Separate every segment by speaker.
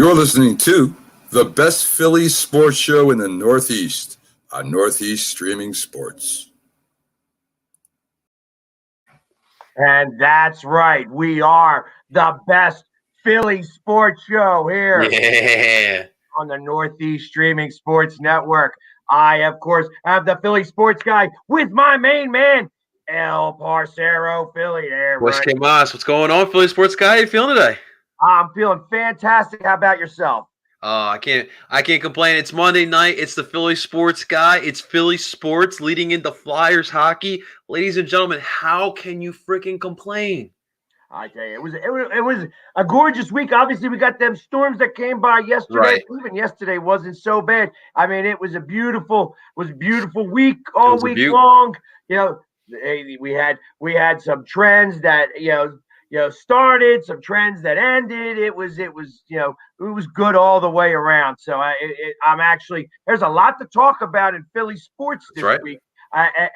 Speaker 1: You're listening to the best Phillies sports show in the Northeast on Northeast Streaming Sports.
Speaker 2: And that's right. We are the best Philly sports show here on the Northeast Streaming Sports Network. I, of course, have the Philly sports guy with my main man, El Parcero Philly. There,
Speaker 3: What's going on, Philly sports guy? How you feeling today?
Speaker 2: I'm feeling fantastic. How about yourself?
Speaker 3: I can't complain. It's Monday night. It's the Philly sports guy. It's Philly sports leading into Flyers hockey. Ladies and gentlemen, how can you freaking complain?
Speaker 2: I tell you, it was a gorgeous week. Obviously, we got them storms that came by yesterday.
Speaker 3: Right.
Speaker 2: Even yesterday wasn't so bad. I mean, it was a beautiful week all week long. You know, we had some trends that started, some trends that ended. It was good all the way around. So I'm actually, there's a lot to talk about in Philly sports this week,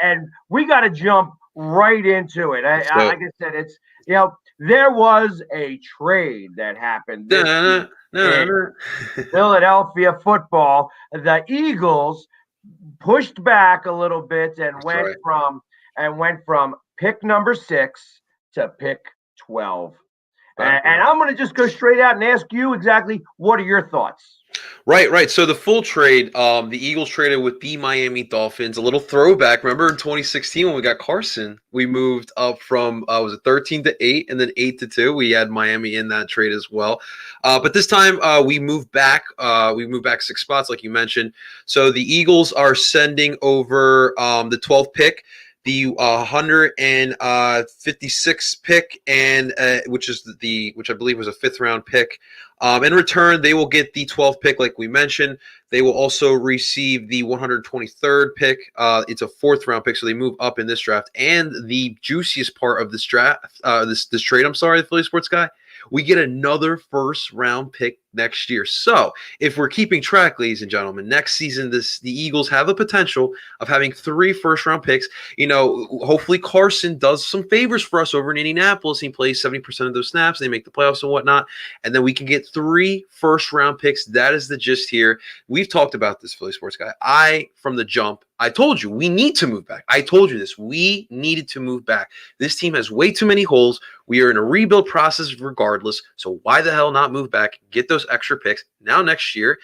Speaker 2: and we got to jump right into it. Like I said, it's there was a trade that happened this week in Philadelphia football. The Eagles pushed back a little bit and went from pick number 6 to pick 12. And I'm going to just go straight out and ask you exactly what are your thoughts?
Speaker 3: Right. So the full trade, the Eagles traded with the Miami Dolphins. A little throwback. Remember in 2016 when we got Carson, we moved up from was it 13 to 8 and then 8 to 2. We had Miami in that trade as well. But this time we moved back. We moved back 6 spots, like you mentioned. So the Eagles are sending over the 12th pick, the 156th pick, and which I believe was a 5th round pick. In return, they will get the 12th pick, like we mentioned. They will also receive the 123rd pick. It's a 4th round pick, so they move up in this draft. And the juiciest part of this draft, this trade, the Philly sports guy, we get another 1st round pick next year. So if we're keeping track, ladies and gentlemen, next season, the Eagles have the potential of having 3 first-round picks. Hopefully Carson does some favors for us over in Indianapolis. He plays 70% of those snaps. They make the playoffs and whatnot. And then we can get 3 first-round picks. That is the gist here. We've talked about this, Philly sports guy. From the jump, I told you we need to move back. I told you this. We needed to move back. This team has way too many holes. We are in a rebuild process regardless. So why the hell not move back, get those extra picks now next year?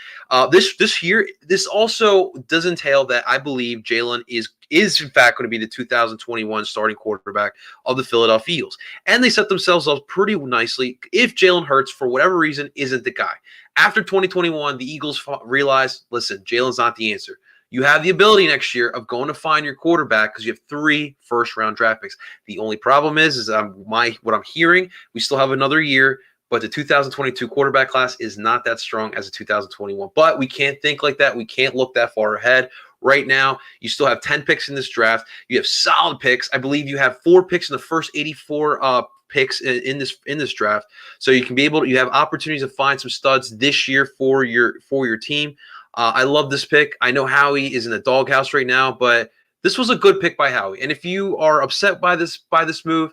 Speaker 3: This year, this also does entail that I believe Jalen is in fact going to be the 2021 starting quarterback of the Philadelphia Eagles. And they set themselves up pretty nicely if Jalen Hurts, for whatever reason, isn't the guy. After 2021, the Eagles realized, listen, Jalen's not the answer. You have the ability next year of going to find your quarterback because you have 3 first-round draft picks. The only problem is what I'm hearing, we still have another year, but the 2022 quarterback class is not that strong as a 2021. But we can't think like that. We can't look that far ahead. Right now, you still have 10 picks in this draft. You have solid picks. I believe you have 4 picks in the first 84 picks in this draft. So you have opportunities to find some studs this year for your team. I love this pick. I know Howie is in the doghouse right now, but this was a good pick by Howie. And if you are upset by this move,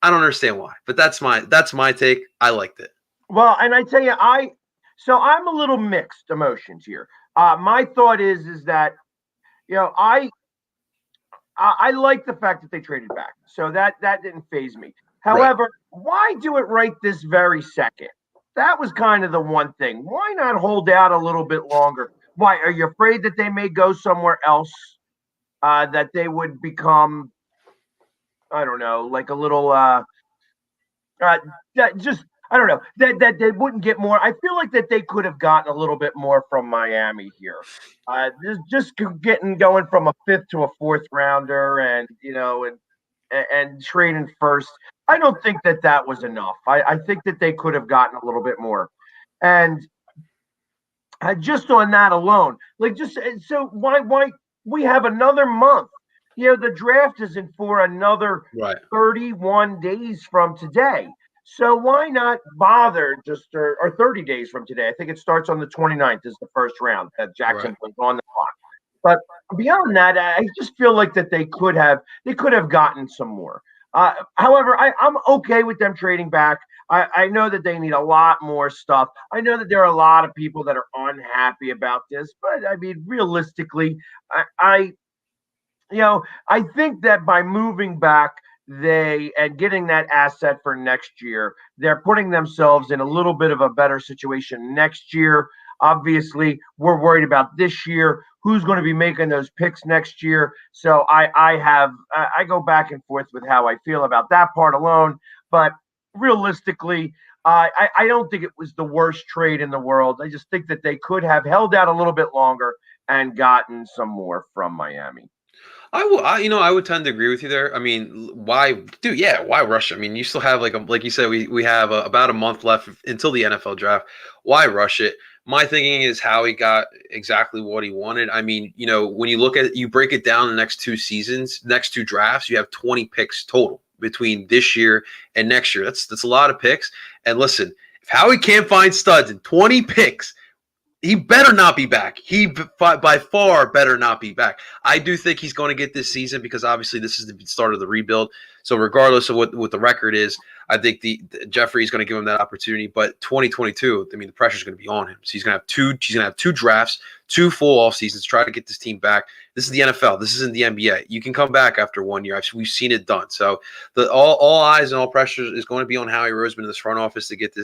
Speaker 3: I don't understand why. But that's my take. I liked it.
Speaker 2: Well, and I tell you, I'm a little mixed emotions here. My thought is that I like the fact that they traded back, so that didn't faze me. However, why do it right this very second? That was kind of the one thing. Why not hold out a little bit longer? Why are you afraid that they may go somewhere else? That they would become, I don't know, like a little that they wouldn't get more. I feel like that they could have gotten a little bit more from Miami here. Just going from a 5th to a 4th rounder, and trading first. I don't think that was enough. I think that they could have gotten a little bit more, and just on that alone, so why we have another month. The draft isn't for another 31 days from today. So why not bother or 30 days from today? I think it starts on the 29th is the first round that Jacksonville's on the clock. But beyond that, I just feel like that they could have gotten some more. However, I'm okay with them trading back. I know that they need a lot more stuff. I know that there are a lot of people that are unhappy about this, but I mean, realistically, I I think that by moving back, they and getting that asset for next year, they're putting themselves in a little bit of a better situation next year. Obviously, we're worried about this year. Who's going to be making those picks next year? So I go back and forth with how I feel about that part alone. But realistically, I don't think it was the worst trade in the world. I just think that they could have held out a little bit longer and gotten some more from Miami.
Speaker 3: I would tend to agree with you there. I mean, why, dude? Yeah, why rush? I mean, you still have like you said, we have about a month left until the NFL draft. Why rush it? My thinking is Howie got exactly what he wanted. I mean, when you look at it, you break it down the next 2 seasons, next 2 drafts, you have 20 picks total between this year and next year. That's a lot of picks. And listen, if Howie can't find studs in 20 picks, he better not be back. He by far better not be back. I do think he's going to get this season because obviously this is the start of the rebuild. So regardless of what the record is, I think the Jeffrey is going to give him that opportunity. But 2022, I mean, the pressure is going to be on him. So he's going to have two. He's going to have 2 drafts, 2 full off seasons, try to get this team back. This is the NFL. This isn't the NBA. You can come back after 1 year. We've seen it done. So all eyes and all pressure is going to be on Howie Roseman in this front office to get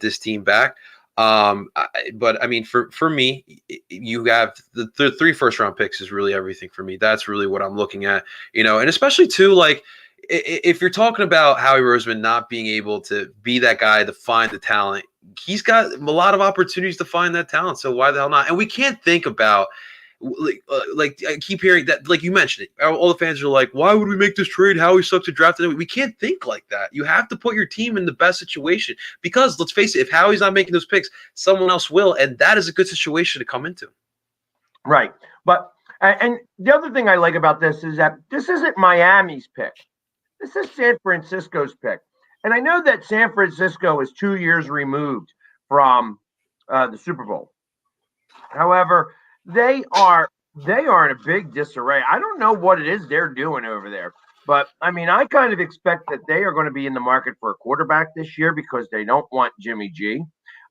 Speaker 3: this team back. But I mean, for me, you have the 3 first-round picks is really everything for me. That's really what I'm looking at, and especially too, like if you're talking about Howie Roseman not being able to be that guy to find the talent, he's got a lot of opportunities to find that talent. So why the hell not? And we can't think about like I keep hearing that, like you mentioned it, all the fans are like, why would we make this trade? Howie sucks to draft it. We can't think like that. You have to put your team in the best situation because let's face it, if Howie's not making those picks, someone else will, and that is a good situation to come into.
Speaker 2: Right. But and the other thing I like about this is that this isn't Miami's pick. This is San Francisco's pick. And I know that San Francisco is 2 years removed from the Super Bowl. However, they are in a big disarray. I don't know what it is they're doing over there, but I mean, I kind of expect that they are going to be in the market for a quarterback this year because they don't want Jimmy G.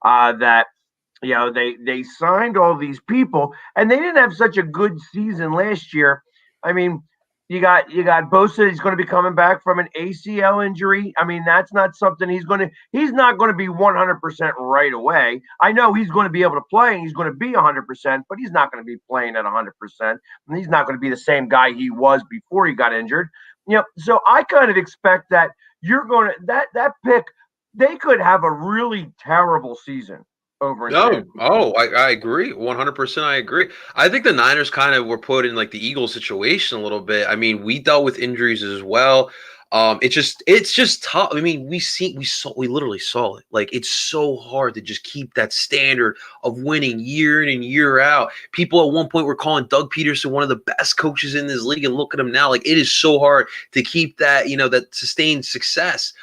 Speaker 2: They signed all these people, and they didn't have such a good season last year. I mean, you got Bosa. He's going to be coming back from an ACL injury. I mean, that's not something he's not going to be 100% right away. I know he's going to be able to play and he's going to be 100%, but he's not going to be playing at 100%. And he's not going to be the same guy he was before he got injured. So I kind of expect that that pick, they could have a really terrible season.
Speaker 3: I agree. 100% I agree. I think the Niners kind of were put in like the Eagles situation a little bit. I mean, we dealt with injuries as well. It's just tough. I mean, we literally saw it. Like, it's so hard to just keep that standard of winning year in and year out. People at one point were calling Doug Peterson one of the best coaches in this league, and look at him now. Like, it is so hard to keep that, that sustained success.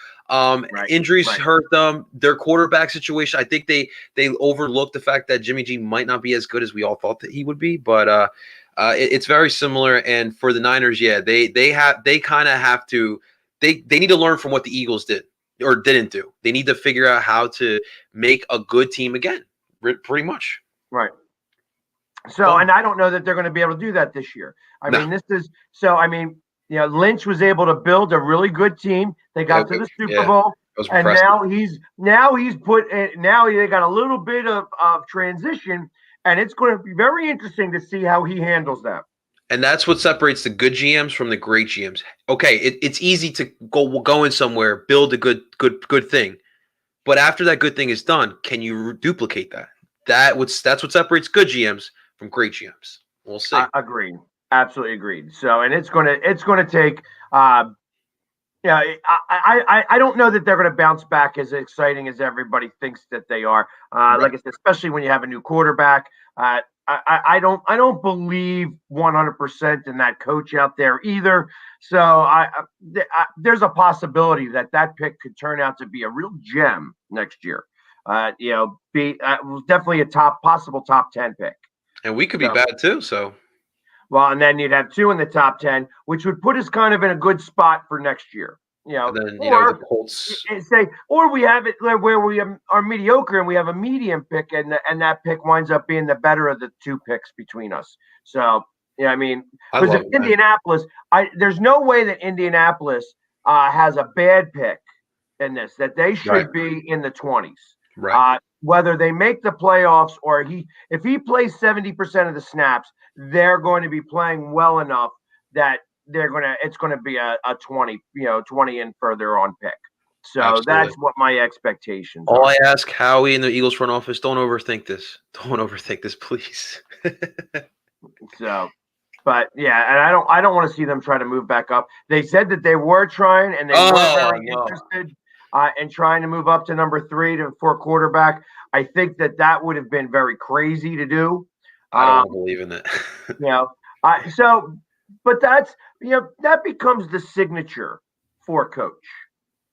Speaker 3: Injuries hurt them. Their quarterback situation, I think they overlooked the fact that Jimmy G might not be as good as we all thought that he would be, but it's very similar. And for the Niners, yeah, they kind of have to they need to learn from what the Eagles did or didn't do. They need to figure out how to make a good team again, pretty much.
Speaker 2: Right. So, and I don't know that they're going to be able to do that this year. I mean, Lynch was able to build a really good team. They got to the Super Bowl, and now they got a little bit of transition, and it's going to be very interesting to see how he handles that.
Speaker 3: And that's what separates the good GMs from the great GMs. Okay, it's easy to go in somewhere, build a good thing, but after that good thing is done, can you duplicate that? That's what separates good GMs from great GMs. We'll see.
Speaker 2: Agreed. Absolutely agreed. So, and it's going to take. I don't know that they're going to bounce back as exciting as everybody thinks that they are. Like I said, especially when you have a new quarterback. I don't believe 100% in that coach out there either. So there's a possibility that pick could turn out to be a real gem next year. Definitely a possible top 10 pick.
Speaker 3: And we could be bad too. So.
Speaker 2: Well, and then you'd have 2 in the top 10, which would put us kind of in a good spot for next year. You know,
Speaker 3: And then
Speaker 2: or
Speaker 3: the Colts
Speaker 2: or we have it where we are mediocre and we have a medium pick, and that pick winds up being the better of the two picks between us. So yeah, I mean,
Speaker 3: I
Speaker 2: because
Speaker 3: love
Speaker 2: if
Speaker 3: it, man.
Speaker 2: Indianapolis, there's no way that Indianapolis has a bad pick in this, that they should
Speaker 3: Right.
Speaker 2: be in the 20s.
Speaker 3: Right.
Speaker 2: Whether they make the playoffs or if he plays 70% of the snaps, they're going to be playing well enough that it's going to be a 20, 20 and further on pick. So
Speaker 3: Absolutely.
Speaker 2: that's what my expectations
Speaker 3: All
Speaker 2: are.
Speaker 3: I ask Howie and the Eagles front office, don't overthink this. Don't overthink this, please.
Speaker 2: So, but yeah, and I don't want to see them try to move back up. They said that they were trying and they were very interested in trying to move up to number 3 for quarterback. I think that would have been very crazy to do.
Speaker 3: I don't believe in it.
Speaker 2: But that's that becomes the signature for coach.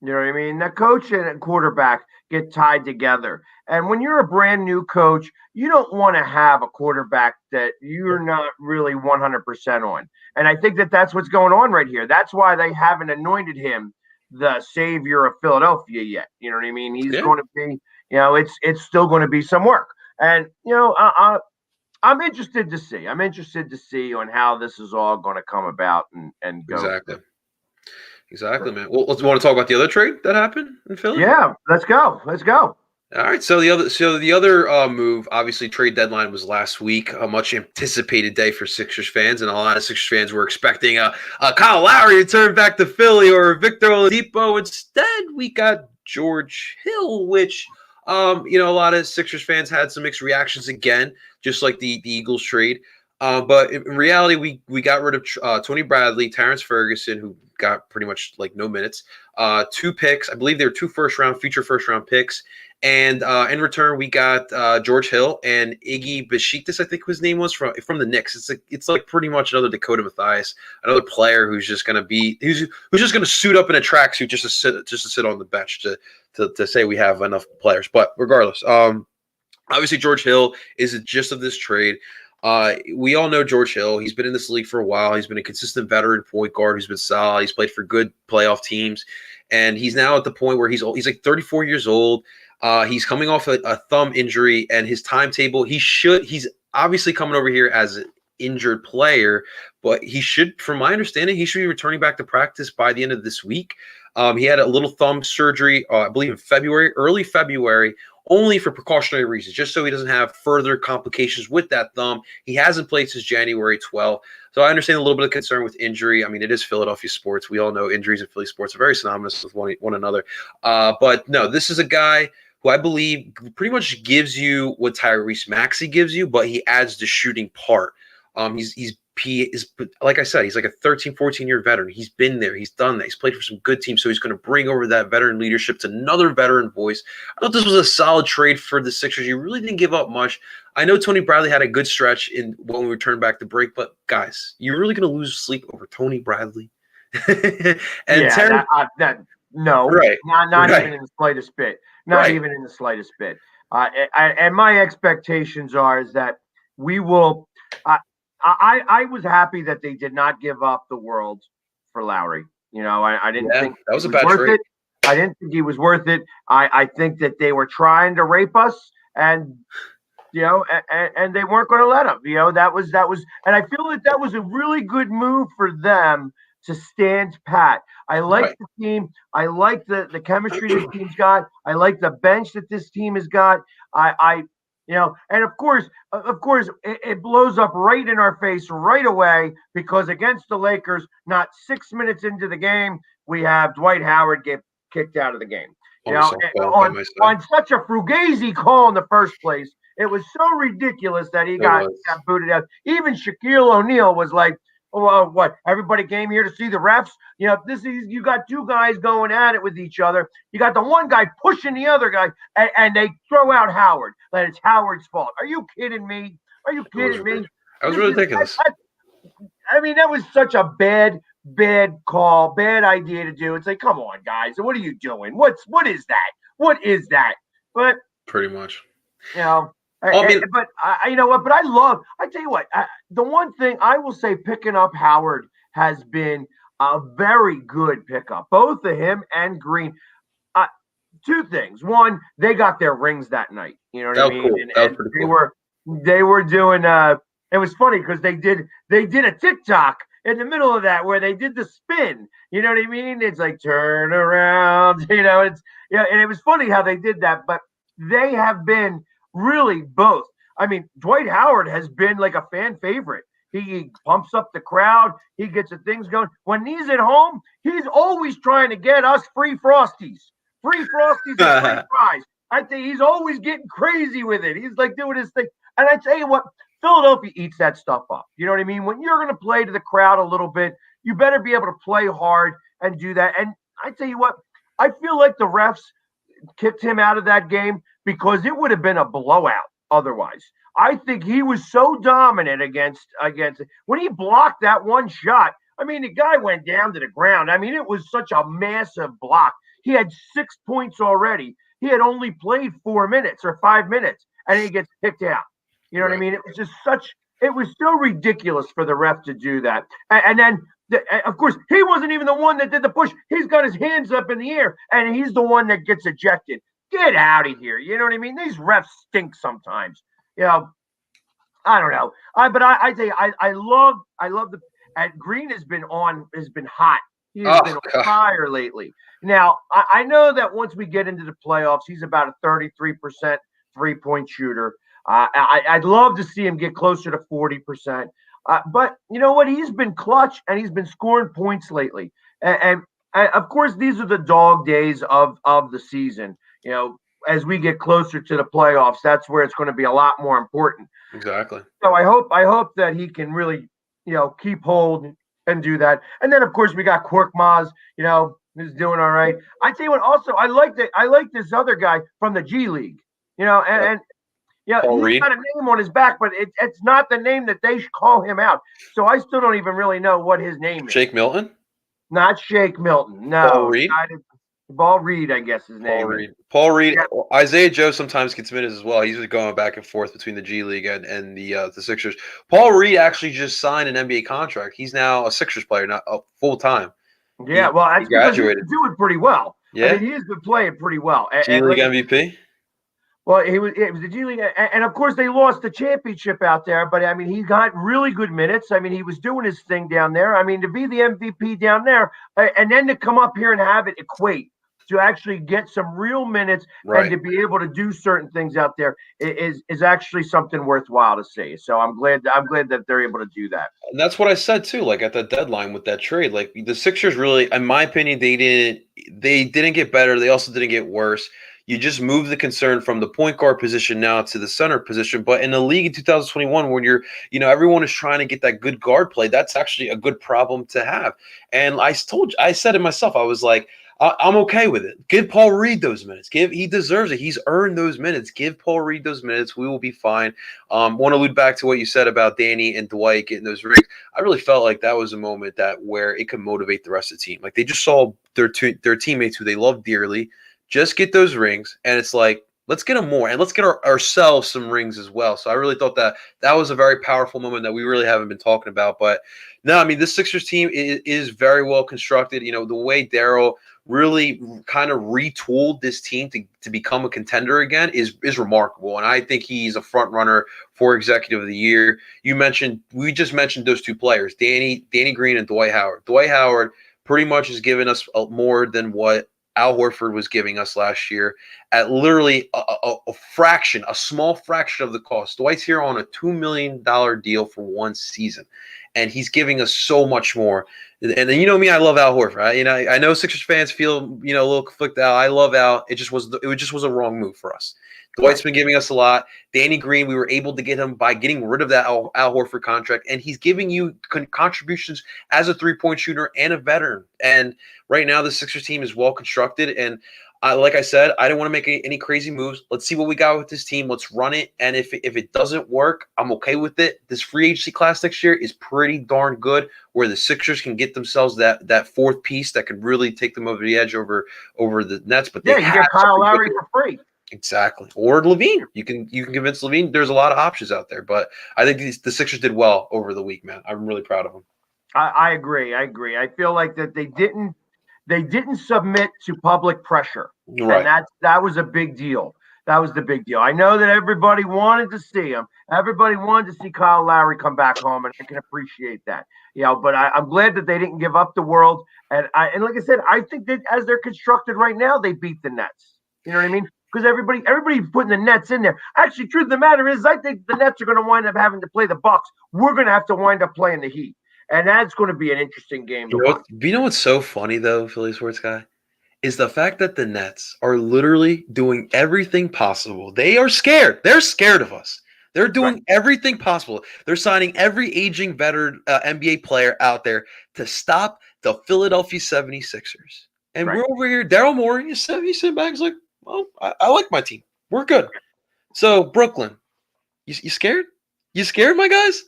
Speaker 2: You know what I mean? The coach and quarterback get tied together. And when you're a brand new coach, you don't want to have a quarterback that you're not really 100% on. And I think that's what's going on right here. That's why they haven't anointed him the savior of Philadelphia yet. You know what I mean? He's going to be, it's still going to be some work. And, I'm interested to see. I'm interested to see on how this is all going to come about and go.
Speaker 3: Exactly, man. Well, let's want to talk about the other trade that happened in Philly.
Speaker 2: Yeah, let's go.
Speaker 3: All right. So the other move, obviously, trade deadline was last week. A much anticipated day for Sixers fans, and a lot of Sixers fans were expecting Kyle Lowry to turn back to Philly or Victor Oladipo. Instead, we got George Hill, which a lot of Sixers fans had some mixed reactions again, just like the Eagles trade. But in reality, we got rid of Tony Bradley, Terrence Ferguson, who got pretty much like no minutes. 2 picks, I believe they were 2 future first round picks. And in return, we got George Hill and Iggy Besiktas, I think his name was, from the Knicks. It's like pretty much another Dakota Mathias, another player who's just going to suit up in a tracksuit just to sit on the bench to say we have enough players. But regardless, obviously George Hill is the gist of this trade. We all know George Hill. He's been in this league for a while. He's been a consistent veteran point guard who's been solid. He's played for good playoff teams, and he's now at the point where he's like 34 years old. He's coming off a thumb injury, and his timetable, he's obviously coming over here as an injured player, but he should, from my understanding, he should be returning back to practice by the end of this week. He had a little thumb surgery, I believe in early February, only for precautionary reasons, just so he doesn't have further complications with that thumb. He hasn't played since January 12th. So I understand a little bit of concern with injury. I mean, it is Philadelphia sports. We all know injuries in Philly sports are very synonymous with one another. But no, this is a guy who I believe pretty much gives you what Tyrese Maxey gives you, but he adds the shooting part. He is, like I said, he's like a 13, 14-year veteran. He's been there. He's done that. He's played for some good teams, so he's going to bring over that veteran leadership to another veteran voice. I thought this was a solid trade for the Sixers. You really didn't give up much. I know Tony Bradley had a good stretch when we returned back to break, but guys, you're really going to lose sleep over Tony Bradley?
Speaker 2: No,
Speaker 3: right,
Speaker 2: not even in the slightest bit. Not even in the slightest bit. And my expectations is that we will. I was happy that they did not give up the world for Lowry. I didn't think
Speaker 3: that was a bad trade.
Speaker 2: I didn't think he was worth it. I think that they were trying to rape us, and and they weren't going to let him. That was, and I feel that was a really good move for them to stand pat. I like the team. I like the chemistry this team's got. I like the bench that this team has got. And of course, it blows up right in our face right away, because against the Lakers, not 6 minutes into the game, we have Dwight Howard get kicked out of the game. On such a fugazi call in the first place, it was so ridiculous that he got booted out. Even Shaquille O'Neal was like, "Oh, what? Everybody came here to see the refs? You got 2 guys going at it with each other. You got the one guy pushing the other guy, and they throw out Howard. That it's Howard's fault. Are you kidding me?
Speaker 3: That was ridiculous.
Speaker 2: I mean, that was such a bad call, bad idea to do. It's like, come on, guys, what are you doing? What is that? What is that? But
Speaker 3: pretty much,
Speaker 2: But I tell you what, the one thing I will say, picking up Howard has been a very good pickup. Both of him and Green. Two things. One, they got their rings that night. You know what I mean?
Speaker 3: Cool.
Speaker 2: And,
Speaker 3: That was pretty cool.
Speaker 2: They were doing. It was funny because they did a TikTok in the middle of that where they did the spin. You know what I mean? It's like turn around. You know, and it was funny how they did that. But they have been really both. I mean, Dwight Howard has been like a fan favorite. He pumps up the crowd. He gets the things going. When he's at home, he's always trying to get us free Frosties. Free Frosties and free fries. I think he's always getting crazy with it. He's like doing his thing. And I tell you what, Philadelphia eats that stuff up. You know what I mean? When you're going to play to the crowd a little bit, you better be able to play hard and do that. And I tell you what, I feel like the refs kicked him out of that game because it would have been a blowout otherwise. I think he was so dominant against when he blocked that one shot. I mean, the guy went down to the ground. I mean, it was such a massive block. He had 6 points already. He had only played 4 minutes or 5 minutes, and he gets kicked out. You know what I mean? It was just it was so ridiculous for the ref to do that. And then, of course, he wasn't even the one that did the push. He's got his hands up in the air, and he's the one that gets ejected. Get out of here. You know what I mean? These refs stink sometimes. You know, I don't know. But I tell you, I love the, and Green has been hot. He has been on fire lately. Now, I know that once we get into the playoffs, he's about a 33% three-point shooter. I'd love to see him get closer to 40%. But you know what? He's been clutch, and he's been scoring points lately. And of course, these are the dog days of the season. You know, as we get closer to the playoffs, that's where it's going to be a lot more important.
Speaker 3: Exactly.
Speaker 2: So I hope that he can really, keep hold and do that. And then of course we got Korkmaz, who's doing all right. I tell you what, also I like this other guy from the G League, and he's got a name on his back, but it's not the name that they call him out. So I still don't even really know what his name is.
Speaker 3: Shake Milton?
Speaker 2: Not Shake Milton. No.
Speaker 3: Paul Reed?
Speaker 2: Paul Reed, I guess his name is.
Speaker 3: Paul Reed. Yeah. Isaiah Joe sometimes gets minutes as well. He's going back and forth between the G League and the Sixers. Paul Reed actually just signed an NBA contract. He's now a Sixers player, not full time.
Speaker 2: Yeah, that's because he's been doing pretty well. Yeah, I mean, he's been playing pretty well.
Speaker 3: G League MVP.
Speaker 2: Well, it was the G League, and of course they lost the championship out there. But I mean, he got really good minutes. I mean, he was doing his thing down there. I mean, to be the MVP down there, and then to come up here and have it equate to actually get some real minutes and to be able to do certain things out there is actually something worthwhile to see. So I'm glad that they're able to do that.
Speaker 3: And that's what I said too. Like at the deadline with that trade, like the Sixers really, in my opinion, they didn't get better. They also didn't get worse. You just move the concern from the point guard position now to the center position. But in the league in 2021, when everyone is trying to get that good guard play, that's actually a good problem to have. And I said it myself. I was like, I'm okay with it. Give Paul Reed those minutes. He deserves it. He's earned those minutes. Give Paul Reed those minutes. We will be fine. Want to allude back to what you said about Danny and Dwight getting those rings. I really felt like that was a moment where it could motivate the rest of the team. Like they just saw their teammates who they love dearly just get those rings, and it's like, let's get them more, and let's get ourselves some rings as well. So I really thought that was a very powerful moment that we really haven't been talking about. But no, I mean, this Sixers team is very well constructed. The way Daryl really kind of retooled this team to become a contender again is remarkable. And I think he's a front runner for Executive of the Year. We just mentioned those two players, Danny Green and Dwight Howard. Dwight Howard pretty much has given us more than what Al Horford was giving us last year at literally a small fraction of the cost. Dwight's here on a $2 million deal for one season, and he's giving us so much more. And then me, I love Al Horford. I know Sixers fans feel a little conflicted. I love Al. It just was a wrong move for us. Dwight's been giving us a lot. Danny Green, we were able to get him by getting rid of that Al Horford contract, and he's giving you contributions as a three-point shooter and a veteran. And right now, the Sixers team is well constructed. And like I said, I don't want to make any crazy moves. Let's see what we got with this team. Let's run it. And if it doesn't work, I'm okay with it. This free agency class next year is pretty darn good, where the Sixers can get themselves that fourth piece that could really take them over the edge over the Nets. But
Speaker 2: you get Kyle Lowry for free.
Speaker 3: Exactly. Or Levine. You can convince Levine. There's a lot of options out there. But I think the Sixers did well over the week, man. I'm really proud of them.
Speaker 2: I agree. I feel like that they didn't submit to public pressure,
Speaker 3: Right.
Speaker 2: and that was a big deal. That was the big deal. I know that everybody wanted to see him. Everybody wanted to see Kyle Lowry come back home, and I can appreciate that. But I'm glad that they didn't give up the world. And like I said, I think that as they're constructed right now, they beat the Nets. You know what I mean? Because everybody's putting the Nets in there. Actually, truth of the matter is, I think the Nets are going to wind up having to play the Bucks. We're going to have to wind up playing the Heat. And that's going to be an interesting game to watch.
Speaker 3: You know what's so funny, though, Philly sports guy? Is the fact that the Nets are literally doing everything possible. They are scared. They're scared of us. They're doing everything possible. They're signing every aging veteran NBA player out there to stop the Philadelphia 76ers. And we're over here. Daryl Morey, he's sitting back. He's like, well, I like my team. We're good. So, Brooklyn, you scared? You scared, my guys?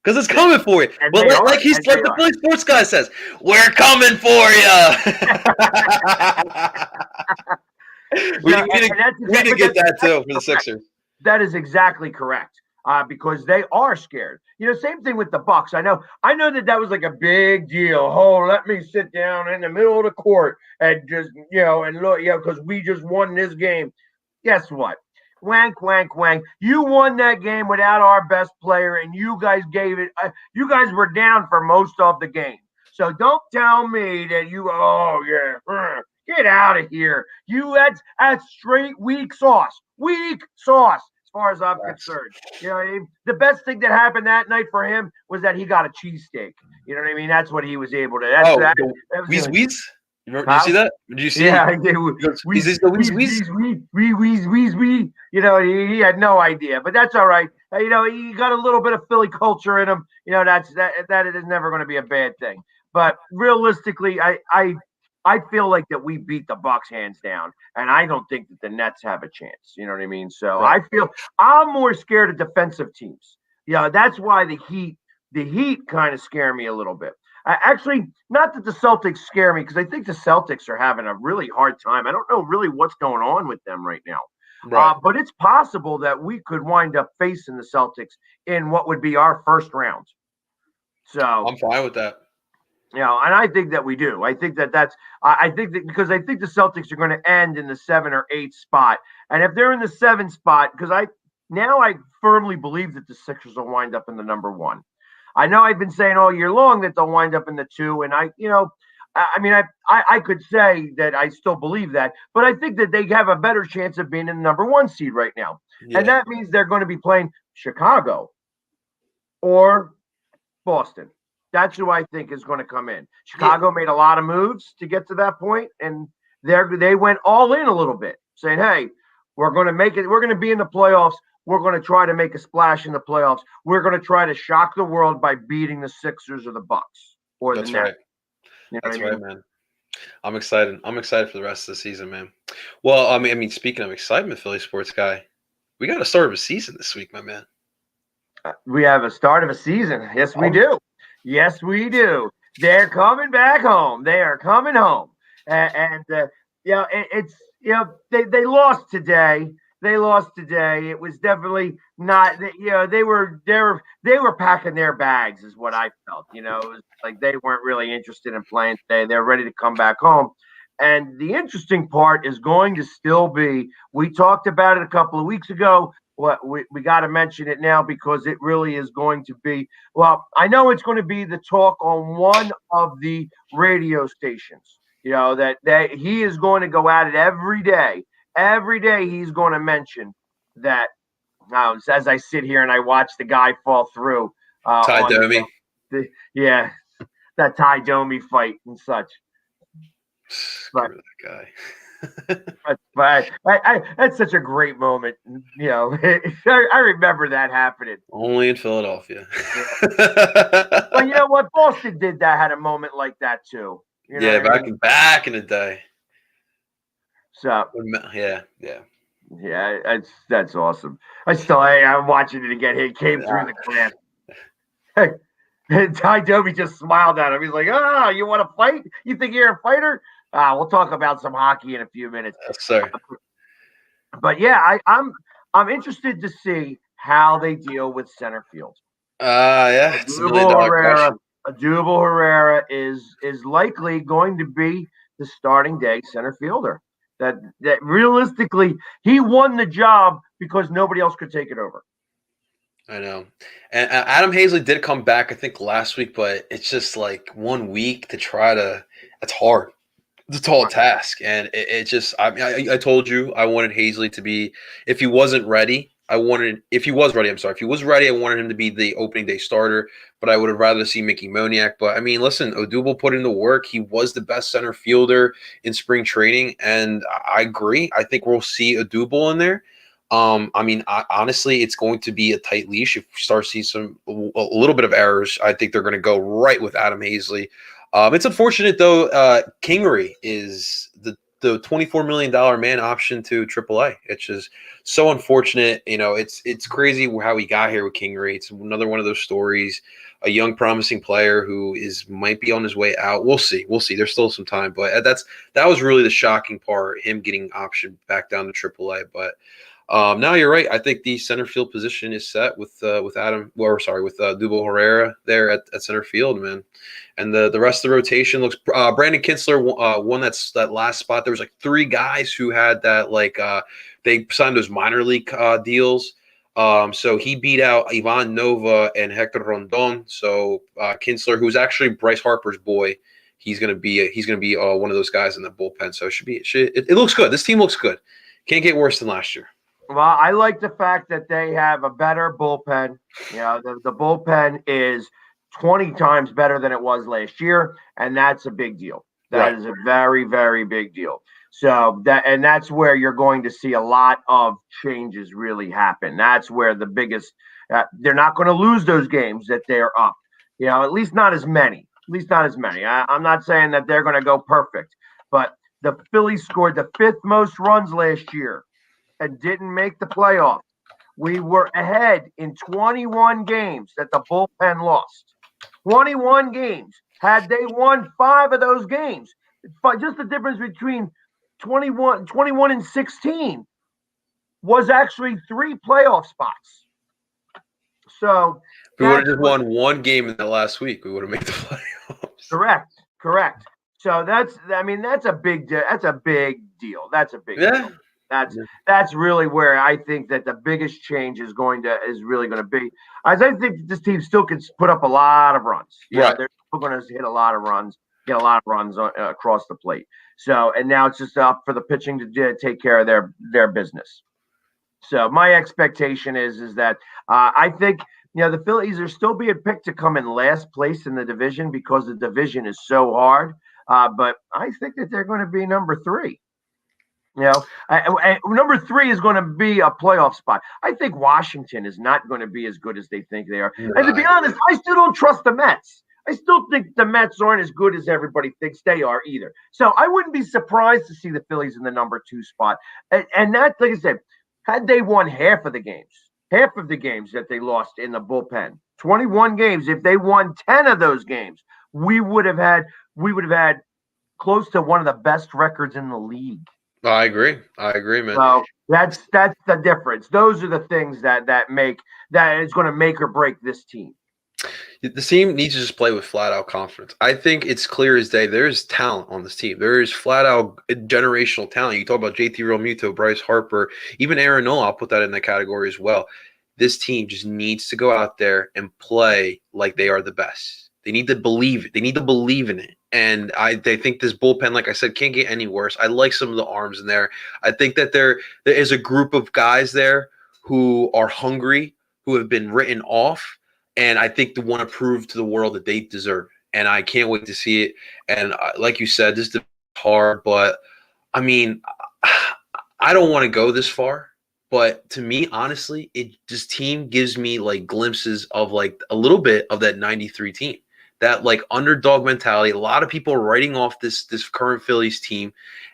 Speaker 3: Because it's coming for you. Well, like the Philly sports guy says, we're coming for you. we need to get that too for the Sixers.
Speaker 2: That is exactly correct. Because they are scared. Same thing with the Bucks. I know that was like a big deal. Oh, let me sit down in the middle of the court and just, and look, because we just won this game. Guess what? Wank, wank, wank. You won that game without our best player, and you guys gave it. You guys were down for most of the game. So don't tell me that get out of here. That's straight weak sauce. Weak sauce, as far as I'm concerned. The best thing that happened that night for him was that he got a cheesesteak. You know what I mean? That's what he was able to.
Speaker 3: Wheeze. Did you see that? Did you see?
Speaker 2: Yeah, I did. He had no idea, but that's all right. He got a little bit of Philly culture in him. That is never going to be a bad thing. But realistically, I feel like that we beat the Bucks hands down, and I don't think that the Nets have a chance. You know what I mean? So I feel I'm more scared of defensive teams. That's why the Heat kind of scare me a little bit. Actually, not that the Celtics scare me, because I think the Celtics are having a really hard time. I don't know really what's going on with them right now. Right. But it's possible that we could wind up facing the Celtics in what would be our first round. So
Speaker 3: I'm fine with that.
Speaker 2: And I think that we do. I think because I think the Celtics are going to end in the 7 or 8 spot. And if they're in the 7 spot, because I firmly believe that the Sixers will wind up in the number 1. I know I've been saying all year long that they'll wind up in the 2, and I could say that I still believe that, but I think that they have a better chance of being in the number 1 seed right now. Yeah. And that means they're going to be playing Chicago or Boston. That's who I think is going to come in. Chicago made a lot of moves to get to that point, and they went all in a little bit, saying, hey, we're going to make it. We're going to be in the playoffs. We're going to try to make a splash in the playoffs. We're going to try to shock the world by beating the Sixers or the Bucks or the Nets.
Speaker 3: Right. That's right, man. I'm excited. I'm excited for the rest of the season, man. Well, I mean, speaking of excitement, Philly sports guy, we got a start of a season this week, my man.
Speaker 2: We have a start of a season. Yes, we do. Yes, we do. They're coming back home. They are coming home, and they lost today. They lost today. It was definitely not. They were packing their bags, is what I felt. It was like they weren't really interested in playing today. They're ready to come back home. And the interesting part is going to still be. We talked about it a couple of weeks ago. We got to mention it now because it really is going to be. Well, I know it's going to be the talk on one of the radio stations. That he is going to go at it every day. Every day he's going to mention that. As I sit here and I watch the guy fall through.
Speaker 3: Ty Domi.
Speaker 2: That Ty Domi fight and such.
Speaker 3: But that guy.
Speaker 2: but that's such a great moment. I remember that happening.
Speaker 3: Only in Philadelphia.
Speaker 2: Well, you know what? Boston did that. Had a moment like that too.
Speaker 3: Back in the day.
Speaker 2: So that's awesome. I'm watching it again. He came through the glass. And Ty Domi just smiled at him. He's like, you want to fight? You think you're a fighter? We'll talk about some hockey in a few minutes.
Speaker 3: Yes, sir.
Speaker 2: But yeah, I'm interested to see how they deal with center field.
Speaker 3: It's a $1 million question.
Speaker 2: Adubel Herrera is likely going to be the starting day center fielder. That realistically, he won the job because nobody else could take it over.
Speaker 3: I know. And Adam Hazley did come back, I think, last week, but it's just like 1 week to try to – it's hard. It's a tall task. And it just – I mean, I told you I wanted Hazley to be – if he wasn't ready, if he was ready, I wanted him to be the opening day starter, but I would have rather see Mickey Moniak. But, I mean, listen, Odubel put in the work. He was the best center fielder in spring training, and I agree. I think we'll see Odubel in there. I mean, honestly, it's going to be a tight leash. If we start seeing a little bit of errors, I think they're going to go right with Adam Hazley. It's unfortunate, though. Kingery is the $24 million man option to AAA. It's just so unfortunate. You know, it's crazy how he got here with Kingery. It's another one of those stories. A young, promising player who might be on his way out. We'll see. There's still some time, but that was really the shocking part. Him getting optioned back down to AAA, but. No, you're right. I think the center field position is set with Odubel Herrera there at center field, man. And the rest of the rotation looks. Brandon Kinsler won that last spot. There was like 3 guys who had that they signed those minor league deals. So he beat out Ivan Nova and Hector Rondon. So Kinsler, who's actually Bryce Harper's boy, he's gonna be one of those guys in the bullpen. So it looks good. This team looks good. Can't get worse than last year.
Speaker 2: Well, I like the fact that they have a better bullpen. You know, the bullpen is 20 times better than it was last year, and that's a big deal. That is a very, very big deal. So that's where you're going to see a lot of changes really happen. That's where the biggest they're not going to lose those games that they're up. You know, at least not as many. I'm not saying that they're going to go perfect, but the Phillies scored the 5th most runs last year and didn't make the playoffs. We were ahead in 21 games that the bullpen lost. 21 games. Had they won 5 of those games, just the difference between 21 and 16 was actually 3 playoff spots. So
Speaker 3: if we would have just won 1 game in the last week, we would have made the playoffs.
Speaker 2: Correct. So that's a big deal. That's a big deal. That's really where I think that the biggest change is really going to be. I think this team still can put up a lot of runs. They're still going to hit a lot of runs, get a lot of runs across the plate. So, and now it's just up for the pitching to take care of their business. So my expectation is that I think the Phillies are still being picked to come in last place in the division because the division is so hard. But I think that they're going to be number 3. Number 3 is going to be a playoff spot. I think Washington is not going to be as good as they think they are. And to be honest, I still don't trust the Mets. I still think the Mets aren't as good as everybody thinks they are either. So I wouldn't be surprised to see the Phillies in the number 2 spot. And that, like I said, had they won half of the games that they lost in the bullpen, 21 games, if they won 10 of those games, we would have had close to one of the best records in the league.
Speaker 3: I agree, man.
Speaker 2: So that's the difference. Those are the things that is going to make or break this team.
Speaker 3: The team needs to just play with flat-out confidence. I think it's clear as day. There's talent on this team. There is flat-out generational talent. You talk about JT Realmuto, Bryce Harper, even Aaron Nola. I'll put that in the category as well. This team just needs to go out there and play like they are the best. They need to believe it. They need to believe in it. And they think this bullpen, like I said, can't get any worse. I like some of the arms in there. I think that there is a group of guys there who are hungry, who have been written off, and I think they want to prove to the world that they deserve it. And I can't wait to see it. And like you said, this is hard, but I mean, I don't want to go this far. But to me, honestly, this team gives me like glimpses of like a little bit of that 93 team. That like underdog mentality. A lot of people are writing off this current Phillies team,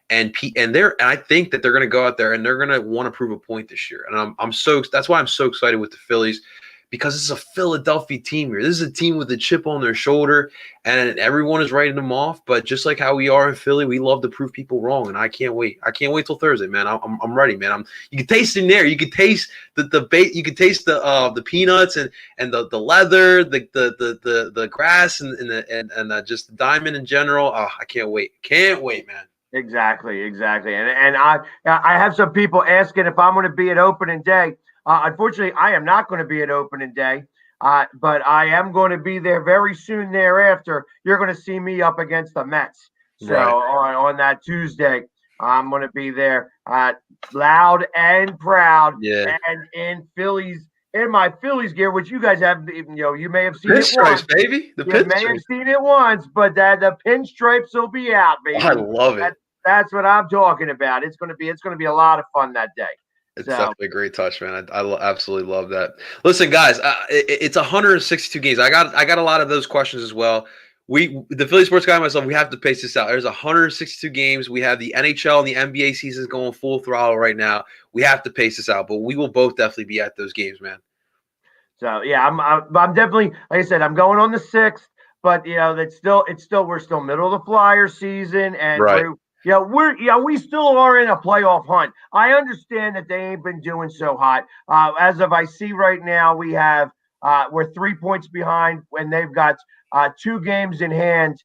Speaker 3: and I think that they're going to go out there and they're going to want to prove a point this year. And that's why I'm so excited with the Phillies, because it's a Philadelphia team here. This is a team with a chip on their shoulder, and everyone is writing them off. But just like how we are in Philly, we love to prove people wrong, and I can't wait. I can't wait till Thursday, man. I'm ready, man. You can taste it in there. You can taste the bait. You can taste the peanuts and the leather, the grass, and just the diamond in general. Oh, I can't wait. Can't wait, man.
Speaker 2: Exactly. And I have some people asking if I'm going to be at opening day. Unfortunately, I am not going to be at opening day, but I am going to be there very soon thereafter. You're going to see me up against the Mets. So on that Tuesday, I'm going to be there, loud and proud, and in my Phillies gear, which you guys have, you may have seen it once,
Speaker 3: baby.
Speaker 2: You may have seen it once, but the pinstripes will be out, baby.
Speaker 3: I love it.
Speaker 2: That's what I'm talking about. It's going to be a lot of fun that day.
Speaker 3: It's definitely a great touch, man. I absolutely love that. Listen, guys, it's 162 games. I got a lot of those questions as well. The Philly Sports Guy and myself, we have to pace this out. There's 162 games. We have the NHL and the NBA seasons going full throttle right now. We have to pace this out, but we will both definitely be at those games, man.
Speaker 2: So yeah, I'm definitely, like I said, I'm going on the 6th, but we're still middle of the Flyers season, and we still are in a playoff hunt. I understand that they ain't been doing so hot. As of I see right now, we're 3 points behind when they've got 2 games in hand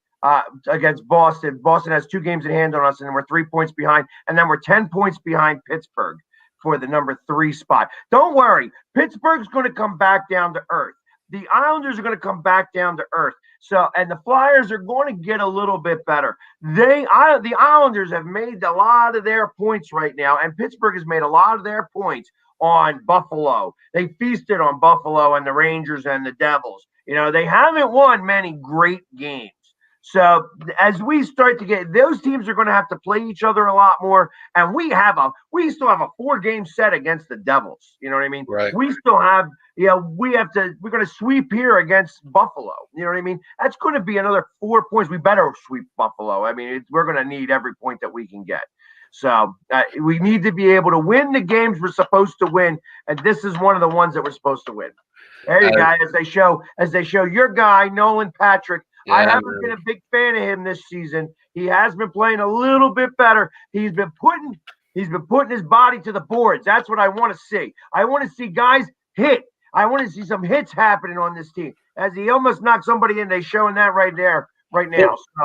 Speaker 2: against Boston. Boston has 2 games in hand on us, and we're 3 points behind, and then we're 10 points behind Pittsburgh for the number 3 spot. Don't worry, Pittsburgh's going to come back down to earth. The Islanders are going to come back down to earth. So, and the Flyers are going to get a little bit better. The Islanders have made a lot of their points right now, and Pittsburgh has made a lot of their points on Buffalo. They feasted on Buffalo and the Rangers and the Devils. They haven't won many great games. So as we start to get, those teams are going to have to play each other a lot more. And we still have a 4-game set against the Devils. You know what I mean?
Speaker 3: Right.
Speaker 2: We still have, we're going to sweep here against Buffalo. You know what I mean? That's going to be another 4 points. We better sweep Buffalo. I mean, we're going to need every point that we can get. So we need to be able to win the games we're supposed to win. And this is one of the ones that we're supposed to win. There you go. As they show your guy, Nolan Patrick. I haven't been a big fan of him this season. He has been playing a little bit better. He's been putting his body to the boards. That's what I want to see. I want to see guys hit. I want to see some hits happening on this team. As he almost knocked somebody in, they're showing that right now.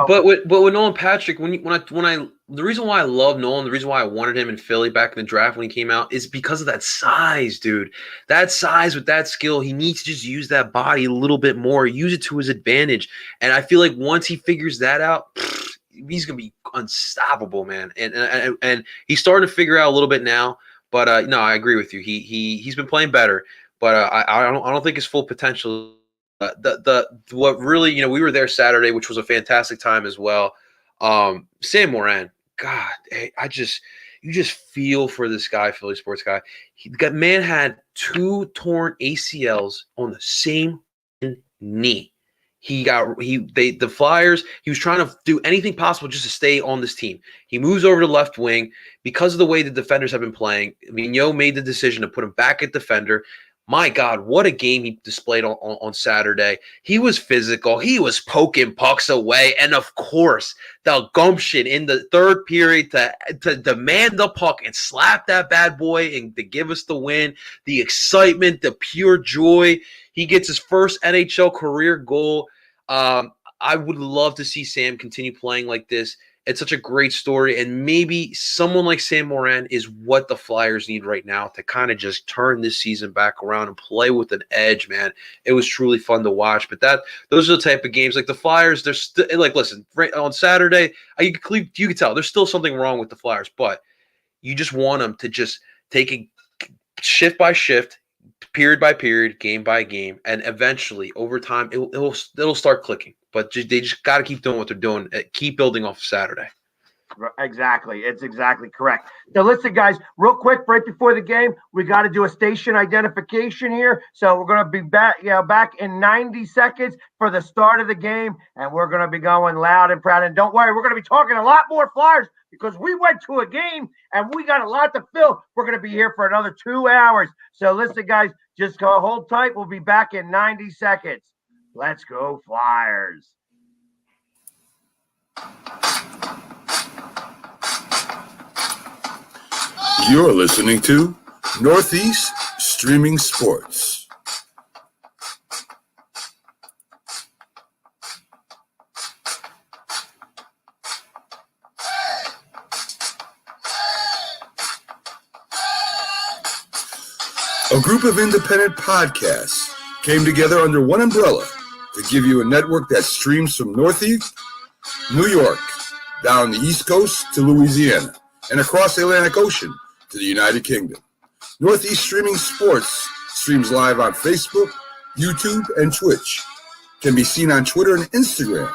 Speaker 3: But with Nolan Patrick, the reason why I love Nolan, the reason why I wanted him in Philly back in the draft when he came out is because of that size, dude. That size with that skill, he needs to just use that body a little bit more, use it to his advantage. And I feel like once he figures that out, he's gonna be unstoppable, man. And he's starting to figure out a little bit now. But no, I agree with you. He's been playing better, but I don't think his full potential. What really, we were there Saturday, which was a fantastic time as well. Sam Morin, God, you just feel for this guy, Philly Sports Guy. That man had 2 torn ACLs on the same knee. The Flyers, he was trying to do anything possible just to stay on this team. He moves over to left wing because of the way the defenders have been playing. Vigneault made the decision to put him back at defender. My God, what a game he displayed on Saturday. He was physical. He was poking pucks away. And, of course, the gumption in the third period to demand the puck and slap that bad boy and to give us the win, the excitement, the pure joy. He gets his first NHL career goal. I would love to see Sam continue playing like this. It's such a great story, and maybe someone like Sam Morin is what the Flyers need right now to kind of just turn this season back around and play with an edge, man. It was truly fun to watch, but those are the type of games like the Flyers. They're still like, listen, on Saturday, you could tell there's still something wrong with the Flyers, but you just want them to just take it shift by shift, period by period, game by game, and eventually over time it'll start clicking. But they just got to keep doing what they're doing. Keep building off of Saturday.
Speaker 2: Exactly. It's exactly correct. Now, listen, guys, real quick, right before the game, we got to do a station identification here. So we're going to be back in 90 seconds for the start of the game, and we're going to be going loud and proud. And don't worry, we're going to be talking a lot more Flyers because we went to a game and we got a lot to fill. We're going to be here for another 2 hours. So listen, guys, just hold tight. We'll be back in 90 seconds. Let's go, Flyers.
Speaker 1: You're listening to Northeast Streaming Sports. A group of independent podcasts came together under one umbrella to give you a network that streams from Northeast, New York, down the East Coast to Louisiana, and across the Atlantic Ocean to the United Kingdom. Northeast Streaming Sports streams live on Facebook, YouTube, and Twitch. Can be seen on Twitter and Instagram.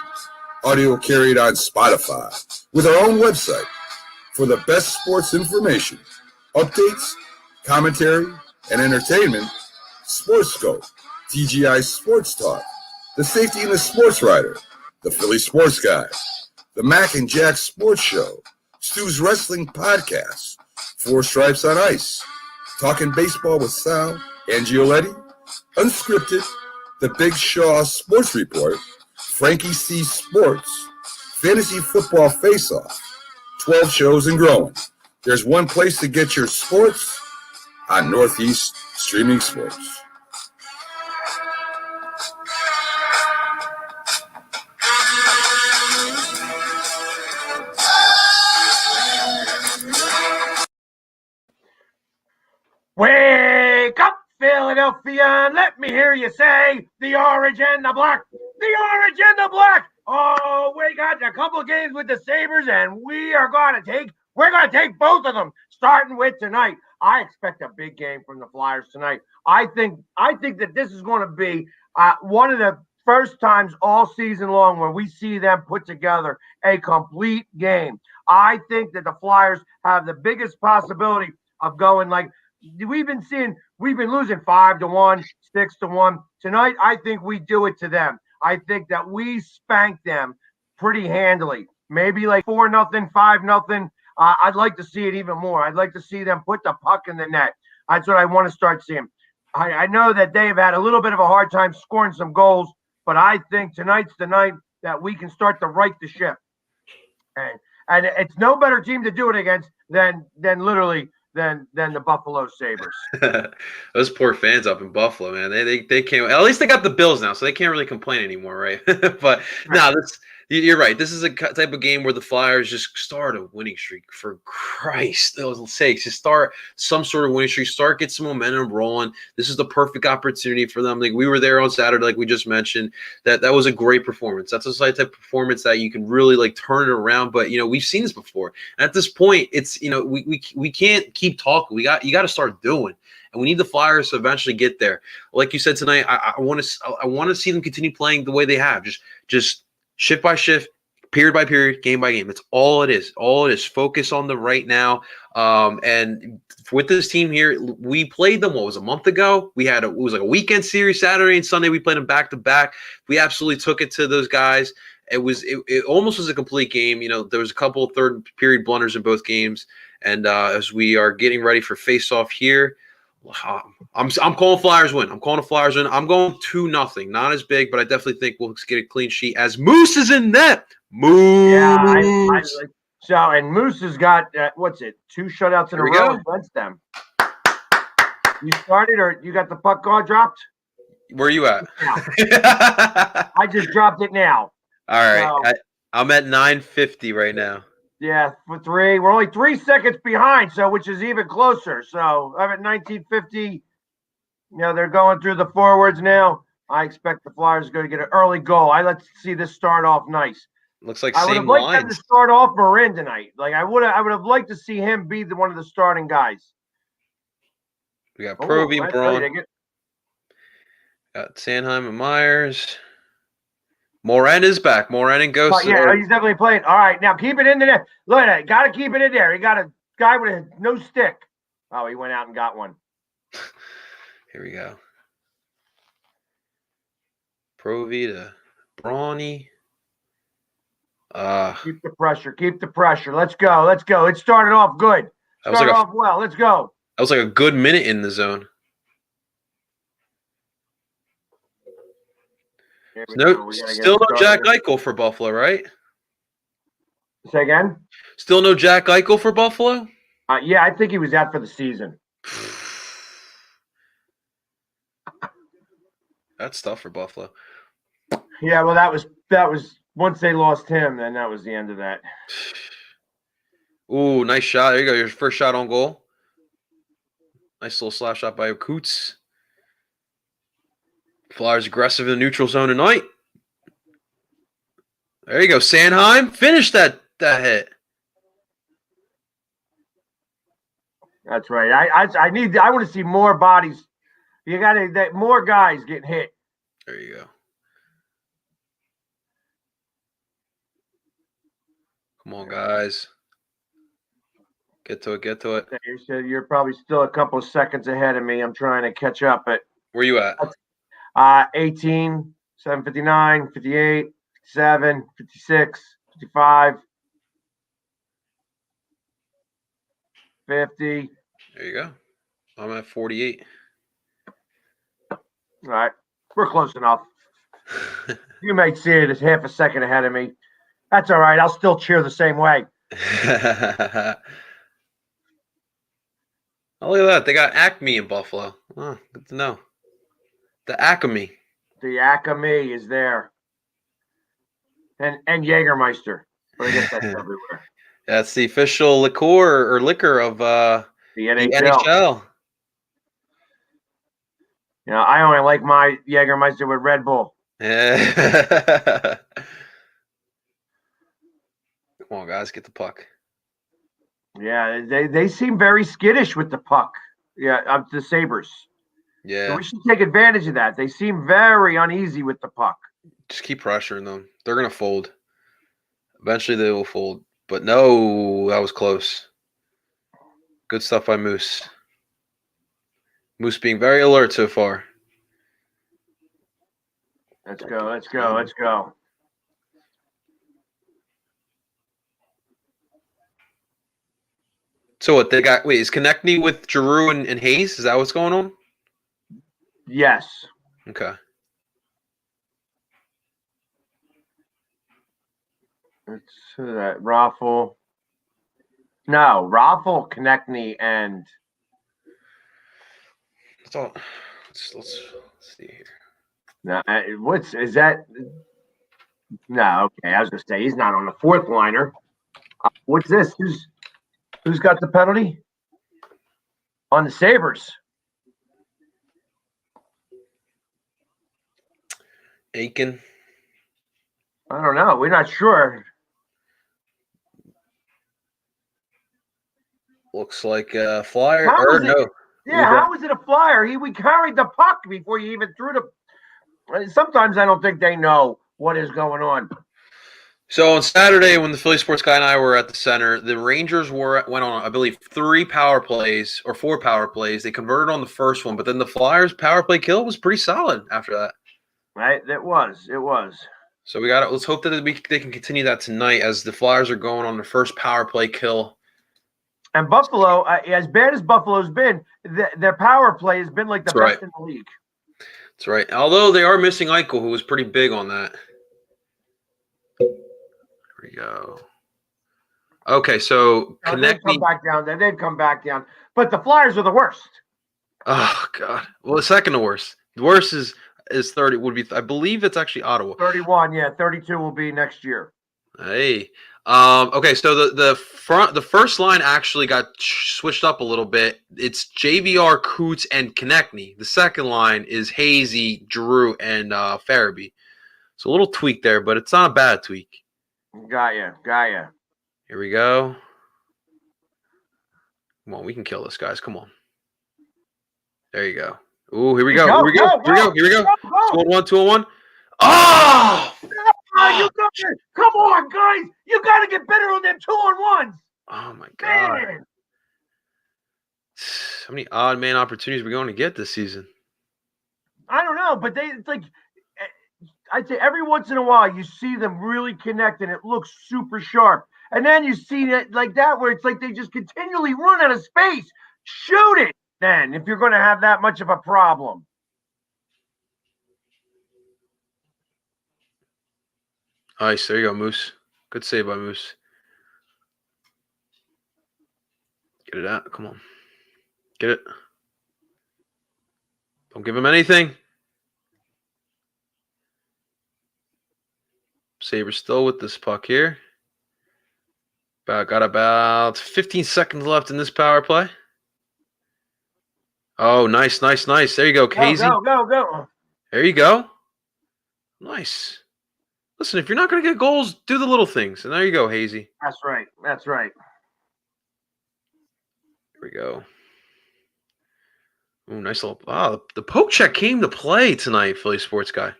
Speaker 1: Audio carried on Spotify with our own website for the best sports information, updates, commentary, and entertainment. Sportscope, TGI Sports Talk, The Safety and the Sports Writer, The Philly Sports Guy, The Mac and Jack Sports Show, Stu's Wrestling Podcast, Four Stripes on Ice, Talking Baseball with Sal and Gioletti, Unscripted, The Big Shaw Sports Report, Frankie C Sports, Fantasy Football Face-Off, 12 shows and growing. There's one place to get your sports on Northeast Streaming Sports.
Speaker 2: Wake up, Philadelphia, and let me hear you say the orange and the black. The orange and the black. Oh, we got a couple of games with the Sabers, and we're gonna take both of them, starting with tonight. I expect a big game from the Flyers tonight. I think that this is going to be one of the first times all season long where we see them put together a complete game. I think that the Flyers have the biggest possibility of going like we've been losing 5-1, 6-1. Tonight, I think we do it to them. I think that we spank them pretty handily. Maybe like 4-0, 5-0. I'd like to see it even more. I'd like to see them put the puck in the net. That's what I want to start seeing. I know that they've had a little bit of a hard time scoring some goals, but I think tonight's the night that we can start to right the ship. And it's no better team to do it against than literally than the Buffalo Sabres.
Speaker 3: Those poor fans up in Buffalo, man. They can't. At least they got the Bills now, so they can't really complain anymore, right? But no, you're right. This is a type of game where the Flyers just start a winning streak. For Christ's sakes, just start some sort of winning streak. Get some momentum rolling. This is the perfect opportunity for them. Like we were there on Saturday, like we just mentioned. That was a great performance. That's a type of performance that you can really like turn it around. But we've seen this before. And at this point, it's we can't keep talking. You got to start doing. And we need the Flyers to eventually get there. Like you said tonight, I want to see them continue playing the way they have. Just shift by shift, period by period, game by game. That's all it is. All it is. Focus on the right now. And with this team here, we played them, what was it, a month ago? It was like a weekend series, Saturday and Sunday. We played them back to back. We absolutely took it to those guys. It almost was a complete game. There was a couple of third period blunders in both games. And as we are getting ready for face-off here, I'm calling Flyers win. I'm calling a Flyers win. I'm going 2-0. Not as big, but I definitely think we'll get a clean sheet as Moose is in net. Moose.
Speaker 2: Yeah, so, and Moose has got, 2 shutouts in a row against them. You started or you got the puck dropped?
Speaker 3: Where are you at?
Speaker 2: I just dropped it now.
Speaker 3: All right. So, I'm at 950 right now.
Speaker 2: Yeah, for 3. We're only 3 seconds behind, which is even closer. So I'm at 1950. They're going through the forwards now. I expect the Flyers are going to get an early goal. Let's see this start off nice.
Speaker 3: Looks like
Speaker 2: I would have liked them to start off Marin tonight. Like I would have liked to see him be one of the starting guys.
Speaker 3: We got Provy and Braun. Got Sanheim and Myers. Moran is back. Moran and Ghost.
Speaker 2: Yeah, he's definitely playing. All right, now keep it in there. Look at that. Got to keep it in there. He got a guy with no stick. Oh, he went out and got one.
Speaker 3: Here we go. Provy to Brawny.
Speaker 2: Keep the pressure. Keep the pressure. Let's go. Let's go. It started off good. Started off well. Let's go.
Speaker 3: That was like a good minute in the zone. Still no Jack Eichel for Buffalo, right?
Speaker 2: Say again?
Speaker 3: Still no Jack Eichel for Buffalo?
Speaker 2: Yeah, I think he was out for the season.
Speaker 3: That's tough for Buffalo.
Speaker 2: Yeah, well, that was once they lost him, then that was the end of that.
Speaker 3: Ooh, nice shot. There you go. Your first shot on goal. Nice little slap shot by Coots. Flyers aggressive in the neutral zone tonight. There you go. Sanheim. Finish that hit.
Speaker 2: That's right. I want to see more bodies. You got to more guys getting hit.
Speaker 3: There you go. Come on, guys. Get to it.
Speaker 2: You're probably still a couple of seconds ahead of me. I'm trying to catch up. But
Speaker 3: where you at?
Speaker 2: 18, 7:59, 58, 57, 56, 55, 50.
Speaker 3: There you go. I'm at 48.
Speaker 2: All right. We're close enough. You might see it as half a second ahead of me. That's all right. I'll still cheer the same way.
Speaker 3: Oh, look at that. They got Acme in Buffalo. Oh, good to know. The Acme.
Speaker 2: The Acme is there. And Jägermeister. But I guess that's everywhere.
Speaker 3: That's the official liquor of the NHL.
Speaker 2: Yeah, I only like my Jägermeister with Red Bull.
Speaker 3: Yeah. Come on, guys, get the puck.
Speaker 2: Yeah, they seem very skittish with the puck. Yeah, the Sabres.
Speaker 3: Yeah.
Speaker 2: So we should take advantage of that. They seem very uneasy with the puck.
Speaker 3: Just keep pressuring them. They're going to fold. Eventually they will fold. But no, that was close. Good stuff by Moose. Moose being very alert so far.
Speaker 2: Let's go.
Speaker 3: So what they got? Wait, is Konechny with Giroux and Hayes? Is that what's going on?
Speaker 2: Yes.
Speaker 3: Okay.
Speaker 2: It's that Raffle. No, Raffle, Konechny, and
Speaker 3: Let's see here.
Speaker 2: No, is that? No, okay. I was gonna say he's not on the fourth liner. What's this? Who's got the penalty on the Sabres?
Speaker 3: Aiken.
Speaker 2: I don't know. We're not sure.
Speaker 3: Looks like a Flyer.
Speaker 2: No. Yeah, how was it a Flyer? We carried the puck before you even threw the. Sometimes I don't think they know what is going on.
Speaker 3: So on Saturday, when the Philly Sports Guy and I were at the center, the Rangers went on, I believe, 4 power plays. They converted on the first one, but then the Flyers' power play kill was pretty solid after that.
Speaker 2: Right, it was.
Speaker 3: So let's hope that they can continue that tonight as the Flyers are going on the first power play kill.
Speaker 2: And Buffalo, as bad as Buffalo's been, their power play has been like the best in the league.
Speaker 3: That's right. Although they are missing Eichel, who was pretty big on that. Here we go. Okay, so
Speaker 2: they'd come back down. They'd come back down. But the Flyers are the worst.
Speaker 3: Oh God. Well, the second to worst. The worst is 30. Would be. I believe it's actually Ottawa.
Speaker 2: 31. Yeah, 32 will be next year.
Speaker 3: Hey. Okay, so the first line actually got switched up a little bit. It's JVR, Coots, and Konechny. The second line is Hazy, Giroux, and Farabee. So a little tweak there, but it's not a bad tweak.
Speaker 2: Got ya.
Speaker 3: Here we go. Come on, we can kill this, guys. Come on. There you go. Ooh, here we go. Here we go. 2-on-1, 2-on-1. Oh!
Speaker 2: You got it. Come on, guys. You got to get better on them 2-on-1s.
Speaker 3: Oh, my God.
Speaker 2: Man.
Speaker 3: How many odd man opportunities are we going to get this season?
Speaker 2: I don't know, but I'd say every once in a while you see them really connect and it looks super sharp. And then you see it like that where it's like they just continually run out of space. Shoot it then if you're going to have that much of a problem.
Speaker 3: Nice. There you go, Moose. Good save by Moose. Get it out. Come on. Get it. Don't give him anything. Sabres still with this puck here. Got about 15 seconds left in this power play. Oh, nice. There you go, Casey.
Speaker 2: Go.
Speaker 3: There you go. Nice. Listen, if you're not going to get goals, do the little things. And there you go, Hazy.
Speaker 2: That's right.
Speaker 3: Here we go. Oh, nice little. Wow, the poke check came to play tonight, Philly Sports Guy.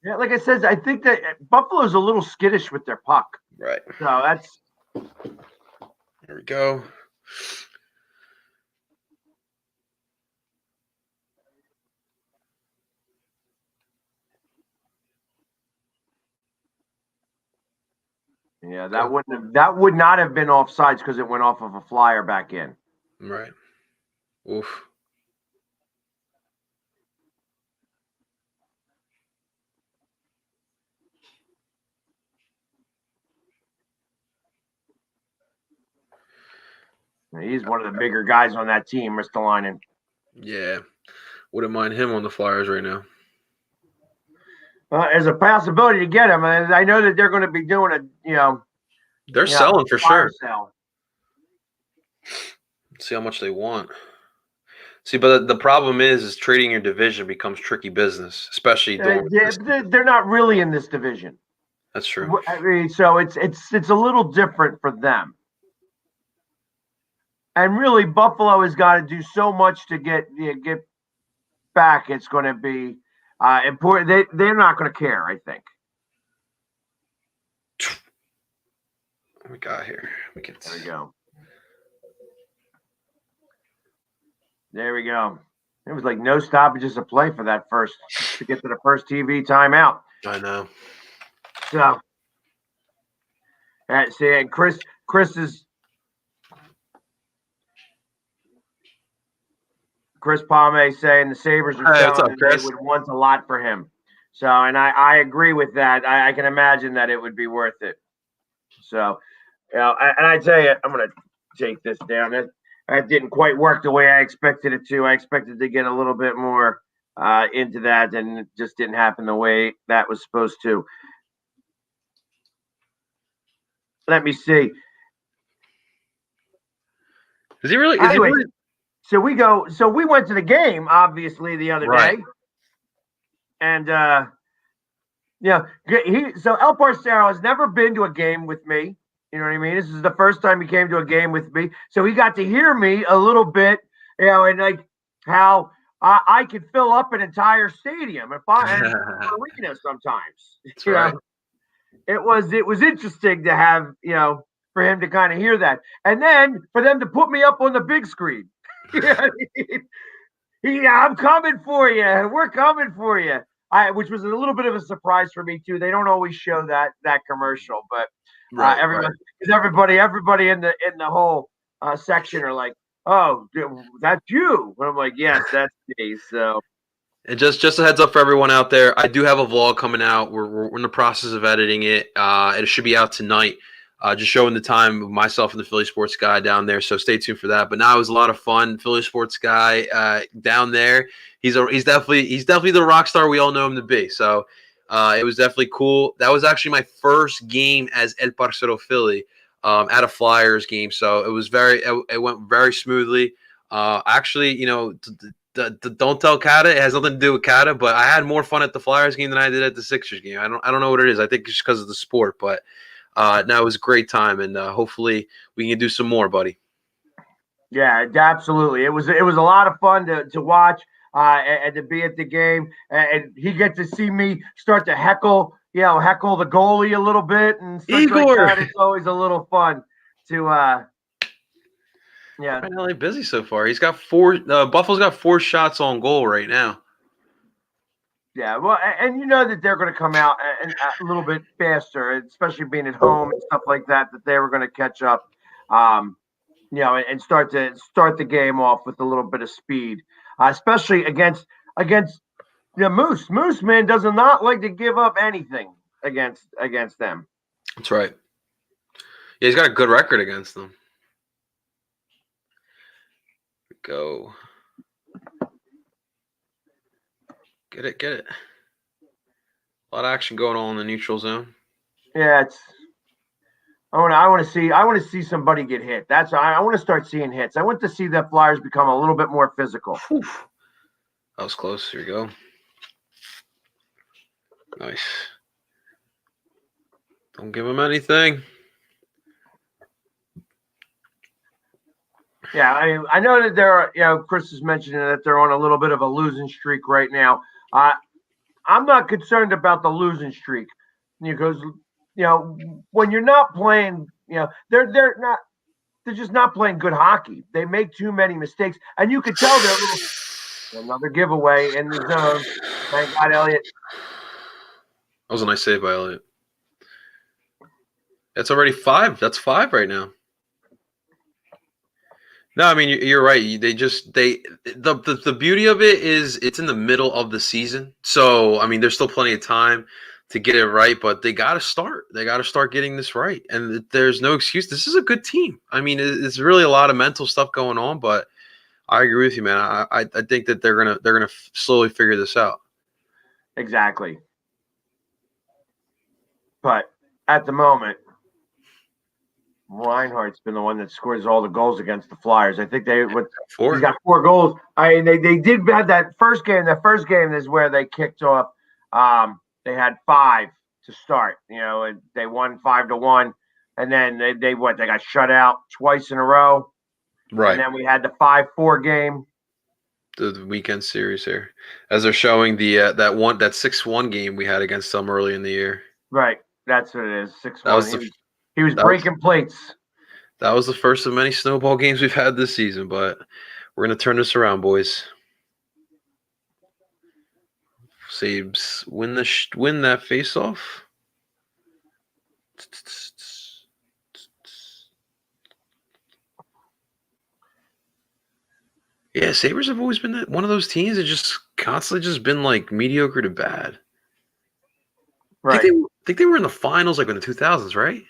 Speaker 2: Yeah, like I said, I think that Buffalo's a little skittish with their puck.
Speaker 3: Right.
Speaker 2: So that's.
Speaker 3: There we go.
Speaker 2: Yeah, that would not have been offsides because it went off of a flyer back in.
Speaker 3: Right. Oof.
Speaker 2: He's one of the bigger guys on that team, Ristolainen.
Speaker 3: Yeah. Wouldn't mind him on the Flyers right now.
Speaker 2: There's a possibility to get him, and I know that they're going to be doing
Speaker 3: they're selling for sure.
Speaker 2: Sale.
Speaker 3: See how much they want. See, but the problem is trading your division becomes tricky business, especially
Speaker 2: they're not really in this division.
Speaker 3: That's true.
Speaker 2: I mean, so it's a little different for them. And really, Buffalo has got to do so much to get back. It's going to be important. They're not going to care, I think.
Speaker 3: What we got here?
Speaker 2: There we go. There we go. It was like no stoppages of play for that to get to the first TV timeout.
Speaker 3: I know.
Speaker 2: So, see, and Chris Palme saying the Sabres are selling they would want a lot for him. So, and I agree with that. I can imagine that it would be worth it. So, and I tell you, I'm going to take this down. That didn't quite work the way I expected it to. I expected to get a little bit more into that, and it just didn't happen the way that was supposed to. Let me see.
Speaker 3: Is he really?
Speaker 2: So we went to the game, obviously, the other day. And, so El Parcero has never been to a game with me. You know what I mean? This is the first time he came to a game with me. So he got to hear me a little bit, and like how I could fill up an entire stadium and arena sometimes.
Speaker 3: That's right.
Speaker 2: It was interesting to have, for him to kind of hear that. And then for them to put me up on the big screen. I'm coming for you. We're coming for you. Which was a little bit of a surprise for me too. They don't always show that commercial, but everybody in the whole section are like, "Oh, that's you." And I'm like, "Yes, that's me." So,
Speaker 3: and just a heads up for everyone out there, I do have a vlog coming out. We're in the process of editing it. It should be out tonight. Just showing the time of myself and the Philly Sports Guy down there. So stay tuned for that. But now it was a lot of fun. Philly Sports Guy down there. He's definitely the rock star we all know him to be. So it was definitely cool. That was actually my first game as El Parcero Philly at a Flyers game. So it went very smoothly. Actually, don't tell Kata. It has nothing to do with Kata, but I had more fun at the Flyers game than I did at the Sixers game. I don't know what it is. I think it's just because of the sport, but no, it was a great time, and hopefully we can do some more, buddy.
Speaker 2: Yeah, absolutely. It was a lot of fun to watch and to be at the game, and he get to see me start to heckle the goalie a little bit and stuff like that. It's always a little fun to yeah.
Speaker 3: Really busy so far. He's got 4. Buffalo's got 4 shots on goal right now.
Speaker 2: Yeah, well, and you know that they're going to come out and a little bit faster, especially being at home and stuff like that. That they were going to catch up, and start the game off with a little bit of speed, especially against Moose. Moose, man, does not like to give up anything against them.
Speaker 3: That's right. Yeah, he's got a good record against them. Go. Get it. A lot of action going on in the neutral zone.
Speaker 2: Yeah, I want to see somebody get hit. I want to start seeing hits. I want to see the Flyers become a little bit more physical.
Speaker 3: Whew. That was close. Here we go. Nice. Don't give him anything.
Speaker 2: Yeah, I know that they're, Chris is mentioning that they're on a little bit of a losing streak right now. I'm not concerned about the losing streak because, when you're not playing, they're just not playing good hockey. They make too many mistakes, and you could tell they're another giveaway in the zone. Thank God, Elliott.
Speaker 3: That was a nice save by Elliott. That's already 5. That's 5 right now. No, I mean you're right. The beauty of it is it's in the middle of the season, so I mean there's still plenty of time to get it right, but they got to start. They got to start getting this right, and there's no excuse. This is a good team. I mean, it's really a lot of mental stuff going on, but I agree with you, man. I think that they're gonna slowly figure this out.
Speaker 2: Exactly, but at the moment, Reinhardt's been the one that scores all the goals against the Flyers. I think he's got 4 goals. They did have that first game. The first game is where they kicked off. They had 5 to start, and they won 5-1, and then they got shut out twice in a row.
Speaker 3: Right.
Speaker 2: And then we had the 5-4 game.
Speaker 3: The weekend series here, as they're showing the that 6-1 game we had against them early in the year.
Speaker 2: Right. That's what it is. 6-1. He was breaking plates.
Speaker 3: That was the first of many snowball games we've had this season, but we're going to turn this around, boys. Sabes win that face-off. Yeah, Sabres have always been one of those teams that just constantly just been like mediocre to bad.
Speaker 2: Right.
Speaker 3: I think they were in the finals like in the 2000s, right?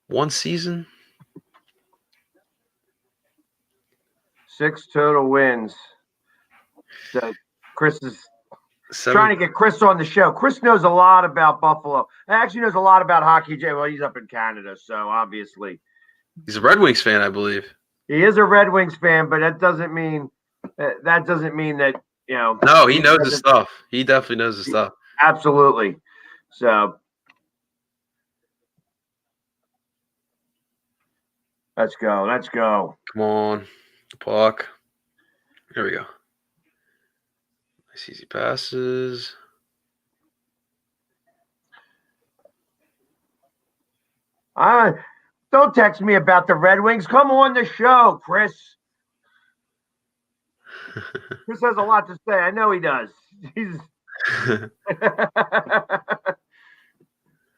Speaker 3: One season.
Speaker 2: 6 total wins. So Chris is trying to get Chris on the show. Chris knows a lot about Buffalo. He actually knows a lot about hockey. Well, he's up in Canada, so obviously.
Speaker 3: He's a Red Wings fan, I believe.
Speaker 2: He is a Red Wings fan, but that doesn't mean that,
Speaker 3: No, he knows his stuff. He definitely knows his stuff.
Speaker 2: Absolutely. So let's go.
Speaker 3: Come on. The puck. There we go. Nice easy passes.
Speaker 2: Don't text me about the Red Wings. Come on the show, Chris. Chris has a lot to say. I know he does. I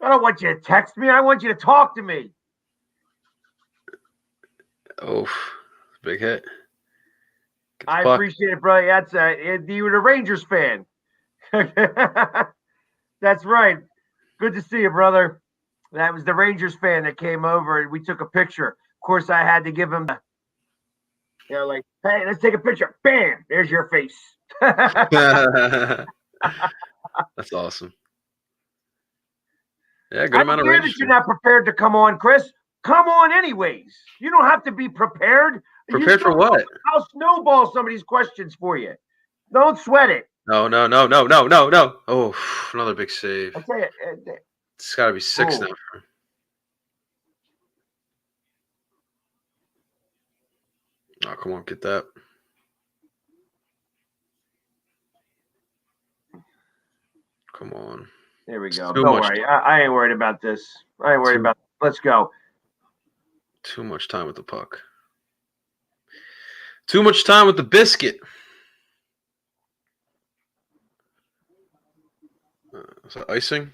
Speaker 2: don't want you to text me. I want you to talk to me.
Speaker 3: Oh, big hit.
Speaker 2: I appreciate it, brother. You were a Rangers fan. That's right. Good to see you, brother. That was the Rangers fan that came over and we took a picture. Of course, I had to give him like, hey, let's take a picture. Bam! There's your face.
Speaker 3: That's awesome. Yeah, good amount of Rangers.
Speaker 2: That you're not prepared to come on, Chris. Come on anyways. You don't have to be prepared.
Speaker 3: Prepared for what?
Speaker 2: I'll snowball some of these questions for you. Don't sweat it.
Speaker 3: No. Oh, another big save.
Speaker 2: I tell you,
Speaker 3: It's got to be 6 now. Oh, come on, get that. Come on.
Speaker 2: There we go. Don't worry. I ain't worried about this. I ain't worried about it. Let's go.
Speaker 3: Too much time with the puck. Too much time with the biscuit. Is that icing?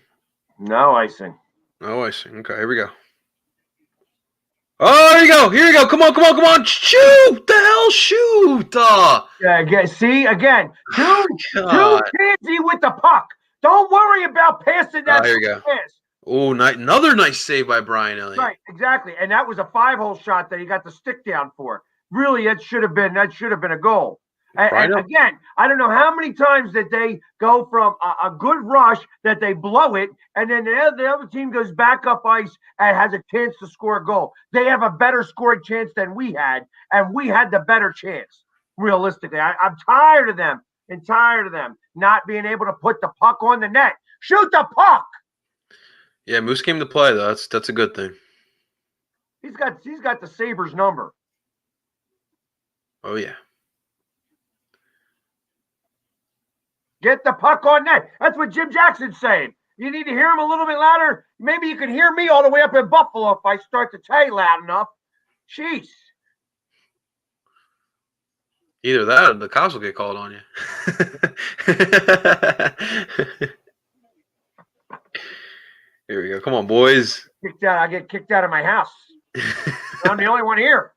Speaker 2: No icing.
Speaker 3: No icing. Okay, here we go. Oh, here you go. Here you go. Come on. Shoot! The hell, shoot!
Speaker 2: Yeah, again, see, again, too handsy with the puck. Don't worry about passing that
Speaker 3: here you go.
Speaker 2: pass.
Speaker 3: Oh, another nice save by Brian Elliott.
Speaker 2: Right, exactly. And that was a 5-hole shot that he got the stick down for. Really, that should have been a goal. And again, I don't know how many times that they go from a good rush that they blow it, and then the other team goes back up ice and has a chance to score a goal. They have a better scoring chance than we had, and we had the better chance. Realistically, I'm tired of them not being able to put the puck on the net. Shoot the puck.
Speaker 3: Yeah, Moose came to play though. That's a good thing.
Speaker 2: He's got the Sabres number.
Speaker 3: Oh yeah.
Speaker 2: Get the puck on net. That's what Jim Jackson's saying. You need to hear him a little bit louder. Maybe you can hear me all the way up in Buffalo if I start to tell you loud enough. Jeez.
Speaker 3: Either that or the cops will get called on you. Here we go. Come on, boys.
Speaker 2: I get kicked out of my house. I'm the only one here.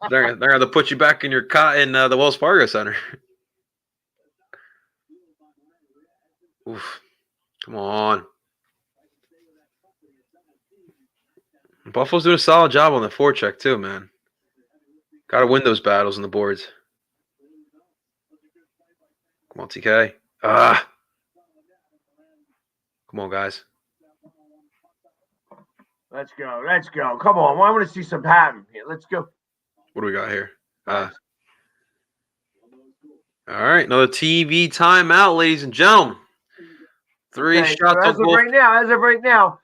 Speaker 3: They're going to put you back in your cot in the Wells Fargo Center. Oof. Come on. Buffalo's doing a solid job on the forecheck too, man. Got to win those battles on the boards. Come on, TK. Come on, guys.
Speaker 2: Let's go. Come on. I want to see some pattern here. Let's go.
Speaker 3: What do we got here? All right, another TV timeout, ladies and gentlemen. Three shots
Speaker 2: as of right now,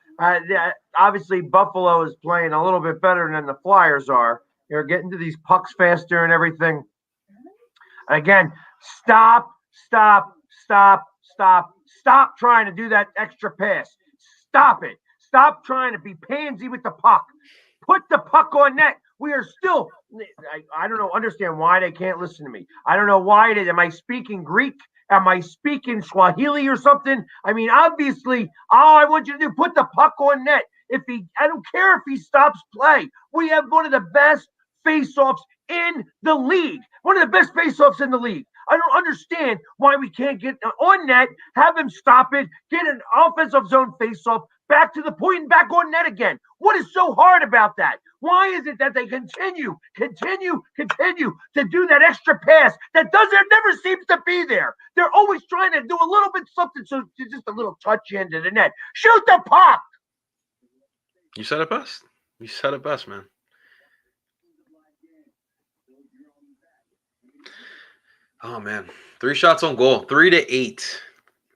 Speaker 2: obviously Buffalo is playing a little bit better than the Flyers are. They're getting to these pucks faster and everything. Again, stop trying to do that extra pass. Stop it. Stop trying to be pansy with the puck. Put the puck on net. We are still, I don't know, understand why they can't listen to me. I don't know why it is. Am I speaking Greek? Am I speaking Swahili or something? I mean, obviously, all I want you to do, put the puck on net. I don't care if he stops play. We have one of the best face-offs in the league. One of the best face-offs in the league. I don't understand why we can't get on net, have him stop it, get an offensive zone face-off, back to the point and back on net again. What is so hard about that? Why is it that they continue to do that extra pass that never seems to be there? They're always trying to do a little bit something, so just a little touch into the net. Shoot the puck.
Speaker 3: You said it best. You said it best, man. Oh, man. 3 shots on goal. 3-8.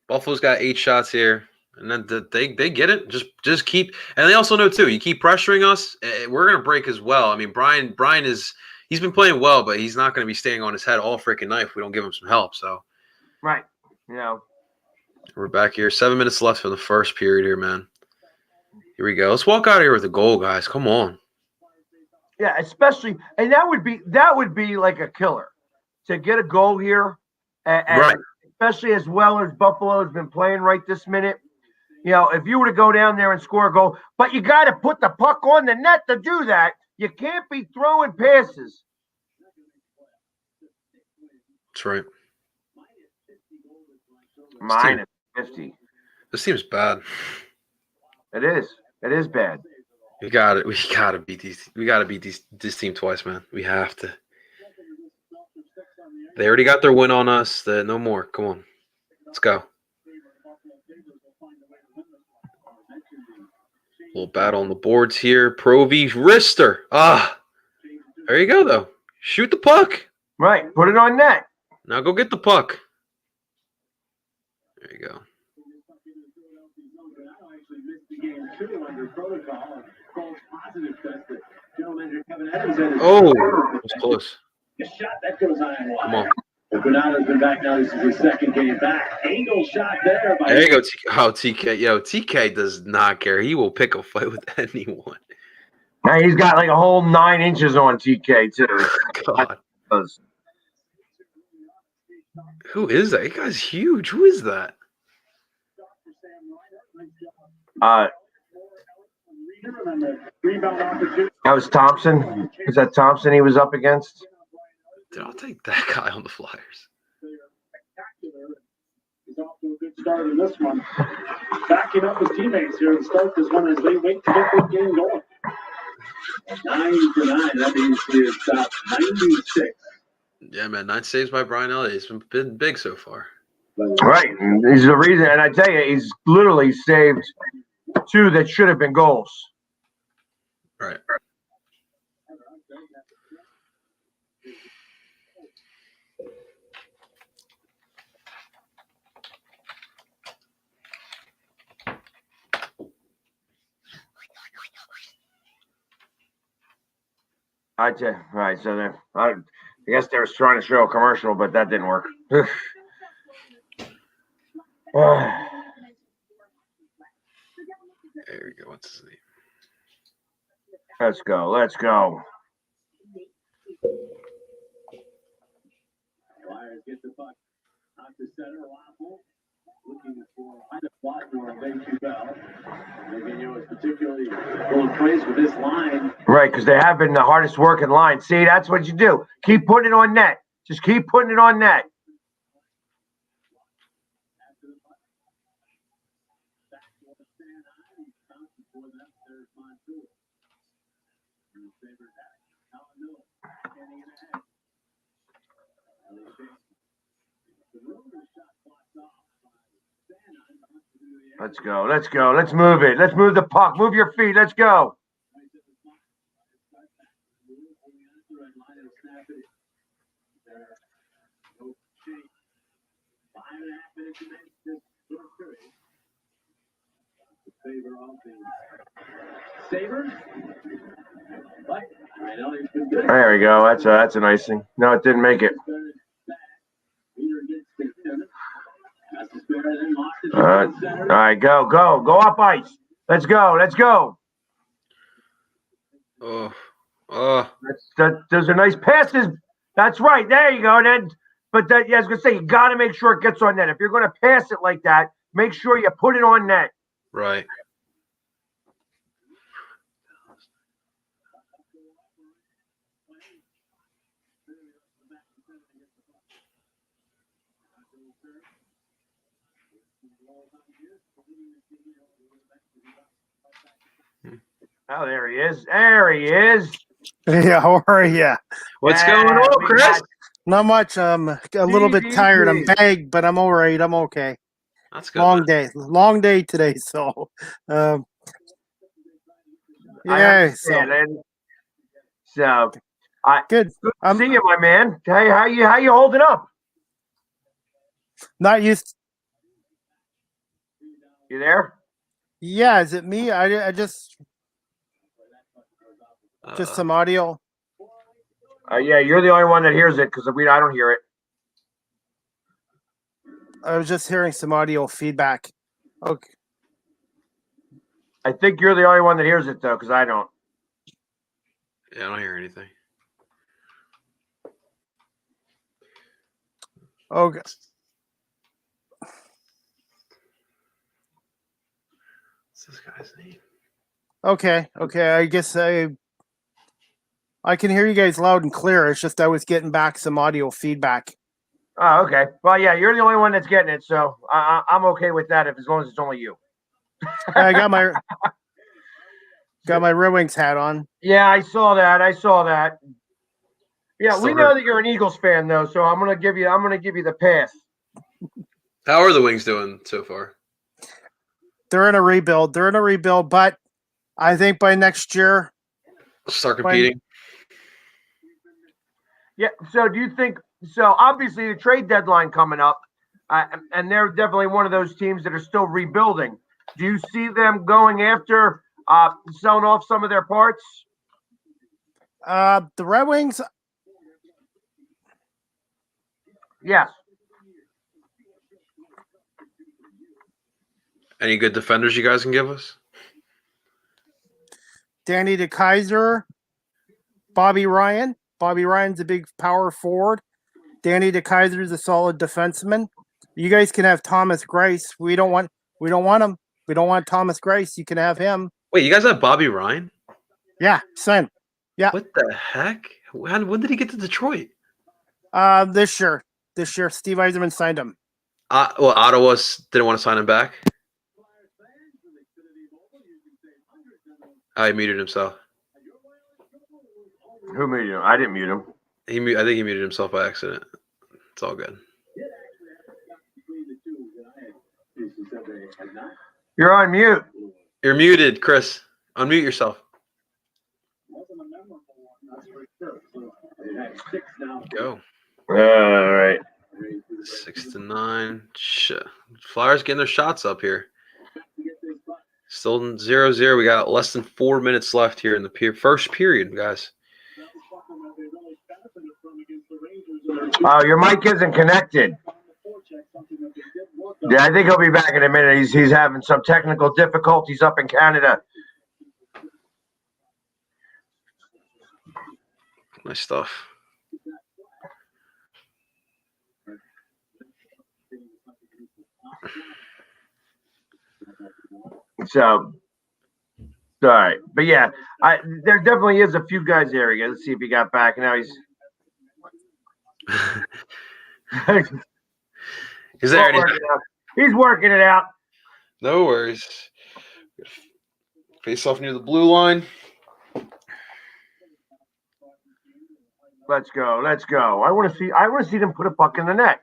Speaker 3: Buffalo's got 8 shots here. And then they get it. Just keep – and they also know, too, you keep pressuring us, we're going to break as well. I mean, Brian is – he's been playing well, but he's not going to be staying on his head all freaking night if we don't give him some help. So,
Speaker 2: right. You know.
Speaker 3: We're back here. 7 minutes left for the first period here, man. Here we go. Let's walk out of here with a goal, guys. Come on.
Speaker 2: Yeah, especially – and that would be like a killer to get a goal here. And
Speaker 3: right.
Speaker 2: Especially as well as Buffalo has been playing right this minute. You know, if you were to go down there and score a goal, but you got to put the puck on the net to do that. You can't be throwing passes.
Speaker 3: That's right.
Speaker 2: Minus 50.
Speaker 3: This seems bad.
Speaker 2: It is. It is bad.
Speaker 3: We got it. We got to beat these. We got to beat this team twice, man. We have to. They already got their win on us. No more. Come on. Let's go. Little battle on the boards here. Provy, wrister. There you go, though. Shoot the puck.
Speaker 2: Right. Put it on net.
Speaker 3: Now go get the puck. There you go. Oh, that was close. Come on.
Speaker 4: Granato's been back now. This is his second game back. Angle shot there.
Speaker 3: There you go, TK. Yo, TK does not care. He will pick a fight with anyone.
Speaker 2: Now he's got like a whole 9 inches on TK, too.
Speaker 3: God. Who is that? That guy's huge. Who is that?
Speaker 2: That was Thompson. Is that Thompson he was up against?
Speaker 3: Dude, I'll take that guy on the Flyers.
Speaker 4: He's off to a good start in this one. Backing up his teammates here to start this one as they wait to get this game going. 9 for 9. That means he is top 96.
Speaker 3: Yeah, man. 9 saves by Brian Elliott. He's been big so far.
Speaker 2: Right. He's the reason. And I tell you, he's literally saved 2 that should have been goals.
Speaker 3: Right.
Speaker 2: I tell you, right. So I guess they were trying to show a commercial, but that didn't work.
Speaker 3: There we go. What's his name?
Speaker 2: Let's go. Let's go.
Speaker 4: Flyers get the puck out to center. Waffle looking for either Blackmore or Dave Bell. Virginia was particularly full of praise for this line.
Speaker 2: Right, because they have been the hardest working line. See, that's what you do. Keep putting it on net. Just keep putting it on net. Let's go. Let's go. Let's move it. Let's move the puck. Move your feet. Let's go.
Speaker 4: Sabers.
Speaker 2: There we go. That's a nice thing. No, it didn't make it. All right, go up ice. Let's go. Those are nice passes. That's right. There you go. Then, but I was gonna say you got to make sure it gets on net. If you're gonna pass it like that, make sure you put it on net.
Speaker 3: Right.
Speaker 2: Oh, there he is.
Speaker 5: Yeah, how are you?
Speaker 3: What's going on, Chris?
Speaker 5: Not much. I'm a little bit tired. I'm
Speaker 2: Easy.
Speaker 5: bagged, but I'm all right. I'm okay.
Speaker 3: That's good.
Speaker 5: Long day today. So, yeah.
Speaker 2: So,
Speaker 5: Good.
Speaker 2: Good to see you, my man. Hey, how you holding up?
Speaker 5: Not used.
Speaker 2: You there?
Speaker 5: Yeah. Is it me? I just some audio.
Speaker 2: Yeah, you're the only one that hears it because I don't hear it.
Speaker 5: I was just hearing some audio feedback. Okay.
Speaker 2: I think you're the only one that hears it though, because I don't.
Speaker 3: Yeah, I don't hear anything.
Speaker 5: Okay.
Speaker 3: What's this guy's name?
Speaker 5: Okay. I guess I can hear you guys loud and clear. It's just I was getting back some audio feedback.
Speaker 2: Oh, okay. Well, yeah, you're the only one that's getting it, so I'm okay with that as long as it's only you.
Speaker 5: I got my Red Wings hat on.
Speaker 2: Yeah, I saw that. Yeah, we know that you're an Eagles fan though, so I'm gonna give you the pass.
Speaker 3: How are the Wings doing so far?
Speaker 5: They're in a rebuild, but I think by next year
Speaker 3: start competing.
Speaker 2: Yeah. So do you think? So obviously the trade deadline coming up, and they're definitely one of those teams that are still rebuilding. Do you see them going after selling off some of their parts?
Speaker 5: The Red Wings.
Speaker 2: Yes.
Speaker 3: Any good defenders you guys can give us?
Speaker 5: Danny DeKaiser, Bobby Ryan. Bobby Ryan's a big power forward. Danny DeKaiser is a solid defenseman. You guys can have Thomas Grice. We don't want him. We don't want Thomas Grice. You can have him.
Speaker 3: Wait, you guys have Bobby Ryan?
Speaker 5: Yeah, son. Yeah.
Speaker 3: What the heck? When did he get to Detroit?
Speaker 5: This year. Steve Yzerman signed him.
Speaker 3: Well, Ottawa didn't want to sign him back. He muted himself.
Speaker 2: Who muted him? I didn't mute him.
Speaker 3: I think he muted himself by accident. It's all good.
Speaker 2: You're on mute.
Speaker 3: You're muted, Chris. Unmute yourself. Go.
Speaker 2: All right.
Speaker 3: 6-9. Flyers getting their shots up here. Still 0-0. We got less than 4 minutes left here in the first period, guys.
Speaker 2: Oh, your mic isn't connected. Yeah, I think he'll be back in a minute. He's having some technical difficulties up in Canada.
Speaker 3: Nice stuff.
Speaker 2: So, all right. But yeah, there definitely is a few guys there. Let's see if he got back. Now he's
Speaker 3: He's there.
Speaker 2: He's working it out.
Speaker 3: No worries. Face off near the blue line.
Speaker 2: Let's go. I want to see them put a puck in the net.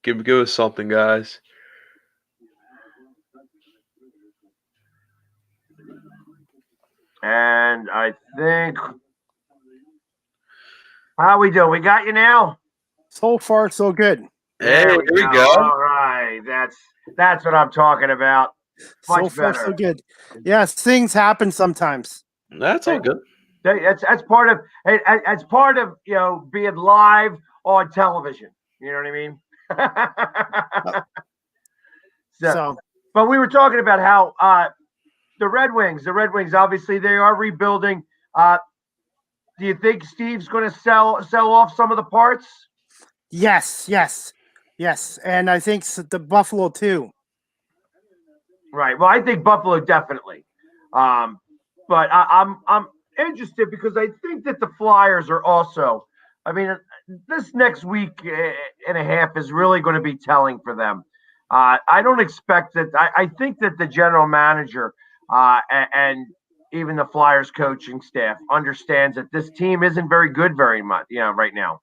Speaker 3: Give us something, guys.
Speaker 2: And I think, how we doing? We got you now?
Speaker 5: So far, so good.
Speaker 3: Hey, here we go.
Speaker 2: All right. That's what I'm talking about. Much
Speaker 5: so far,
Speaker 2: better.
Speaker 5: so good. Yes, things happen sometimes.
Speaker 3: That's all good.
Speaker 2: That's part of being live on television. You know what I mean? so, but we were talking about how the Red Wings, obviously they are rebuilding. Do you think Steve's going to sell off some of the parts?
Speaker 5: Yes, and I think the Buffalo too.
Speaker 2: Right. Well, I think Buffalo definitely. But I'm interested because I think that the Flyers are also. I mean, this next week and a half is really going to be telling for them. I don't expect that. I think that the general manager and even the Flyers coaching staff understands that this team isn't very good very much, right now.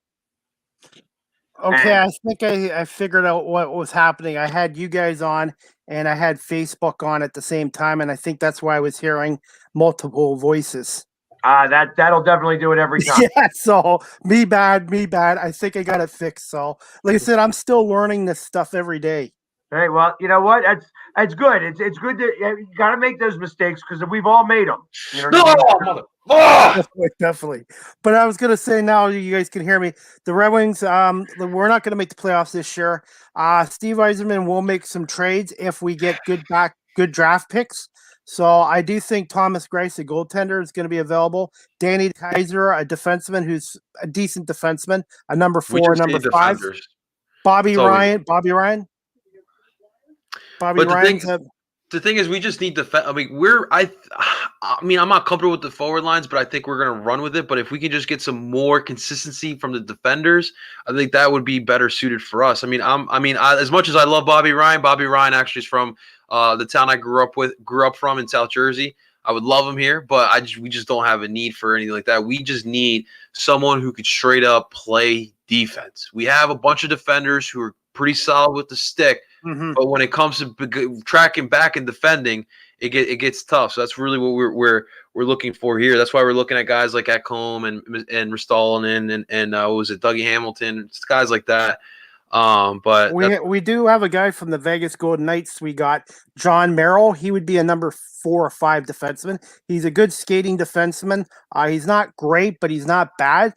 Speaker 5: Okay, I think I figured out what was happening. I had you guys on and I had Facebook on at the same time, and I think that's why I was hearing multiple voices.
Speaker 2: That'll definitely do it every time.
Speaker 5: Yeah, so me bad. I think I got it fixed. So, like I said, I'm still learning this stuff every day.
Speaker 2: Hey, well, you know what? It's good. It's good to you got to make those mistakes because we've all made them. You know
Speaker 5: Definitely. But I was gonna say now you guys can hear me. The Red Wings, we're not gonna make the playoffs this year. Steve Yzerman will make some trades if we get good draft picks. So I do think Thomas Grice, a goaltender, is going to be available. Danny Kaiser, a defenseman who's a decent defenseman, a number 4, number 5. Bobby Ryan.
Speaker 3: The thing is, we just need defense. I mean, I'm not comfortable with the forward lines, but I think we're going to run with it. But if we can just get some more consistency from the defenders, I think that would be better suited for us. I mean, as much as I love Bobby Ryan actually is from the town I grew up from in South Jersey. I would love him here, but we just don't have a need for anything like that. We just need someone who could straight up play defense. We have a bunch of defenders who are pretty solid with the stick. Mm-hmm. But when it comes to tracking back and defending, it gets tough. So that's really what we're looking for here. That's why we're looking at guys like Ekholm and Ristolainen and what was it, Dougie Hamilton, guys like that. But
Speaker 5: we do have a guy from the Vegas Golden Knights. We got John Merrill. He would be a number 4 or 5 defenseman. He's a good skating defenseman. He's not great, but he's not bad.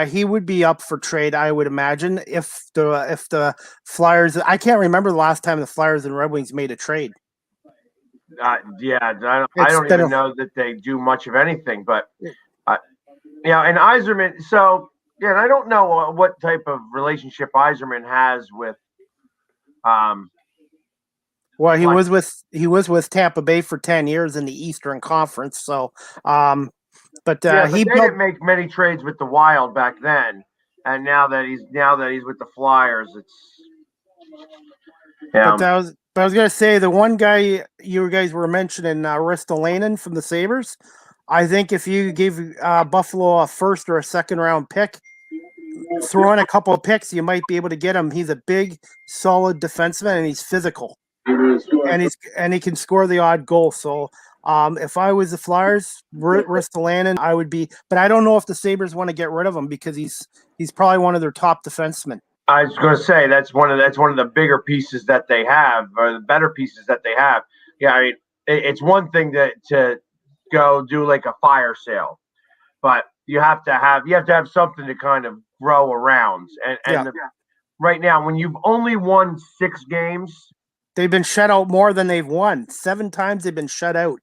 Speaker 5: He would be up for trade, I would imagine, if the Flyers. I can't remember the last time the Flyers and Red Wings made a trade.
Speaker 2: I don't even know that they do much of anything. But and Yzerman. So Yeah, and I don't know what type of relationship Yzerman has with.
Speaker 5: Well, he was with Tampa Bay for 10 years in the Eastern Conference. So, but
Speaker 2: But
Speaker 5: he
Speaker 2: they didn't make many trades with the Wild back then, and now that he's with the Flyers, it's
Speaker 5: But I was gonna say the one guy you guys were mentioning, Ristolainen from the Sabers. I think if you gave Buffalo a first or a second round pick, throw in a couple of picks, you might be able to get him. He's a big, solid defenseman, and he's physical, and he can score the odd goal. So, if I was the Flyers, Ristolainen, I would be. But I don't know if the Sabers want to get rid of him because he's probably one of their top defensemen.
Speaker 2: I was going to say that's one of the bigger pieces that they have, or the better pieces that they have. Yeah, I mean, it's one thing to go do like a fire sale, but you have to have something to kind of grow around. And right now, when you've only won 6 games,
Speaker 5: they've been shut out more than they've won. 7 times they've been shut out.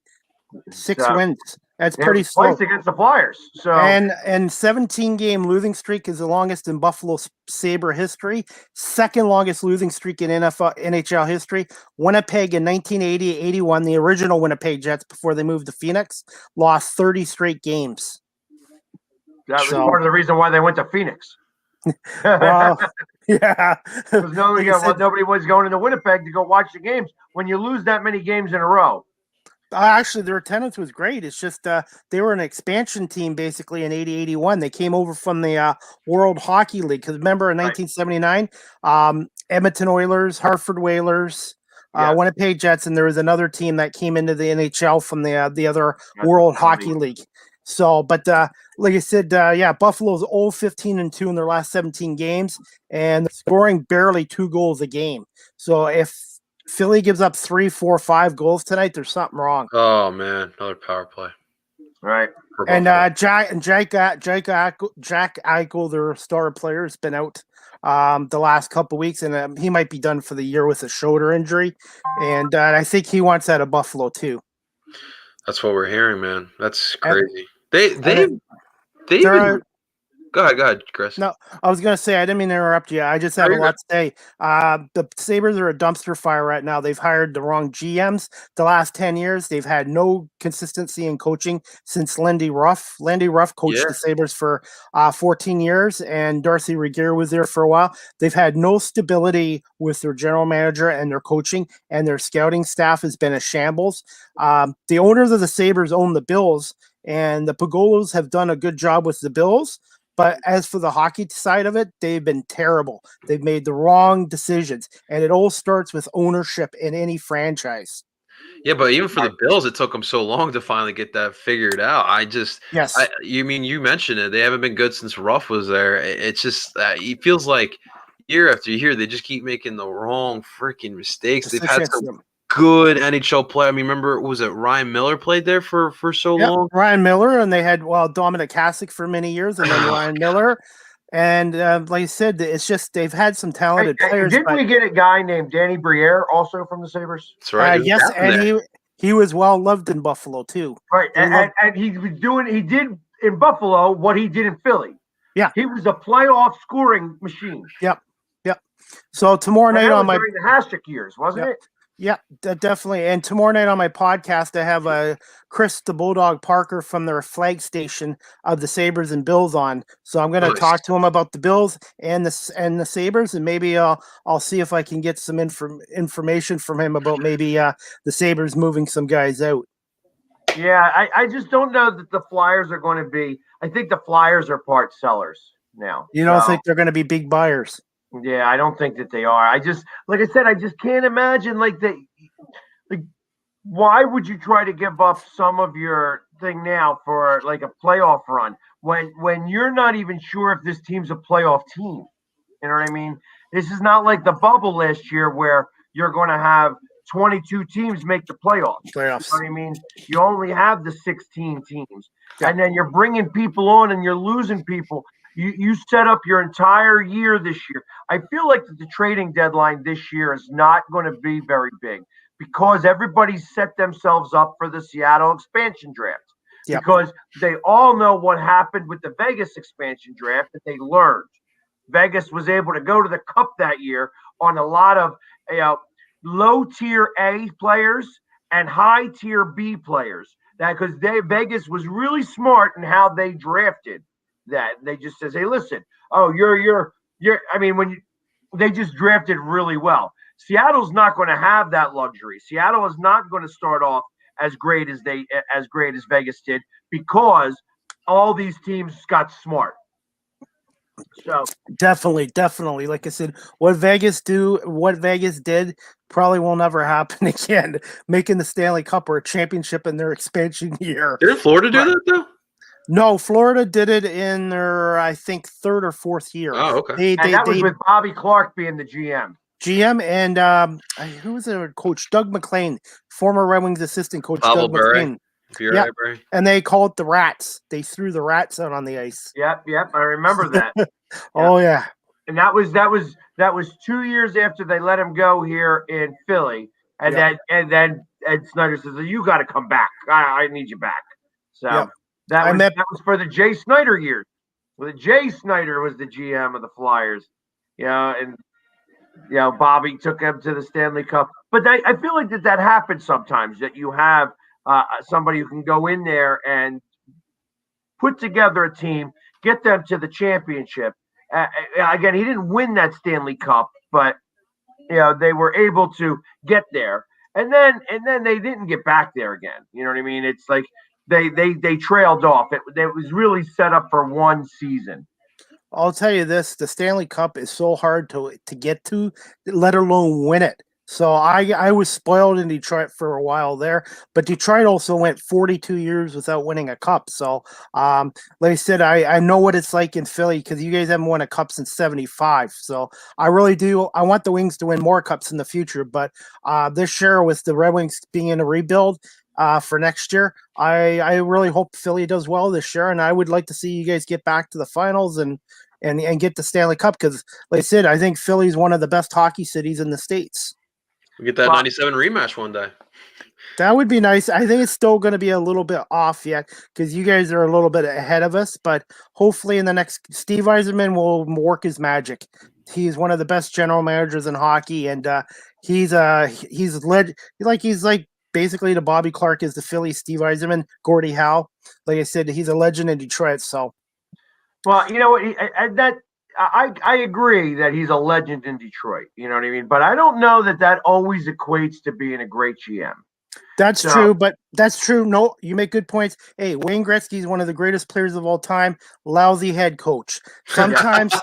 Speaker 5: 6 wins. That's pretty slow.
Speaker 2: Twice against the Flyers. So
Speaker 5: and 17-game losing streak is the longest in Buffalo Sabre history. Second longest losing streak in NHL history. Winnipeg in 1980-81, the original Winnipeg Jets before they moved to Phoenix, lost 30 straight games.
Speaker 2: That was part of the reason why they went to Phoenix.
Speaker 5: Well, yeah.
Speaker 2: Because nobody was going into Winnipeg to go watch the games when you lose that many games in a row.
Speaker 5: Actually, their attendance was great. It's just they were an expansion team basically in 80-81. They came over from the World Hockey League. Because remember in 1979, Edmonton Oilers, Hartford Whalers, Winnipeg Jets, and there was another team that came into the NHL from the other World Hockey League. So, but like I said, Buffalo's 0-15-2 in their last 17 games, and scoring barely 2 goals a game. So if Philly gives up 3, 4, 5 goals tonight, there's something wrong.
Speaker 3: Oh man, another power play.
Speaker 2: Right.
Speaker 5: And Jack Eichel, their star player, has been out the last couple of weeks, and he might be done for the year with a shoulder injury. And I think he wants out of Buffalo too.
Speaker 3: That's what we're hearing, man. That's crazy. Go ahead, Chris.
Speaker 5: No, I was going to say, I didn't mean to interrupt you. I just have a lot to say. The Sabres are a dumpster fire right now. They've hired the wrong GMs. The last 10 years, they've had no consistency in coaching since Lindy Ruff. Lindy Ruff coached the Sabres for 14 years, and Darcy Regier was there for a while. They've had no stability with their general manager and their coaching, and their scouting staff has been a shambles. The owners of the Sabres own the Bills, and the Pagolos have done a good job with the Bills. But as for the hockey side of it, they've been terrible. They've made the wrong decisions, and it all starts with ownership in any franchise.
Speaker 3: Yeah, but even for the Bills, it took them so long to finally get that figured out. You mentioned it. They haven't been good since Ruff was there. It's just it feels like year after year they just keep making the wrong freaking mistakes. They've had some good NHL play. I mean, remember, was it Ryan Miller played there for so long?
Speaker 5: Ryan Miller, and they had Dominic Hasek for many years, and then Ryan Miller. And like I said, it's just they've had some talented players.
Speaker 2: Didn't we get a guy named Danny Briere also from the Sabres?
Speaker 3: That's right.
Speaker 5: Yes, and he was well loved in Buffalo too.
Speaker 2: Right, and he did in Buffalo what he did in Philly.
Speaker 5: Yeah,
Speaker 2: he was a playoff scoring machine.
Speaker 5: Yep. So tomorrow night on
Speaker 2: during the Hasek years, wasn't it?
Speaker 5: Yeah, definitely. And tomorrow night on my podcast, I have Chris the Bulldog Parker from their flag station of the Sabres and Bills on. So I'm going to talk to him about the Bills and the Sabres, and maybe I'll see if I can get some information from him about maybe the Sabres moving some guys out.
Speaker 2: Yeah, I just don't know that the Flyers are going to be. I think the Flyers are part sellers now.
Speaker 5: You don't think they're going to be big buyers?
Speaker 2: Yeah, I don't think that they are. I just can't imagine why would you try to give up some of your thing now for like a playoff run when you're not even sure if this team's a playoff team? You know what I mean? This is not like the bubble last year where you're going to have 22 teams make the playoffs. You know what I mean? You only have the 16 teams, and then you're bringing people on and you're losing people. You set up your entire year this year. I feel like the trading deadline this year is not going to be very big because everybody's set themselves up for the Seattle expansion draft.
Speaker 5: Yep.
Speaker 2: because they all know what happened with the Vegas expansion draft that they learned. Vegas was able to go to the Cup that year on a lot of low tier A players and high tier B players. That because Vegas was really smart in how they drafted that. They just says, hey, listen, oh, you're. I mean, they just drafted really well. Seattle's not going to have that luxury. Seattle is not going to start off as great as Vegas did because all these teams got smart. So
Speaker 5: definitely. Like I said, what Vegas did probably will never happen again. Making the Stanley Cup or a championship in their expansion year.
Speaker 3: Didn't Florida do that though?
Speaker 5: No, Florida did it in their, I think, third or fourth year.
Speaker 3: Oh, okay.
Speaker 2: That was with Bobby Clark being the GM.
Speaker 5: GM and who was their coach? Doug McLean, former Red Wings assistant coach.
Speaker 3: Pablo
Speaker 5: Doug
Speaker 3: Berry.
Speaker 5: McLean.
Speaker 3: Yep.
Speaker 5: And they called it the Rats. They threw the Rats out on the ice.
Speaker 2: Yep. I remember that.
Speaker 5: Oh yeah.
Speaker 2: And that was 2 years after they let him go here in Philly, and then Ed Snyder says, "You got to come back. I need you back." So that was for the Jay Snyder years. Well, Jay Snyder was the GM of the Flyers, and Bobby took him to the Stanley Cup. But I feel like that happens sometimes, that you have somebody who can go in there and put together a team, get them to the championship. Again, he didn't win that Stanley Cup, but they were able to get there, and then they didn't get back there again. You know what I mean? It's like they trailed off. It was really set up for one season.
Speaker 5: I'll tell you this: the Stanley Cup is so hard to get to, let alone win it. So I was spoiled in Detroit for a while there, but Detroit also went 42 years without winning a cup. So, like I said, I know what it's like in Philly because you guys haven't won a cup since '75. So I really do. I want the Wings to win more cups in the future, but this year with the Red Wings being in a rebuild for next year, I really hope Philly does well this year, and I would like to see you guys get back to the finals and get the Stanley Cup because, like I said, I think Philly's one of the best hockey cities in the States.
Speaker 3: We get that 97 rematch one day.
Speaker 5: That would be nice. I think it's still going to be a little bit off yet because you guys are a little bit ahead of us, but hopefully in the next Steve Yzerman will work his magic. He's one of the best general managers in hockey, and he's basically the Bobby Clark is the Philly Steve Yzerman, Gordie Howe. Like I said, he's a legend in Detroit. So,
Speaker 2: well, you know what? I agree that he's a legend in Detroit. You know what I mean? But I don't know that always equates to being a great GM.
Speaker 5: That's true, but that's true. No, you make good points. Hey, Wayne Gretzky is one of the greatest players of all time. Lousy head coach. Sometimes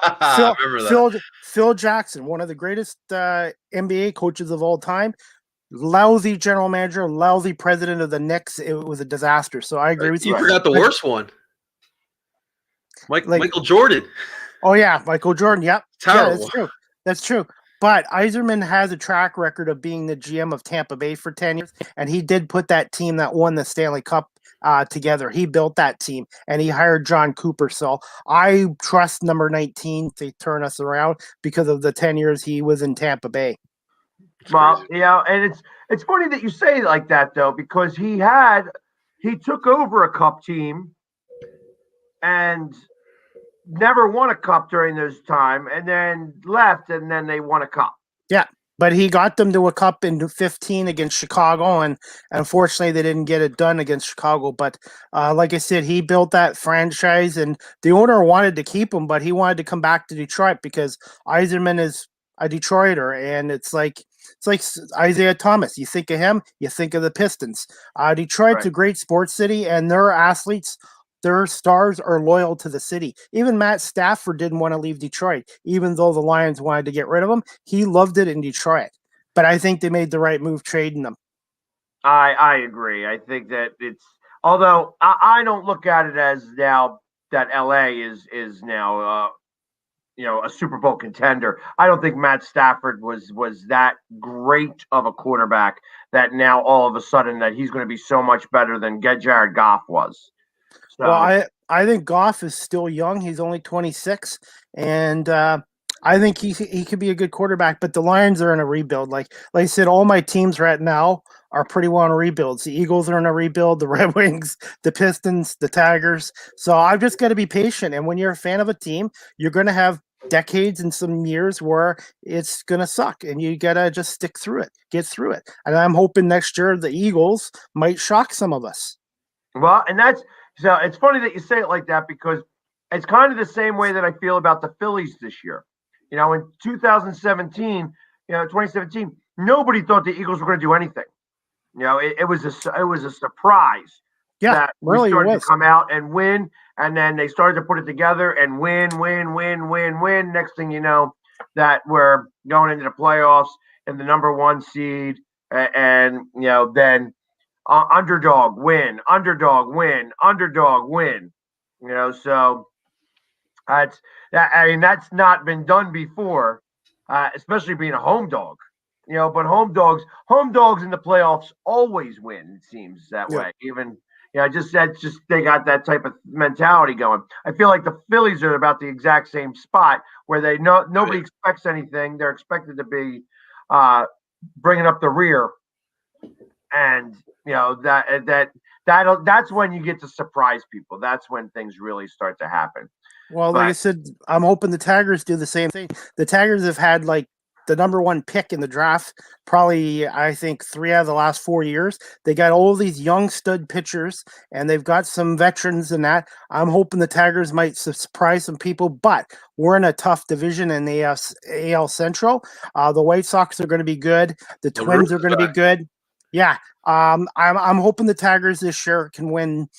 Speaker 5: Phil Jackson, one of the greatest NBA coaches of all time. Lousy general manager, lousy president of the Knicks. It was a disaster. So I agree with you.
Speaker 3: You forgot the worst one. Michael Jordan.
Speaker 5: Oh yeah, Michael Jordan. Yep.
Speaker 3: Terrible.
Speaker 5: Yeah, that's true. But Yzerman has a track record of being the GM of Tampa Bay for 10 years, and he did put that team that won the Stanley Cup together. He built that team, and he hired John Cooper. So I trust number 19 to turn us around because of the 10 years he was in Tampa Bay.
Speaker 2: Well, and it's funny that you say it like that though, because he took over a cup team and never won a cup during this time, and then left, and then they won a cup.
Speaker 5: Yeah, but he got them to a cup in 15 against Chicago, and unfortunately they didn't get it done against Chicago. But like I said, he built that franchise, and the owner wanted to keep him, but he wanted to come back to Detroit because Yzerman is a Detroiter, and it's like Isaiah Thomas. You think of him, you think of the Pistons. Detroit's a great sports city, and their athletes, their stars are loyal to the city. Even Matt Stafford didn't want to leave Detroit, even though the Lions wanted to get rid of him. He loved it in Detroit. But I think they made the right move trading them.
Speaker 2: I agree. I think that although I don't look at it as now that LA is now a Super Bowl contender. I don't think Matt Stafford was that great of a quarterback that now all of a sudden that he's going to be so much better than Jared Goff was. So,
Speaker 5: well, I think Goff is still young. He's only 26, and I think he could be a good quarterback, but the Lions are in a rebuild. Like I said, all my teams right now are pretty well in rebuilds. The Eagles are in a rebuild, the Red Wings, the Pistons, the Tigers. So I've just got to be patient. And when you're a fan of a team, you're going to have decades and some years where it's going to suck, and you got to just stick through it, get through it. And I'm hoping next year the Eagles might shock some of us.
Speaker 2: Well, and that's so it's funny that you say it like that because it's kind of the same way that I feel about the Phillies this year. In 2017, 2017, nobody thought the Eagles were going to do anything. It was a surprise that
Speaker 5: really
Speaker 2: we started to come out and win, and then they started to put it together and win. Next thing you know, that we're going into the playoffs and the number 1 seed, and then underdog win. So that's not been done before, especially being a home dog. But home dogs in the playoffs always win. It seems that way. Even they got that type of mentality going. I feel like the Phillies are about the exact same spot where nobody expects anything. They're expected to be bringing up the rear, and that's when you get to surprise people. That's when things really start to happen.
Speaker 5: Well, like I said, I'm hoping the Tigers do the same thing. The Tigers have had like the number 1 pick in the draft, probably I think 3 out of the last 4 years. They got all these young stud pitchers, and they've got some veterans in that. I'm hoping the Tigers might surprise some people, but we're in a tough division in the AL Central. The White Sox are going to be good. The Twins are going to be good. Yeah, I'm hoping the Tigers this year can win.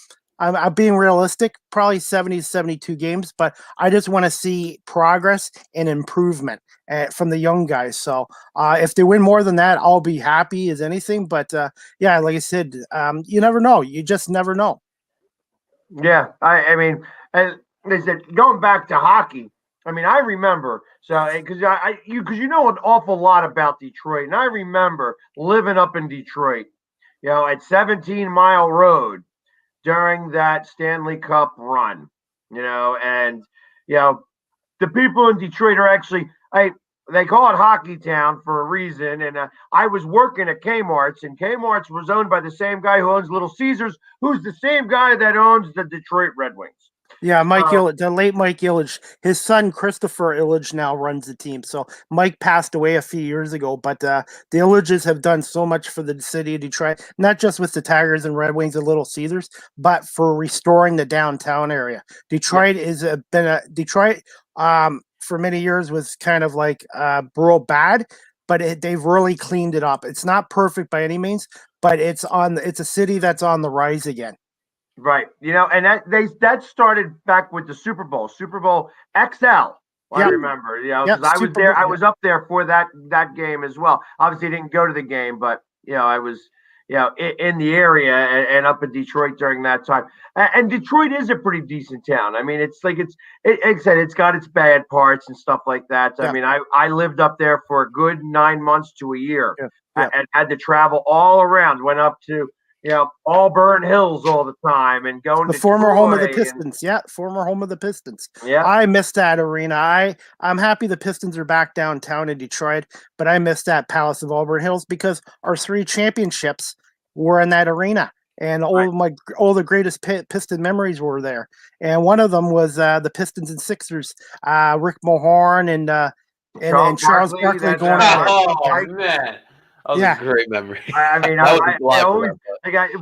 Speaker 5: I'm being realistic, probably 70 to 72 games, but I just want to see progress and improvement from the young guys. So if they win more than that, I'll be happy as anything. But like I said, you never know. You just never know.
Speaker 2: Yeah, I mean, and they said going back to hockey. I mean, I remember because you know an awful lot about Detroit, and I remember living up in Detroit, at 17 Mile Road during that Stanley Cup run, and the people in Detroit are actually they call it Hockey Town for a reason. And I was working at Kmart's, and Kmart's was owned by the same guy who owns Little Caesars, who's the same guy that owns the Detroit Red Wings.
Speaker 5: Yeah, Mike Ilitch, the late Mike Ilitch. His son Christopher Ilitch now runs the team. So Mike passed away a few years ago, but the Ilitches have done so much for the city of Detroit, not just with the Tigers and Red Wings and Little Caesars, but for restoring the downtown area. Detroit Detroit for many years was kind of like rural bad, but they've really cleaned it up. It's not perfect by any means, but it's a city that's on the rise again.
Speaker 2: Right, and that started back with the Super Bowl XL. I remember, because I was there. I was up there for that game as well. Obviously, I didn't go to the game, but I was, in the area and up in Detroit during that time. And Detroit is a pretty decent town. I mean, like I said, it's got its bad parts and stuff like that. I mean, I lived up there for a good 9 months to a year, and had to travel all around. Went up to Auburn Hills all the time, and going
Speaker 5: the
Speaker 2: to
Speaker 5: former
Speaker 2: Troy
Speaker 5: home of the Pistons. Former home of the Pistons. Yeah, I miss that arena. I'm happy the Pistons are back downtown in Detroit, but I miss that Palace of Auburn Hills because our 3 championships were in that arena, and all the greatest Piston memories were there. And one of them was the Pistons and Sixers, Rick Mahorn and Charles Barkley going at it.
Speaker 3: Oh man. That was a great memory.
Speaker 2: I mean,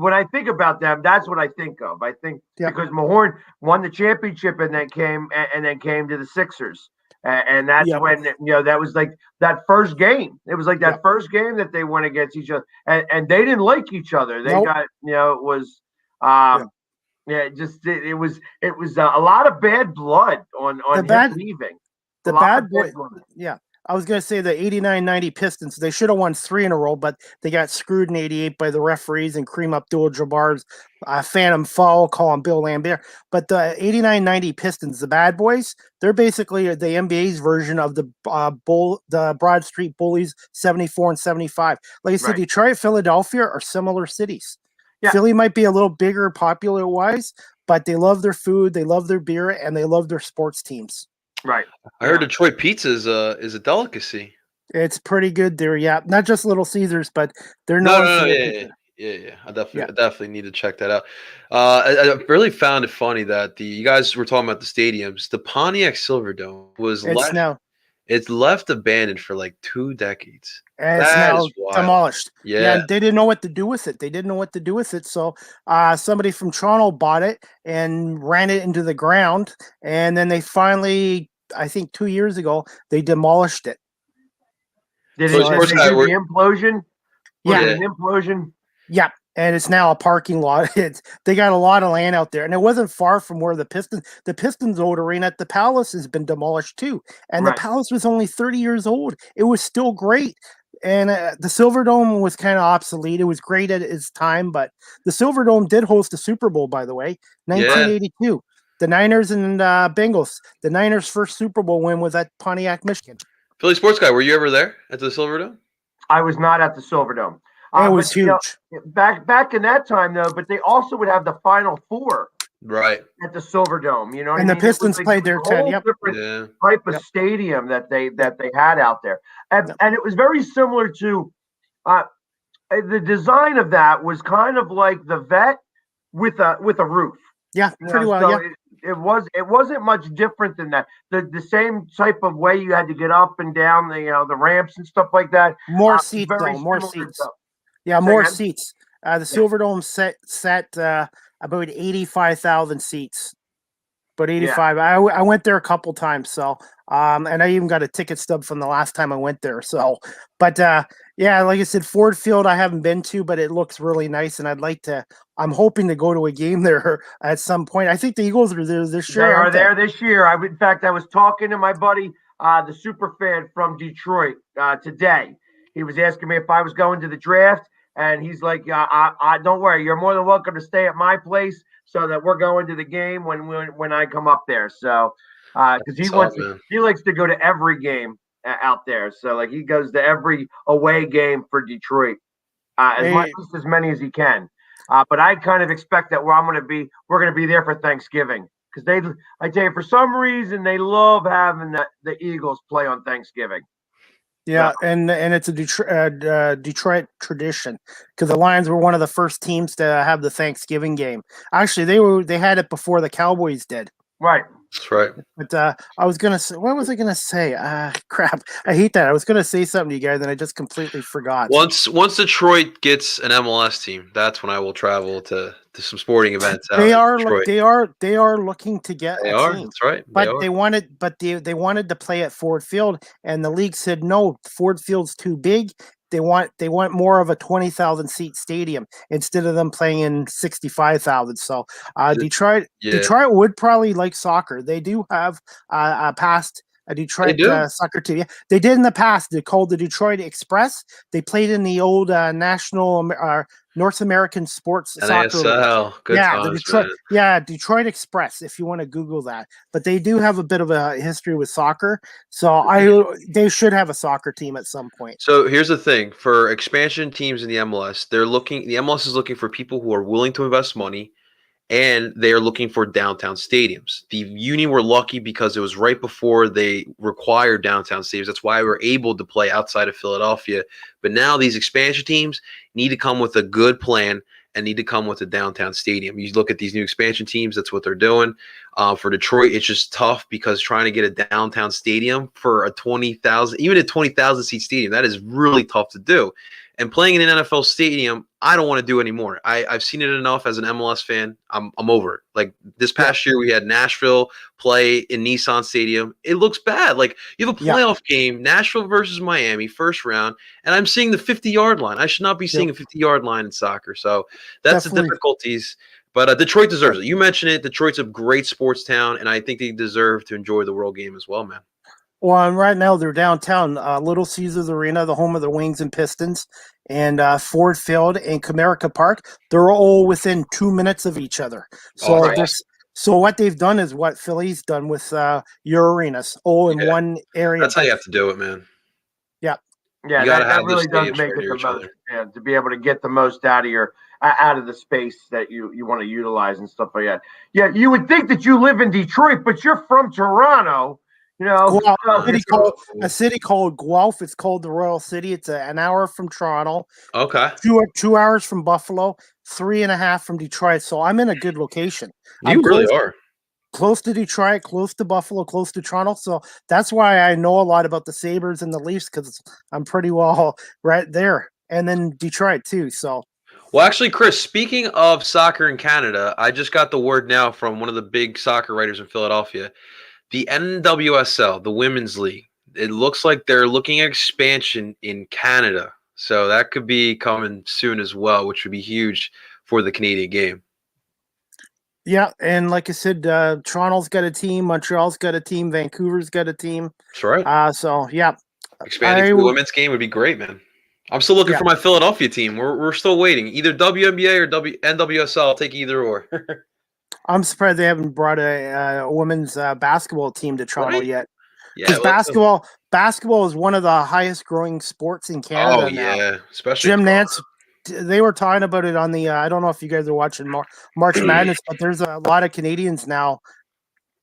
Speaker 2: when I think about them, that's what I think of. I think because Mahorn won the championship and then came to the Sixers, and that's when that was like that first game. It was like that first game that they went against each other, and they didn't like each other. They got it was it was a lot of bad blood on him leaving.
Speaker 5: The bad boy. Yeah. I was going to say the 89-90 Pistons, they should have won 3 in a row, but they got screwed in 88 by the referees and Kareem Abdul-Jabbar's phantom foul call on Bill Lambert. But the 89-90 Pistons, the bad boys, they're basically the NBA's version of the Broad Street Bullies 74 and 75. Like I said, Detroit, Philadelphia are similar cities. Yeah. Philly might be a little bigger popular-wise, but they love their food, they love their beer, and they love their sports teams.
Speaker 2: Right.
Speaker 3: I heard Detroit pizza is a delicacy.
Speaker 5: It's pretty good there. Yeah, not just Little Caesars, but they're
Speaker 3: No,
Speaker 5: known
Speaker 3: no,
Speaker 5: for
Speaker 3: no,
Speaker 5: their
Speaker 3: yeah,
Speaker 5: pizza.
Speaker 3: yeah. I
Speaker 5: Yeah.
Speaker 3: definitely need to check that out. I really found it funny that you guys were talking about the stadiums. The Pontiac Silverdome was
Speaker 5: It's
Speaker 3: left abandoned for like 2 decades.
Speaker 5: it's
Speaker 3: That
Speaker 5: now
Speaker 3: is wild.
Speaker 5: demolished. Yeah,
Speaker 3: Yeah,
Speaker 5: and they didn't know what to do with it. So somebody from Toronto bought it and ran it into the ground, and then they finally, I think 2 years ago, they demolished it.
Speaker 2: Did
Speaker 3: So
Speaker 2: they do
Speaker 3: sports guy,
Speaker 2: the implosion? Was
Speaker 5: Yeah.
Speaker 2: it an implosion?
Speaker 5: Yeah, and it's now a parking lot. They got a lot of land out there, and it wasn't far from where the Pistons old arena at the Palace has been demolished too. And
Speaker 2: Right.
Speaker 5: the Palace was only 30 years old. It was still great, and the Silverdome was kind of obsolete. It was great at its time, but the Silverdome did host a Super Bowl, by the way, 1982. The Niners and Bengals. The Niners' first Super Bowl win was at Pontiac, Michigan.
Speaker 3: Philly sports guy, were you ever there at the Silverdome?
Speaker 2: I was not at the Silverdome.
Speaker 5: It was huge.
Speaker 2: Back in that time, though, but they also would have the Final Four
Speaker 3: Right.
Speaker 2: at the Silverdome. You know,
Speaker 5: and the Pistons played there 10. Yep.
Speaker 2: Different type of stadium that they had out there, and it was very similar to the design of that was kind of like the Vet with a roof.
Speaker 5: Yeah, pretty well.
Speaker 2: So it wasn't much different than that. The same type of way you had to get up and down the ramps and stuff like that.
Speaker 5: More seats though. More seats. Yeah, more seats. The Silverdome set about 85,000 seats. About 85. Yeah. I went there a couple times, so and I even got a ticket stub from the last time I went there. So, but yeah, like I said, Ford Field I haven't been to, but it looks really nice, and I'm hoping to go to a game there at some point. I think the Eagles are there this year.
Speaker 2: They are there this year. In fact, I was talking to my buddy, the super fan from Detroit today. He was asking me if I was going to the draft. And he's like, I don't worry. You're more than welcome to stay at my place so that we're going to the game when I come up there. So, because he likes to go to every game out there. So, like, he goes to every away game for Detroit, as many as he can. But I kind of expect that we're going to be there for Thanksgiving because I tell you, for some reason they love having the Eagles play on Thanksgiving.
Speaker 5: Yeah, and it's a Detroit tradition because the Lions were one of the first teams to have the Thanksgiving game. Actually, they had it before the Cowboys did.
Speaker 2: Right.
Speaker 3: That's right.
Speaker 5: But I was gonna say, what was I gonna say? Crap! I hate that. I was gonna say something to you guys, and I just completely forgot.
Speaker 3: Once Detroit gets an MLS team, that's when I will travel to some sporting events.
Speaker 5: They are looking to get a team.
Speaker 3: That's right.
Speaker 5: But they wanted to play at Ford Field, and the league said no. Ford Field's too big. They want more of a 20,000 seat stadium instead of them playing in 65,000. So Detroit would probably like soccer. They do have a Detroit soccer team. Yeah, they did in the past. They called the Detroit Express. They played in the old national North American sports soccer.
Speaker 3: Good times, man.
Speaker 5: Detroit Express. If you want to Google that, but they do have a bit of a history with soccer. So they should have a soccer team at some point.
Speaker 3: So here's the thing: for expansion teams in the MLS, the MLS is looking for people who are willing to invest money. And they are looking for downtown stadiums. The Union were lucky because it was right before they required downtown stadiums. That's why we were able to play outside of Philadelphia. But now these expansion teams need to come with a good plan and need to come with a downtown stadium. You look at these new expansion teams, that's what they're doing. For Detroit, it's just tough because trying to get a downtown stadium for a 20,000, even a 20,000 seat stadium, that is really tough to do. And playing in an NFL stadium, I don't want to do anymore. I've seen it enough as an MLS fan. I'm over it. Like this past year, we had Nashville play in Nissan Stadium. It looks bad. Like you have a playoff game, Nashville versus Miami, first round, and I'm seeing the 50-yard line. I should not be seeing a 50-yard line in soccer. So that's the difficulties. But Detroit deserves it. You mentioned it. Detroit's a great sports town, and I think they deserve to enjoy the World Game as well, man.
Speaker 5: Well, and right now they're downtown, Little Caesars Arena, the home of the Wings and Pistons, and Ford Field and Comerica Park. They're all within 2 minutes of each other. So so what they've done is what Philly's done with your arenas, all in one area.
Speaker 3: That's how you have to do it, man.
Speaker 5: Yeah.
Speaker 2: Yeah, that really does make it the most. Yeah, to be able to get the most out of the space that you want to utilize and stuff like that. Yeah, you would think that you live in Detroit, but you're from Toronto. You know,
Speaker 5: a city called Guelph. It's called the Royal City. It's an hour from Toronto.
Speaker 3: Okay.
Speaker 5: 2 hours from Buffalo, 3.5 from Detroit. So I'm in a good location.
Speaker 3: You really are.
Speaker 5: Close to Detroit, close to Buffalo, close to Toronto. So that's why I know a lot about the Sabres and the Leafs, because I'm pretty well right there. And then Detroit too. So
Speaker 3: well, actually, Chris, speaking of soccer in Canada, I just got the word now from one of the big soccer writers in Philadelphia. The NWSL, the Women's League, it looks like they're looking at expansion in Canada. So that could be coming soon as well, which would be huge for the Canadian game.
Speaker 5: yeah, and like I said, Toronto's got a team, Montreal's got a team, Vancouver's got a team.
Speaker 3: That's right.
Speaker 5: So yeah,
Speaker 3: expanding to the women's game would be great, man. I'm still looking for my Philadelphia team. We're still waiting. Either WNBA or NWSL. I'll take either or.
Speaker 5: I'm surprised they haven't brought a women's basketball team to Toronto yet.
Speaker 3: Yeah,
Speaker 5: basketball is one of the highest growing sports in Canada now.
Speaker 3: Yeah, especially
Speaker 5: Jim Nance. They were talking about it on the. I don't know if you guys are watching March Madness, but there's a lot of Canadians now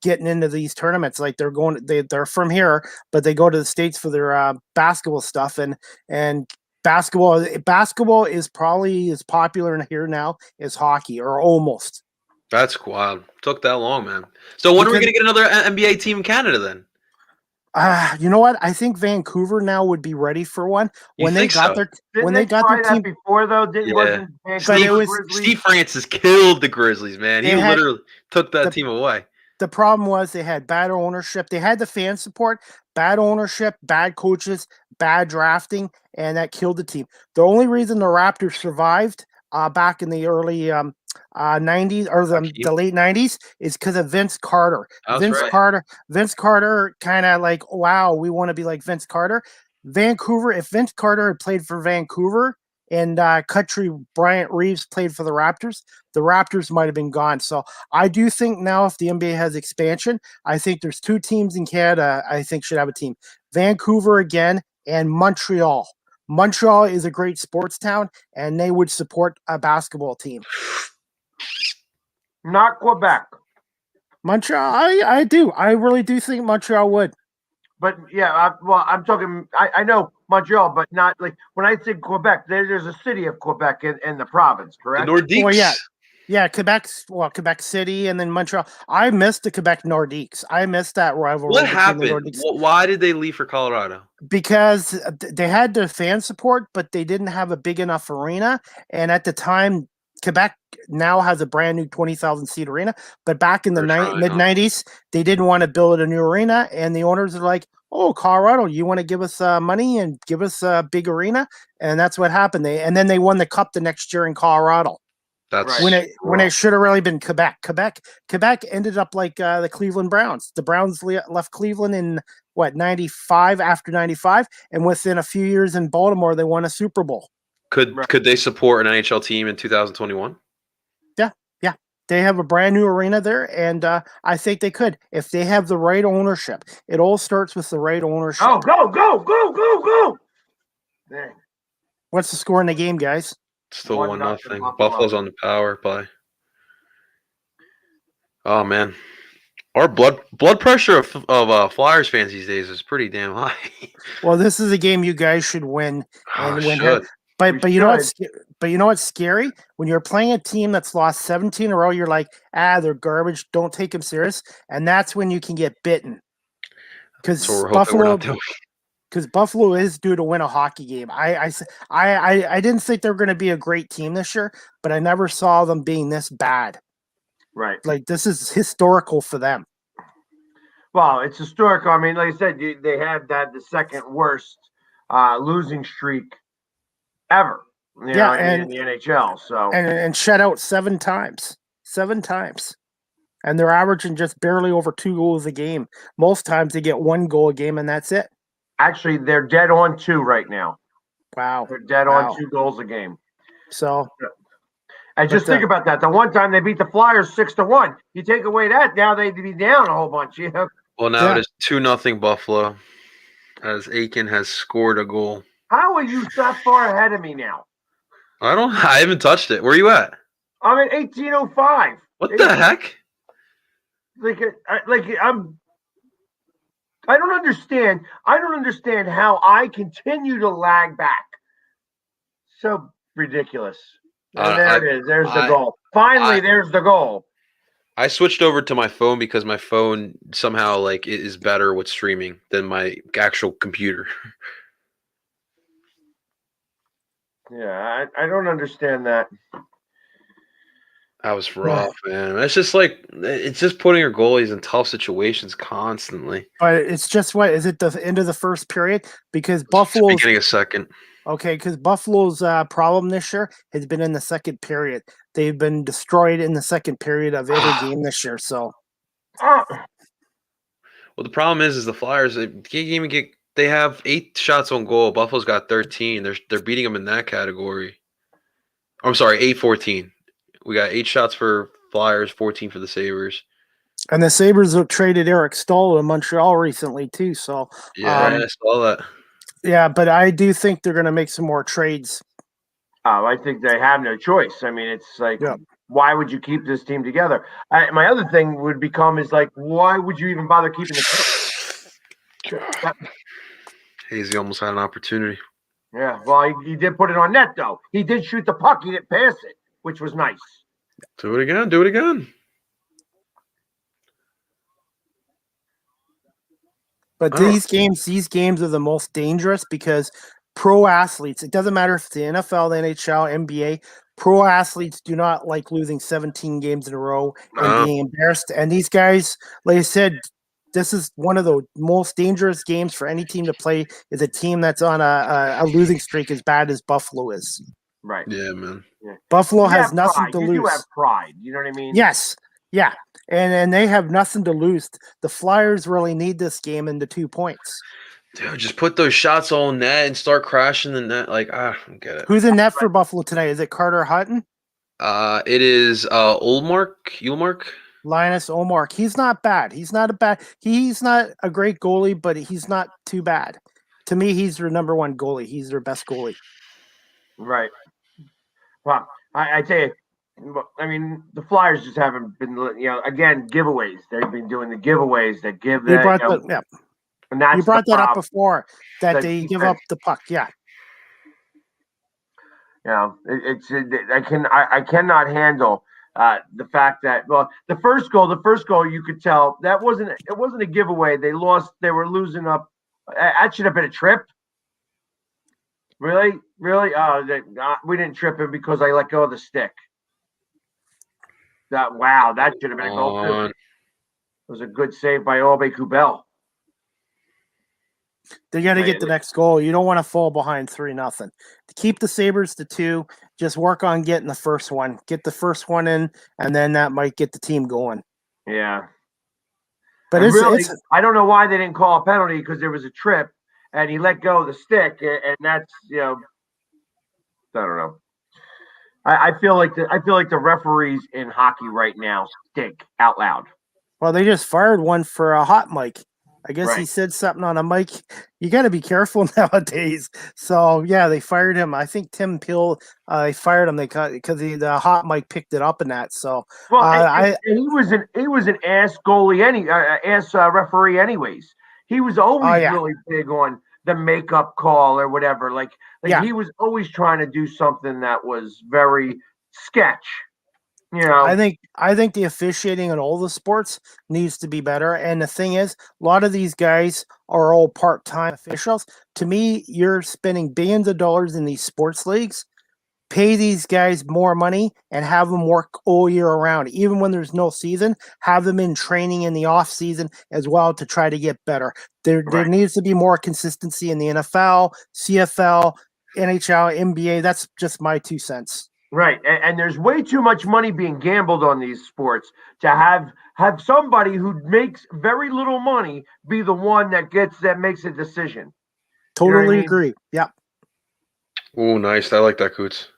Speaker 5: getting into these tournaments. Like they're from here, but they go to the States for their basketball stuff, and basketball is probably as popular in here now as hockey, or almost.
Speaker 3: That's wild. Took that long, man. So when are we going to get another NBA team in Canada then?
Speaker 5: You know what? I think Vancouver now would be ready for one when they got their team
Speaker 2: before though.
Speaker 3: Steve Francis killed the Grizzlies, man. He literally took that team away.
Speaker 5: The problem was they had bad ownership. They had the fan support, bad ownership, bad coaches, bad drafting, and that killed the team. The only reason the Raptors survived back in the early 90s or the late 90s is because of Vince Carter. Vince Carter kind of like, wow, we want to be like Vince Carter. Vancouver, if Vince Carter had played for Vancouver and Country Bryant Reeves played for the Raptors might have been gone. So I do think now if the NBA has expansion, I think there's 2 teams in Canada I think should have a team. Vancouver again and Montreal. Montreal is a great sports town, and they would support a basketball team.
Speaker 2: Not Quebec.
Speaker 5: Montreal, I do. I really do think Montreal would.
Speaker 2: But yeah, I'm talking. I know Montreal, but not like when I say Quebec. There's a city of Quebec in the province, correct?
Speaker 3: The Nordiques.
Speaker 5: Well, yeah, Quebec City, and then Montreal. I missed the Quebec Nordiques. I missed that rivalry.
Speaker 3: What happened? Why did they leave for Colorado?
Speaker 5: Because they had their fan support, but they didn't have a big enough arena. And at the time, Quebec now has a brand new 20,000 seat arena. But back in the mid 90s, they didn't want to build a new arena. And the owners are like, oh, Colorado, you want to give us money and give us a big arena? And that's what happened. And then they won the cup the next year in Colorado.
Speaker 3: That's
Speaker 5: when it should have really been Quebec. Quebec ended up like the Cleveland Browns. The Browns left Cleveland in 95 after 95, and within a few years in Baltimore they won a Super Bowl.
Speaker 3: Could they support an NHL team in 2021?
Speaker 5: Yeah. They have a brand new arena there, and I think they could if they have the right ownership. It all starts with the right ownership.
Speaker 2: Oh, go! Dang.
Speaker 5: What's the score in the game, guys?
Speaker 3: Still 1-0. Buffalo's on the power play. Oh man, our blood pressure of Flyers fans these days is pretty damn high.
Speaker 5: Well, this is a game you guys should win and win. But you know what's scary? When you're playing a team that's lost 17 in a row, you're like, they're garbage. Don't take them serious, and that's when you can get bitten. Because Buffalo is due to win a hockey game. I didn't think they were going to be a great team this year, but I never saw them being this bad.
Speaker 2: Right.
Speaker 5: Like, this is historical for them.
Speaker 2: Well, it's historical. I mean, like I said, they had the second worst losing streak ever. In the NHL. So
Speaker 5: and shut out 7 times. And they're averaging just barely over 2 goals a game. Most times they get 1 goal a game, and that's it.
Speaker 2: Actually, they're dead on 2 right now.
Speaker 5: Wow.
Speaker 2: They're dead on 2 goals a game.
Speaker 5: So,
Speaker 2: and just think about that. The one time they beat the Flyers 6-1. You take away that, now they'd be down a whole bunch.
Speaker 3: Well, now it is 2-0 Buffalo, as Aiken has scored a goal.
Speaker 2: How are you that far ahead of me now?
Speaker 3: I haven't touched it. Where are you at?
Speaker 2: I'm at 1805.
Speaker 3: What the heck?
Speaker 2: I'm I don't understand. I don't understand how I continue to lag back. So ridiculous. And there it is. There's the goal. Finally, there's the goal.
Speaker 3: I switched over to my phone because my phone somehow like is better with streaming than my actual computer.
Speaker 2: Yeah, I don't understand that.
Speaker 3: That was rough, man. It's just putting your goalies in tough situations constantly.
Speaker 5: But it's just what is it the end of the first period? Because Buffalo's
Speaker 3: beginning of second.
Speaker 5: Okay, because Buffalo's problem this year has been in the second period. They've been destroyed in the second period of every game this year. So,
Speaker 3: well, the problem is the Flyers they have 8 shots on goal. Buffalo's got 13. They're beating them in that category. I'm sorry, 8-14. We got 8 shots for Flyers, 14 for the Sabers.
Speaker 5: And the Sabers have traded Eric Staal to Montreal recently too. So
Speaker 3: yeah, I saw that.
Speaker 5: Yeah, but I do think they're going to make some more trades.
Speaker 2: Oh, I think they have no choice. I mean, it's like, why would you keep this team together? My other thing would become is like, why would you even bother keeping the team?
Speaker 3: Hazy almost had an opportunity.
Speaker 2: Yeah, well, he did put it on net, though. He did shoot the puck. He didn't pass it, which was nice.
Speaker 3: Do it again. Do it again.
Speaker 5: But these games are the most dangerous because pro athletes, it doesn't matter if it's the NFL, the NHL, NBA, pro athletes do not like losing 17 games in a row and being embarrassed. And these guys, like I said, this is one of the most dangerous games for any team to play is a team that's on a losing streak as bad as Buffalo is.
Speaker 2: Right.
Speaker 3: Yeah, man.
Speaker 2: Yeah.
Speaker 5: Buffalo has nothing to lose.
Speaker 2: You have pride. You know what I mean?
Speaker 5: Yes. Yeah. And they have nothing to lose. The Flyers really need this game in the 2 points.
Speaker 3: Dude, just put those shots on net and start crashing the net. Like, I don't get it.
Speaker 5: Who's in net for Buffalo tonight? Is it Carter Hutton?
Speaker 3: It is Ullmark.
Speaker 5: Linus Ullmark. He's not bad. He's not a great goalie, but he's not too bad. To me, he's their number one goalie. He's their best goalie.
Speaker 2: Right. Well, I tell you, I mean, the Flyers just haven't been, again, giveaways. They've been doing the giveaways that give that. And that's
Speaker 5: you brought that up before that they give up the puck. Yeah.
Speaker 2: I cannot handle the fact that the first goal you could tell it wasn't a giveaway. They lost. They were losing up. That should have been a trip. Really? We didn't trip him because I let go of the stick. That should have been a goal too. It was a good save by Orbe Kubel.
Speaker 5: They got to get the next goal. You don't want to fall behind 3-0. To keep the Sabres to 2, just work on getting the first one. Get the first one in, and then that might get the team going.
Speaker 2: Yeah.
Speaker 5: But
Speaker 2: I don't know why they didn't call a penalty because there was a trip, and he let go of the stick, and that's I don't know. I feel like the referees in hockey right now stink out loud.
Speaker 5: Well, they just fired one for a hot mic. I guess he said something on a mic. You got to be careful nowadays. So yeah, they fired him. I think Tim Peel. They fired him because the hot mic picked it up in that. So
Speaker 2: he was an ass goalie, ass referee, anyways. He was always really big on the makeup call or whatever. Like he was always trying to do something that was very sketch.
Speaker 5: I think the officiating in all the sports needs to be better. And the thing is, a lot of these guys are all part-time officials. To me, you're spending billions of dollars in these sports leagues. Pay these guys more money and have them work all year around. Even when there's no season, have them in training in the off season as well to try to get better. There needs to be more consistency in the NFL, CFL, NHL, NBA. That's just my 2 cents.
Speaker 2: Right, and there's way too much money being gambled on these sports to have somebody who makes very little money be the one that makes a decision.
Speaker 5: Totally agree. Yeah.
Speaker 3: Oh, nice. I like that, Coots.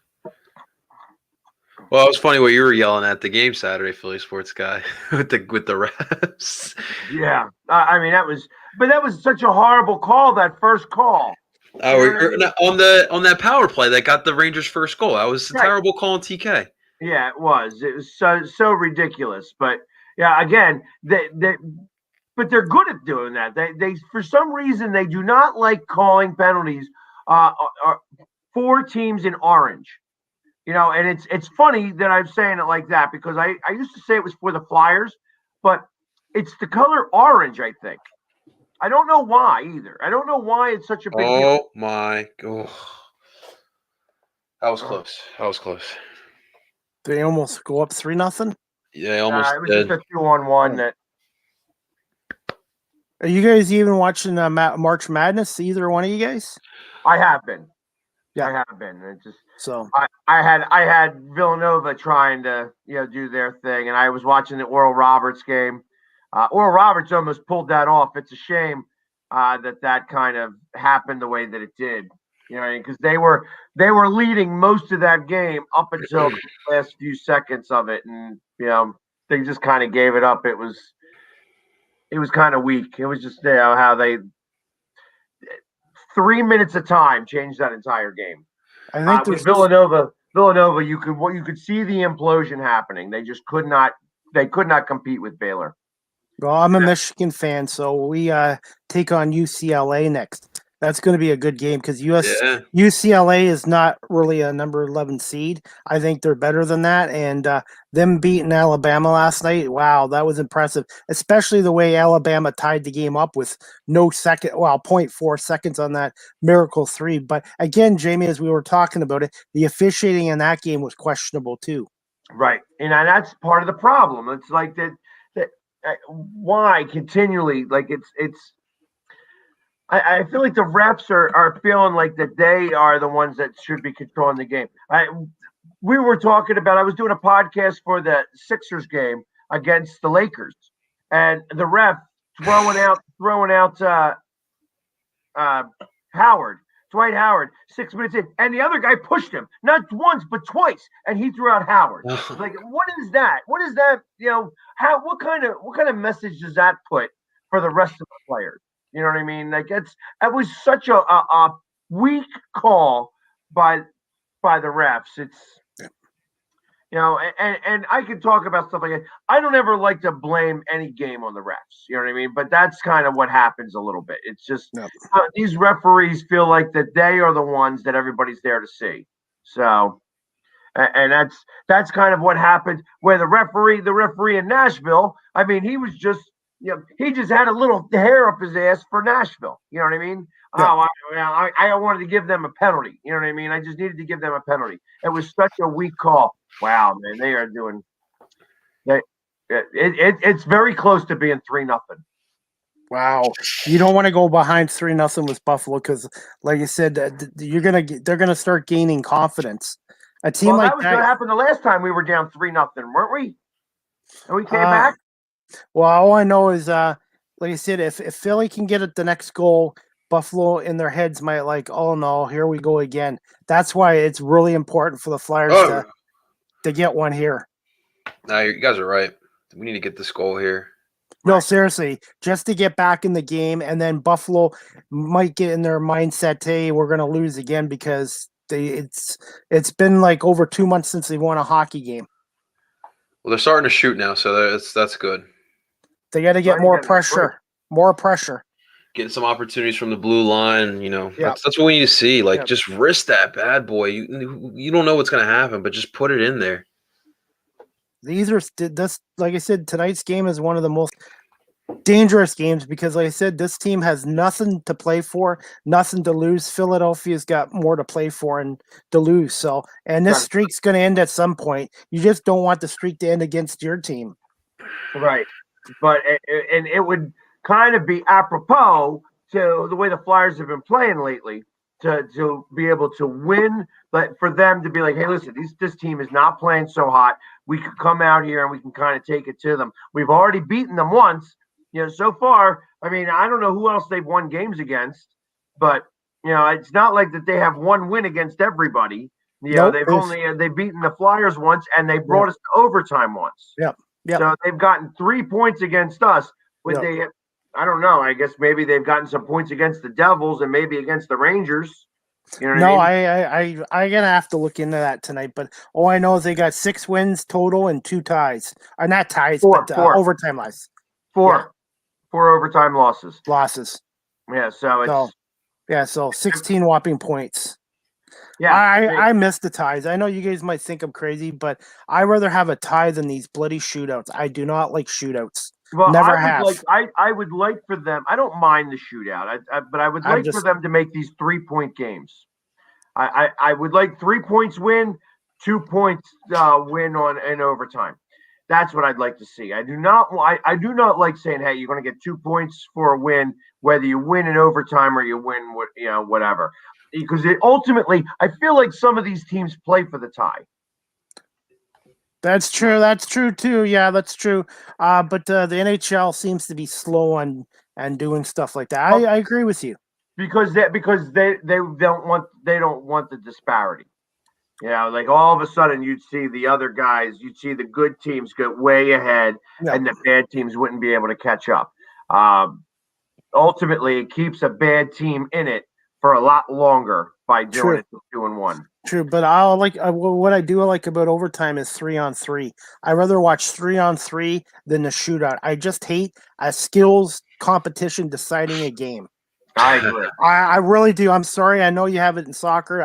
Speaker 3: Well, it was funny what you were yelling at the game Saturday, Philly sports guy, with the refs.
Speaker 2: Yeah, I mean that was such a horrible call. That first call.
Speaker 3: On that power play that got the Rangers' first goal. That was a terrible call on TK.
Speaker 2: Yeah, it was. It was so ridiculous. But yeah, again, but they're good at doing that. They for some reason they do not like calling penalties for teams in orange. And it's funny that I'm saying it like that because I used to say it was for the Flyers, but it's the color orange, I think. I don't know why either. I don't know why it's such a big deal.
Speaker 3: Oh my god. That was close. That was close.
Speaker 5: They almost go up 3-0.
Speaker 3: Yeah, almost
Speaker 2: It was
Speaker 3: did.
Speaker 2: just a 2-on-1 that.
Speaker 5: Are you guys even watching March Madness? Either one of you guys?
Speaker 2: I have been.
Speaker 5: Yeah.
Speaker 2: I have been. It just
Speaker 5: So
Speaker 2: I had Villanova trying to do their thing, and I was watching the Oral Roberts game. Oral Roberts almost pulled that off. It's a shame that kind of happened the way that it did. Because they were leading most of that game up until the last few seconds of it, and they just kind of gave it up. It was kind of weak. It was just how they 3 minutes of time changed that entire game.
Speaker 5: I think
Speaker 2: with Villanova, you could see the implosion happening. They just could not compete with Baylor.
Speaker 5: Well, I'm a Michigan fan, so we take on UCLA next. That's going to be a good game because UCLA is not really a number 11 seed. I think they're better than that. And them beating Alabama last night, wow, that was impressive, especially the way Alabama tied the game up with 0.4 seconds on that miracle 3. But again, Jamie, as we were talking about it, the officiating in that game was questionable too.
Speaker 2: Right. And that's part of the problem. It's like that why continually, like it's I feel like the refs are feeling like that they are the ones that should be controlling the game. We were talking about, I was doing a podcast for the Sixers game against the Lakers, and the ref throwing out Dwight Howard, 6 minutes in, and the other guy pushed him not once but twice, and he threw out Howard. Like, what is that? What is that? What kind of message does that put for the rest of the players? You know what I mean? Like, it was such a weak call by the refs. It's and I can talk about stuff like that. I don't ever like to blame any game on the refs. You know what I mean? But that's kind of what happens a little bit. It's just these referees feel like that they are the ones that everybody's there to see. So, and that's kind of what happened. Where the referee in Nashville, I mean, he was just. He just had a little hair up his ass for Nashville. You know what I mean? Yeah. Oh, I wanted to give them a penalty. You know what I mean? I just needed to give them a penalty. It was such a weak call. Wow, man, they are doing. It's very close to being 3-0.
Speaker 5: Wow, you don't want to go behind 3-0 with Buffalo because, like you said, they're gonna start gaining confidence. A team like
Speaker 2: that was what happened the last time we were down 3-0, weren't we? And we came back.
Speaker 5: Well, all I know is, like I said, if Philly can get it the next goal, Buffalo in their heads might like, oh no, here we go again. That's why it's really important for the Flyers to get one here.
Speaker 3: No, you guys are right. We need to get this goal here.
Speaker 5: No, seriously, just to get back in the game, and then Buffalo might get in their mindset, hey, we're going to lose again because it's been like over 2 months since they won a hockey game.
Speaker 3: Well, they're starting to shoot now, so that's good.
Speaker 5: They got to get more pressure. More pressure.
Speaker 3: Getting some opportunities from the blue line, that's what we need to see. Like, just risk that bad boy. You don't know what's going to happen, but just put it in there.
Speaker 5: Like I said, tonight's game is one of the most dangerous games because, like I said, this team has nothing to play for, nothing to lose. Philadelphia's got more to play for and to lose. So, and this streak's going to end at some point. You just don't want the streak to end against your team.
Speaker 2: Right. But it would kind of be apropos to the way the Flyers have been playing lately to be able to win, but for them to be like, hey, listen, this team is not playing so hot. We could come out here and we can kind of take it to them. We've already beaten them once, so far. I mean, I don't know who else they've won games against, but it's not like that they have one win against everybody. They've beaten the Flyers once and they brought us to overtime once.
Speaker 5: Yeah. Yeah.
Speaker 2: So they've gotten 3 points against us. I don't know. I guess maybe they've gotten some points against the Devils and maybe against the Rangers. You know what I mean?
Speaker 5: I'm gonna have to look into that tonight. But all I know is they got 6 wins total and 2 ties. Not ties,
Speaker 2: four.
Speaker 5: Overtime lies.
Speaker 2: 4. overtime losses. Yeah,
Speaker 5: so 16 whopping points.
Speaker 2: Yeah,
Speaker 5: I miss the ties. I know you guys might think I'm crazy, but I rather have a tie than these bloody shootouts. I do not like shootouts.
Speaker 2: Well,
Speaker 5: Never
Speaker 2: I
Speaker 5: have.
Speaker 2: I would like for them. I don't mind the shootout, but I would like for them to make these 3-point games. I would like 3 points win, 2 points win in overtime. That's what I'd like to see. I do not like saying, hey, you're going to get 2 points for a win, whether you win in overtime or you win whatever. Because ultimately, I feel like some of these teams play for the tie.
Speaker 5: That's true. That's true too. Yeah, that's true. But the NHL seems to be slow on doing stuff like that. I agree with you.
Speaker 2: Because they don't want the disparity. Like all of a sudden you'd see the other guys, you'd see the good teams get way ahead, and the bad teams wouldn't be able to catch up. Ultimately, it keeps a bad team in it for a lot longer by doing it 2-1.
Speaker 5: True, but what I do like about overtime is 3-on-3. I rather watch 3-on-3 than the shootout. I just hate a skills competition deciding a game.
Speaker 2: I agree.
Speaker 5: I really do. I'm sorry. I know you have it in soccer.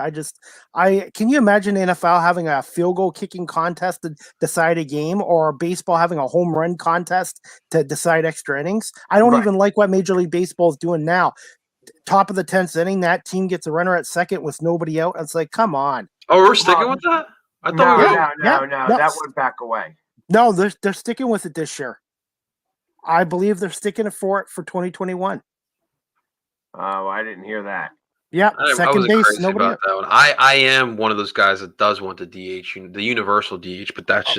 Speaker 5: Can you imagine the NFL having a field goal kicking contest to decide a game, or baseball having a home run contest to decide extra innings? I don't even like what Major League Baseball is doing now. Top of the 10th inning, that team gets a runner at second with nobody out. It's like, come on.
Speaker 3: Oh, we're sticking with that? I thought
Speaker 2: no. That went back away.
Speaker 5: No, they're sticking with it this year. I believe they're sticking for it for 2021.
Speaker 2: Oh, I didn't hear that.
Speaker 5: Yeah, second base.
Speaker 3: Crazy about that one. I am one of those guys that does want the DH, the universal DH, but that's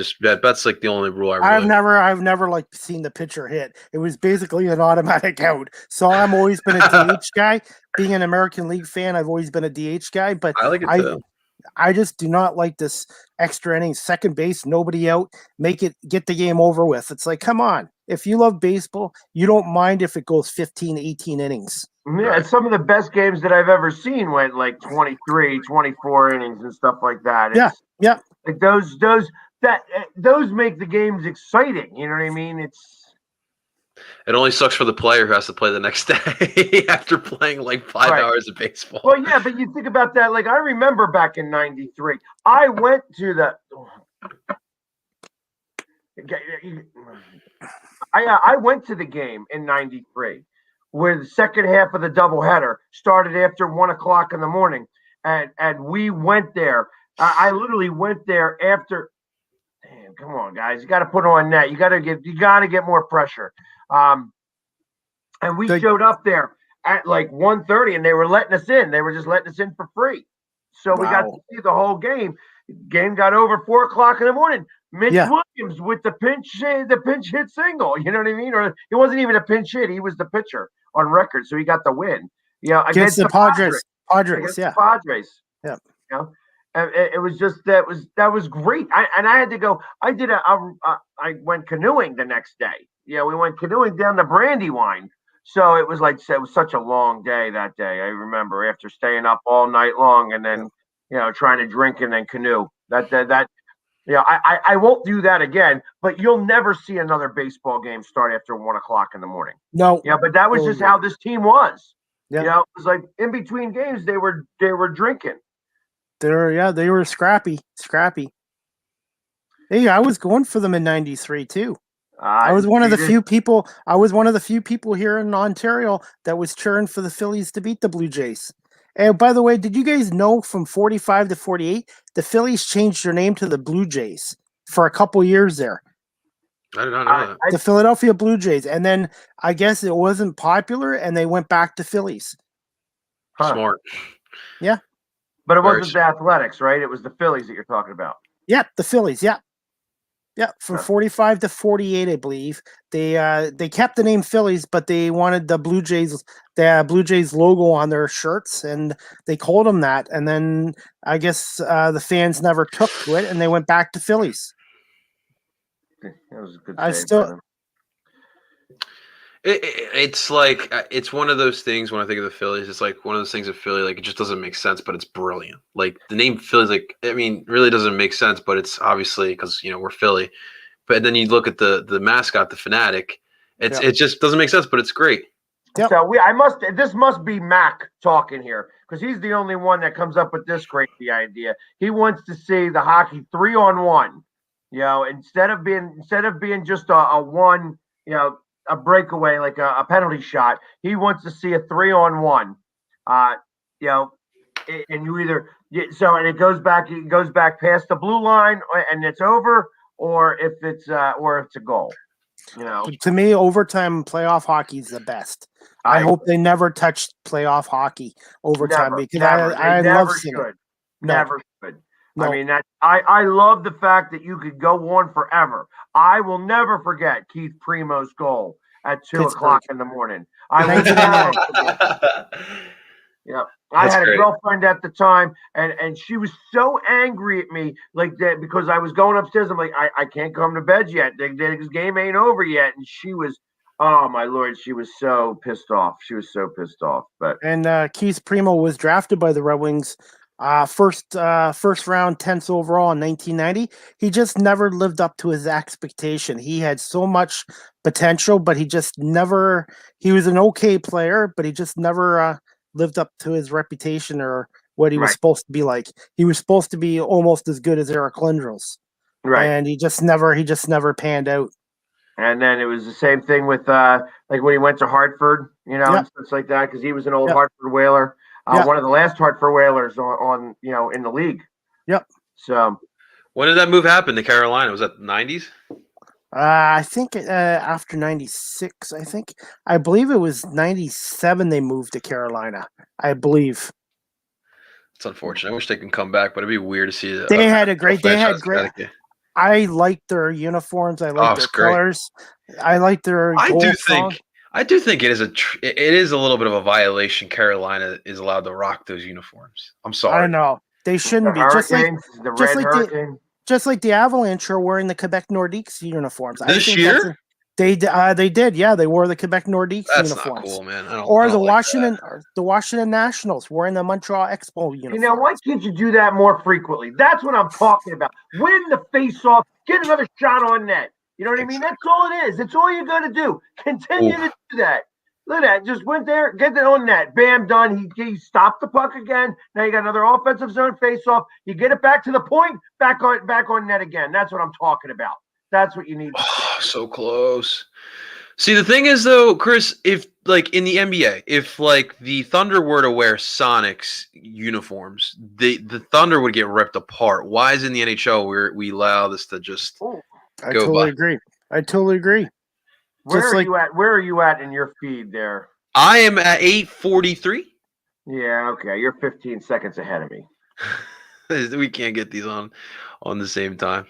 Speaker 3: like the only rule
Speaker 5: I've never like seen the pitcher hit. It was basically an automatic out. So I've always been a DH guy. Being an American League fan, I've always been a DH guy. But
Speaker 3: I like it too.
Speaker 5: I just do not like this extra innings, second base, nobody out, get the game over with. It's like, come on. If you love baseball, you don't mind if it goes 15, 18 innings.
Speaker 2: Yeah, some of the best games that I've ever seen went like 23, 24 innings and stuff like that.
Speaker 5: Yeah.
Speaker 2: Like those make the games exciting. You know what I mean?
Speaker 3: It only sucks for the player who has to play the next day after playing like 5 hours of baseball.
Speaker 2: Well, yeah, but you think about that. Like I remember back in '93, I went to the. I went to the game in '93, where the second half of the doubleheader started after 1:00 in the morning, and we went there. I literally went there after. Damn, come on, guys! You got to put on net. You got to get more pressure. And we showed up there at like 1:30, and they were letting us in. They were just letting us in for free. So we got to see the whole game. Game got over 4:00 in the morning. Mitch Williams with the pinch hit single. You know what I mean? Or it wasn't even a pinch hit. He was the pitcher on record, so he got the win. Against the Padres.
Speaker 5: Padres.
Speaker 2: Yeah. And it was just that was great. I had to go. I went canoeing the next day. We went canoeing down the Brandywine. So it was such a long day that day. I remember after staying up all night long and then trying to drink and then canoe. I won't do that again. But you'll never see another baseball game start after 1:00 in the morning.
Speaker 5: No.
Speaker 2: Yeah, but that was just how this team was.
Speaker 5: Yeah.
Speaker 2: It was like in between games they were drinking.
Speaker 5: They were scrappy. Hey, I was going for them in '93 too. I was one of the few people. I was one of the few people here in Ontario that was cheering for the Phillies to beat the Blue Jays. And by the way, did you guys know from 45 to 48, the Phillies changed their name to the Blue Jays for a couple years there?
Speaker 3: I did not know that.
Speaker 5: The Philadelphia Blue Jays, and then I guess it wasn't popular, and they went back to Phillies.
Speaker 3: Smart.
Speaker 5: Yeah.
Speaker 2: But it wasn't the Athletics, right? It was the Phillies that you're talking about.
Speaker 5: Yeah, the Phillies. Yeah. Yeah, from 45 to 48, I believe. They kept the name Phillies, but they wanted the Blue Jays logo on their shirts, and they called them that. And then I guess the fans never took to it, and they went back to Phillies.
Speaker 2: That was a good save.
Speaker 3: It's like it's one of those things when I think of the Phillies. It's like one of those things of Philly, like it just doesn't make sense, but it's brilliant. Like the name Phillies, like really doesn't make sense, but it's obviously because we're Philly. But then you look at the mascot, the Fanatic, It just doesn't make sense, but it's great.
Speaker 5: Yep.
Speaker 2: So this must be Mac talking here, because he's the only one that comes up with this crazy idea. He wants to see the hockey 3-on-1. Instead of being just a one, a breakaway, like a penalty shot. He wants to see a 3-on-1. And you either and it goes back past the blue line and it's over, or if it's a goal.
Speaker 5: To me, overtime playoff hockey is the best. I hope they never touch playoff hockey overtime, because I love seeing it.
Speaker 2: Never should. No. I mean, I love the fact that you could go on forever. I will never forget Keith Primo's goal at 2:00 in the morning. I will never forget. Yeah. I had a girlfriend at the time, and she was so angry at me like that because I was going upstairs. I'm like, I can't come to bed yet. This game ain't over yet. And she was, oh my Lord, she was so pissed off. But
Speaker 5: Keith Primo was drafted by the Red Wings first round, 10th overall in 1990. He just never lived up to his expectation. He had so much potential, but he was an okay player, but he just never lived up to his reputation or what he was supposed to be like. He was supposed to be almost as good as Eric Lindros. Right. And he just never panned out.
Speaker 2: And then it was the same thing with like when he went to Hartford, and stuff like that, because he was an old Hartford Whaler. One of the last Hartford Whalers on in the league.
Speaker 5: Yep.
Speaker 2: So
Speaker 3: when did that move happen to Carolina? Was that the 90s?
Speaker 5: I think after 96, I believe it was 97 they moved to Carolina, I believe.
Speaker 3: It's unfortunate. I wish they can come back, but it'd be weird to see that.
Speaker 5: They had great. I liked their uniforms. I liked their colors. I liked their gold song.
Speaker 3: I do think it is a little bit of a violation. Carolina is allowed to rock those uniforms. I'm sorry.
Speaker 5: I know. They shouldn't be. Just like the Avalanche are wearing the Quebec Nordiques uniforms.
Speaker 3: This year?
Speaker 5: They did. Yeah, they wore the Quebec Nordiques uniforms. That's not
Speaker 3: cool, man.
Speaker 5: The Washington Nationals wearing the Montreal Expo uniforms.
Speaker 2: Now, why can't you do that more frequently? That's what I'm talking about. Win the face-off. Get another shot on net. You know what I mean? That's all it is. That's all you got to do. Continue to do that. Look at that. Just went there, get it on net. Bam, done. He stopped the puck again. Now you got another offensive zone face-off. You get it back to the point, back on net again. That's what I'm talking about. That's what you need to do.
Speaker 3: So close. See, the thing is, though, Chris, if, like, in the NBA, if, like, the Thunder were to wear Sonics uniforms, the Thunder would get ripped apart. Why is in the NHL we allow this to just go
Speaker 5: I totally agree.
Speaker 2: Where are you at in your feed there?
Speaker 3: I am at 8:43.
Speaker 2: Yeah, okay. You're 15 seconds ahead of me.
Speaker 3: We can't get these on the same time.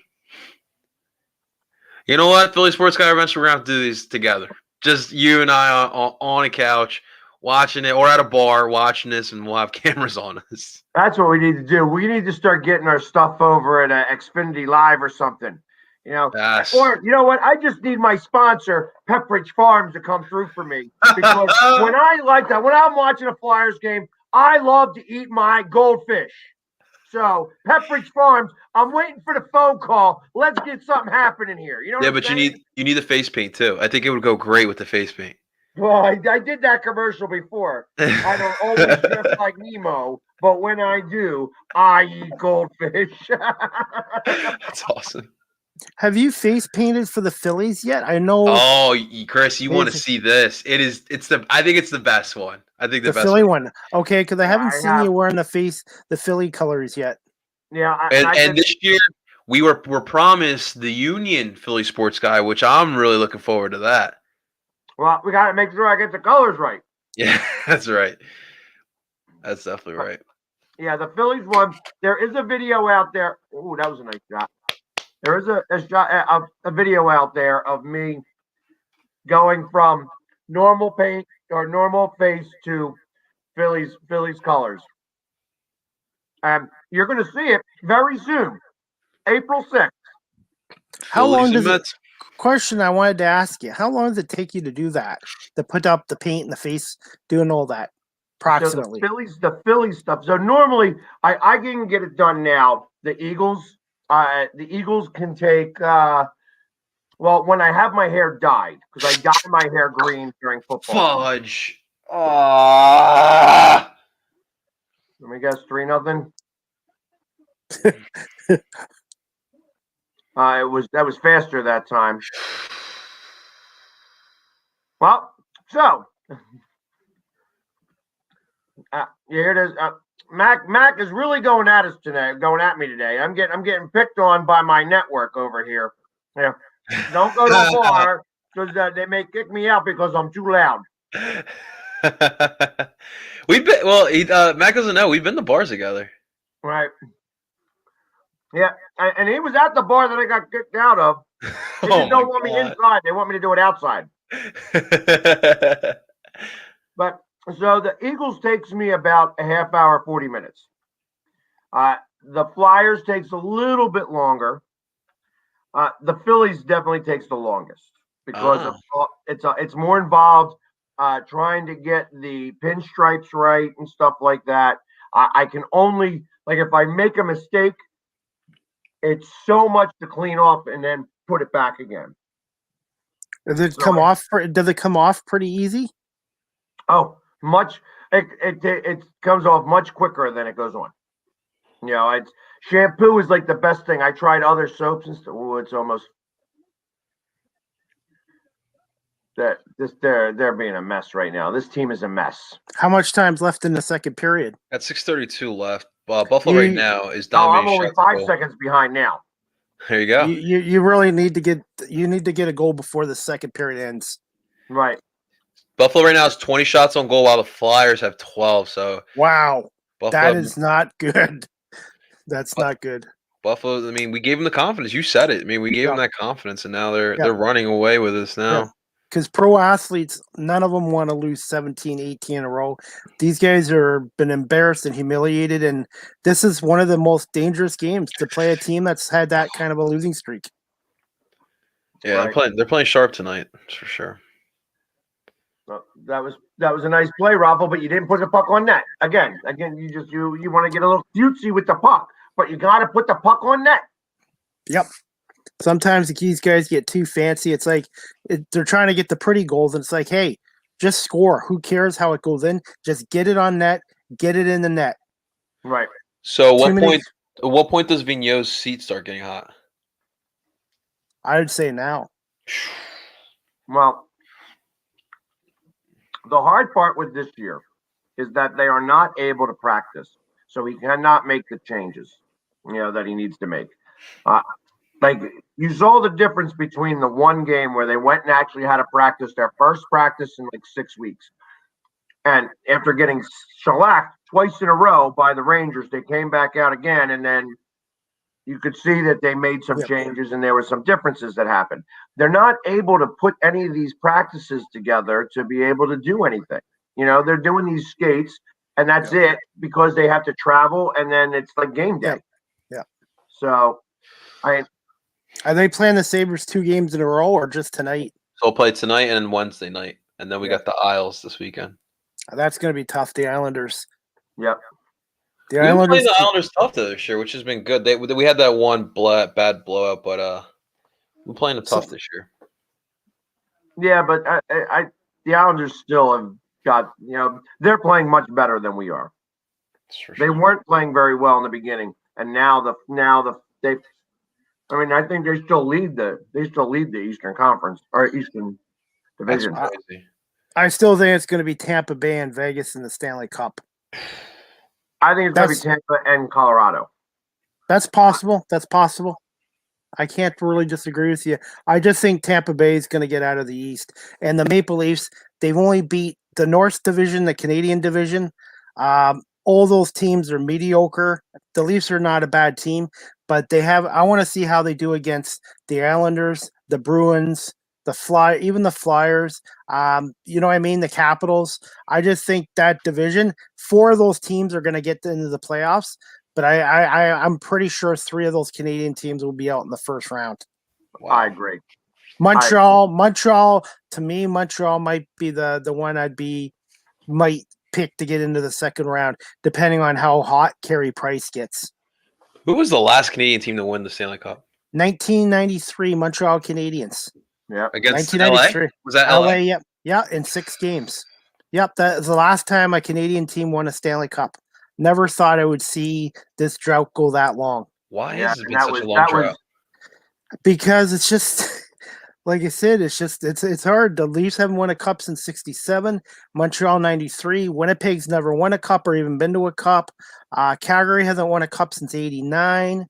Speaker 3: You know what, Philly Sports Guy, eventually we're going to have to do these together. Just you and I on a couch watching it, or at a bar watching this, and we'll have cameras on us.
Speaker 2: That's what we need to do. We need to start getting our stuff over at Xfinity Live or something.
Speaker 3: Yes.
Speaker 2: Or you know what? I just need my sponsor, Pepperidge Farms, to come through for me. Because when I'm watching a Flyers game, I love to eat my goldfish. So Pepperidge Farms, I'm waiting for the phone call. Let's get something happening here. You know?
Speaker 3: Yeah, but you need the face paint too. I think it would go great with the face paint.
Speaker 2: Well, I did that commercial before. I don't always dress like Nemo, but when I do, I eat goldfish.
Speaker 3: That's awesome.
Speaker 5: Have you face painted for the Phillies yet? I know.
Speaker 3: Oh, Chris, you want to see this? I think it's the best one. I think the best
Speaker 5: Philly one. Okay, because I haven't seen you wearing the Philly colors yet.
Speaker 2: Yeah,
Speaker 3: and this year we were promised the Union Philly Sports Guy, which I'm really looking forward to that.
Speaker 2: Well, we got to make sure I get the colors right.
Speaker 3: Yeah, that's right. That's definitely right.
Speaker 2: Yeah, the Phillies one. There is a video out there. Ooh, that was a nice shot. There is a video out there of me going from normal paint or normal face to Phillies colors. You're going to see it very soon, April 6th.
Speaker 5: How long does it? Question I wanted to ask you: how long does it take you to do that? To put up the paint in the face, doing all that, approximately.
Speaker 2: So the Phillies stuff. So normally, I can get it done now. The Eagles can take Well, when I have my hair dyed, because I dye my hair green during football.
Speaker 3: Fudge. Ah.
Speaker 2: Let me guess, 3-0. That was faster that time. Well, so here it is. Mac is really going at us today, going at me today. I'm getting picked on by my network over here. Yeah, don't go to a bar because they may kick me out because I'm too loud.
Speaker 3: We've been Mac doesn't know we've been to bars together.
Speaker 2: Right. Yeah, and he was at the bar that I got kicked out of. They just don't want me inside. They want me to do it outside. But so the Eagles takes me about a half hour, 40 minutes. The Flyers takes a little bit longer. The Phillies definitely takes the longest because it's more involved trying to get the pinstripes right and stuff like that. I can only, like, if I make a mistake, it's so much to clean off and then put it back again.
Speaker 5: Does it come off pretty easy?
Speaker 2: Oh, much. It comes off much quicker than it goes on. You know, it's shampoo is like the best thing. I tried other soaps and stuff. Oh, it's almost they're being a mess right now. This team is a mess.
Speaker 5: How much time's left in the second period?
Speaker 3: Got 6:32 left. Buffalo right now is dominating.
Speaker 2: I'm only 5 seconds behind now.
Speaker 3: There you go.
Speaker 5: You really need to get a goal before the second period ends.
Speaker 2: Right.
Speaker 3: Buffalo right now has 20 shots on goal while the Flyers have 12. So
Speaker 5: wow,
Speaker 3: Buffalo,
Speaker 5: that is not good. That's not good.
Speaker 3: Buffalo. I mean, we gave them the confidence. You said it. I mean, we gave them that confidence, and now they're running away with us now.
Speaker 5: Yeah. Because pro athletes, none of them want to lose 17, 18 in a row. These guys are been embarrassed and humiliated, and this is one of the most dangerous games to play a team that's had that kind of a losing streak.
Speaker 3: Yeah, right. They're playing sharp tonight, for sure.
Speaker 2: Well, that was a nice play, Raffle, but you didn't put the puck on net. Again, you want to get a little cutesy with the puck, but you got to put the puck on net.
Speaker 5: Yep. Sometimes these guys get too fancy. It's like they're trying to get the pretty goals, and it's like, hey, just score. Who cares how it goes in? Just get it on net. Get it in the net.
Speaker 2: Right.
Speaker 3: So at what point does Vigneault's seat start getting hot?
Speaker 5: I would say now.
Speaker 2: Well, the hard part with this year is that they are not able to practice, so he cannot make the changes, that he needs to make. Like, you saw the difference between the one game where they went and actually had to practice their first practice in like 6 weeks. And after getting shellacked twice in a row by the Rangers, they came back out again. And then you could see that they made some changes and there were some differences that happened. They're not able to put any of these practices together to be able to do anything. They're doing these skates and that's it because they have to travel and then it's like game day.
Speaker 5: Yeah.
Speaker 2: So,
Speaker 5: are they playing the Sabres 2 games in a row or just tonight?
Speaker 3: So we'll play tonight and Wednesday night. And then we got the Isles this weekend.
Speaker 5: That's going to be tough, the Islanders.
Speaker 2: Yep.
Speaker 3: We've been playing the Islanders tough this year, which has been good. We had that one bad blowout, but we're playing them tough this year.
Speaker 2: Yeah, but the Islanders still have got, they're playing much better than we are. They weren't playing very well in the beginning, and I think they still lead the Eastern Conference or Eastern Division.
Speaker 5: I still think it's going to be Tampa Bay and Vegas in the Stanley Cup.
Speaker 2: I think it's going to be Tampa and Colorado.
Speaker 5: That's possible. I can't really disagree with you. I just think Tampa Bay is going to get out of the East. And the Maple Leafs, they've only beat the North Division, the Canadian Division. All those teams are mediocre. The Leafs are not a bad team, but I want to see how they do against the Islanders, the Bruins, even the Flyers, the Capitals. I just think that division, 4 of those teams are going to get into the playoffs, but I'm pretty sure 3 of those Canadian teams will be out in the first round.
Speaker 2: Wow. I agree.
Speaker 5: Montreal, to me, Montreal might be the one might pick to get into the second round, depending on how hot Carey Price gets.
Speaker 3: Who was the last Canadian team to win the Stanley Cup?
Speaker 5: 1993 Montreal Canadiens.
Speaker 2: Yeah.
Speaker 3: Against
Speaker 5: 1993.
Speaker 3: LA? Was that
Speaker 5: LA,
Speaker 3: LA?
Speaker 5: yep. Yeah, in 6 games. Yep, that was the last time a Canadian team won a Stanley Cup. Never thought I would see this drought go that long.
Speaker 3: Why
Speaker 2: Yeah,
Speaker 3: has it
Speaker 2: and
Speaker 3: been such a long drought?
Speaker 5: Because it's just like I said, it's hard. The Leafs haven't won a cup since '67. Montreal '93. Winnipeg's never won a cup or even been to a cup. Calgary hasn't won a cup since '89.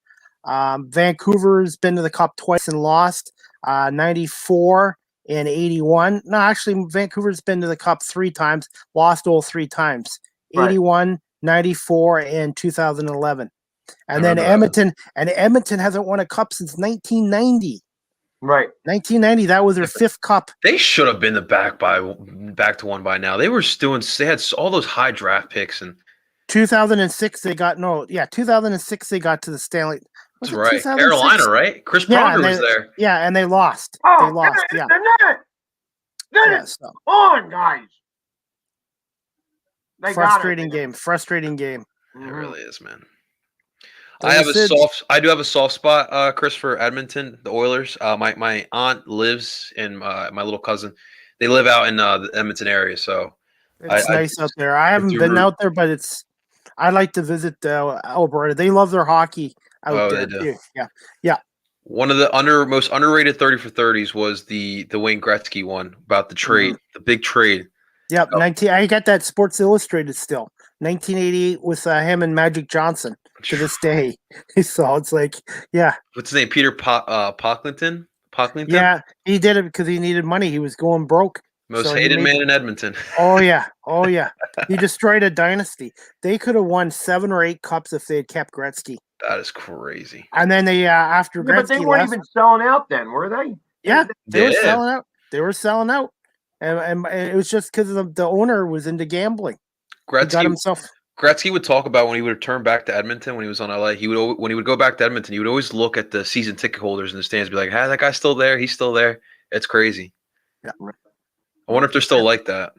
Speaker 5: Vancouver's been to the cup twice and lost. '94 and '81. No, actually, Vancouver's been to the cup 3 times, lost all 3 times.
Speaker 2: Right.
Speaker 5: 81, '94, and 2011. And then
Speaker 3: that.
Speaker 5: Edmonton hasn't won a cup since 1990.
Speaker 2: Right.
Speaker 5: 1990, that was their 5th cup.
Speaker 3: They should have been back to one by now. They were doing. They had all those high draft picks, and
Speaker 5: 2006 they got 2006 they got to the Stanley.
Speaker 3: That's right, Carolina, right? Chris Pronger was there.
Speaker 5: Yeah, and they lost.
Speaker 2: Oh,
Speaker 5: they lost. Yeah.
Speaker 2: Come on, guys.
Speaker 5: Frustrating game.
Speaker 3: It really is, man.
Speaker 5: Like
Speaker 3: I do have a soft spot, Chris, for Edmonton, the Oilers. My aunt lives in my little cousin. They live out in the Edmonton area, so
Speaker 5: it's nice out there. I haven't been out there, but I like to visit Alberta. They love their hockey out there.
Speaker 3: They do.
Speaker 5: Yeah.
Speaker 3: One of the most underrated 30 for 30s was the Wayne Gretzky one about the trade, the big trade.
Speaker 5: Yep, I got that Sports Illustrated still. 1988 with him and Magic Johnson to this day. So it's like, yeah.
Speaker 3: What's his name? Peter Pocklington?
Speaker 5: Yeah, he did it because he needed money. He was going broke.
Speaker 3: Most hated man in Edmonton.
Speaker 5: Oh yeah. He destroyed a dynasty. They could have won 7 or 8 cups if they had kept Gretzky.
Speaker 3: That is crazy.
Speaker 5: And then they after Gretzky
Speaker 2: but they weren't even selling out then, were they?
Speaker 5: Yeah, they were selling out. They were selling out, and it was just because the owner was into gambling.
Speaker 3: Gretzky would talk about when he would return back to Edmonton when he was on LA. When he would go back to Edmonton, he would always look at the season ticket holders in the stands, and be like, "Hey, that guy's still there. He's still there." It's crazy.
Speaker 5: Yeah.
Speaker 3: I wonder if they're still like that.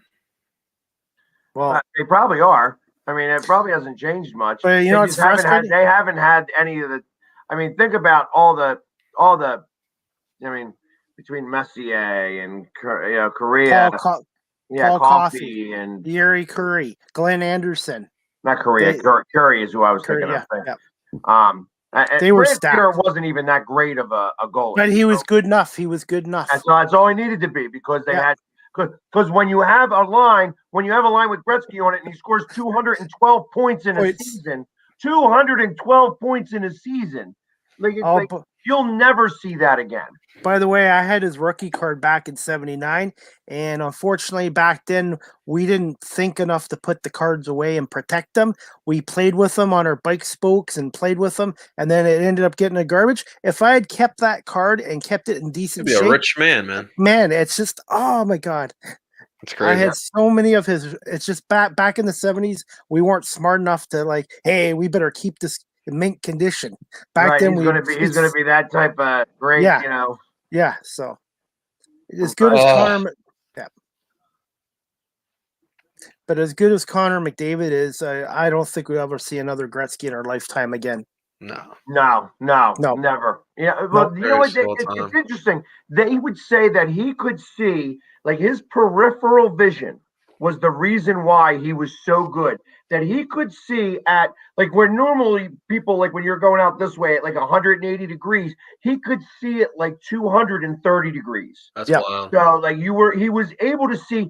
Speaker 5: Well,
Speaker 2: they probably are. I mean, it probably hasn't changed much.
Speaker 5: But you know, it's frustrating.
Speaker 2: They haven't had any of the. I mean, think about all the. I mean, between Messier and Korea,
Speaker 5: Paul
Speaker 2: Coffey and
Speaker 5: Yuri Curry, Glenn Anderson.
Speaker 2: Not Korea. Curry is who I was thinking of.
Speaker 5: Yeah. They were stacked.
Speaker 2: Peter wasn't even that great of a goalie,
Speaker 5: but he was good enough.
Speaker 2: That's all he needed to be because they had. Because when you have a line with Gretzky on it, and he scores 212 points in a season, 212 points in a season, you'll never see that again.
Speaker 5: By the way, I had his rookie card back in '79, and unfortunately, back then we didn't think enough to put the cards away and protect them. We played with them on our bike spokes and played with them, and then it ended up getting a garbage. If I had kept that card and kept it in decent shape,
Speaker 3: you'd be a rich man, man.
Speaker 5: Man, it's just oh my god.
Speaker 3: It's crazy.
Speaker 5: I had so many of his. It's just back in the '70s, we weren't smart enough to hey, we better keep this in mint condition. Back then,
Speaker 2: he's gonna be that type of great,
Speaker 5: Yeah, so as good as Connor, but as good as Connor McDavid is, I don't think we'll ever see another Gretzky in our lifetime again.
Speaker 2: No, never. Yeah, but you know what? It's interesting. They would say that he could see, his peripheral vision was the reason why he was so good. That he could see at where normally people when you're going out this way at 180 degrees, he could see it 230 degrees.
Speaker 3: That's wild.
Speaker 2: So he was able to see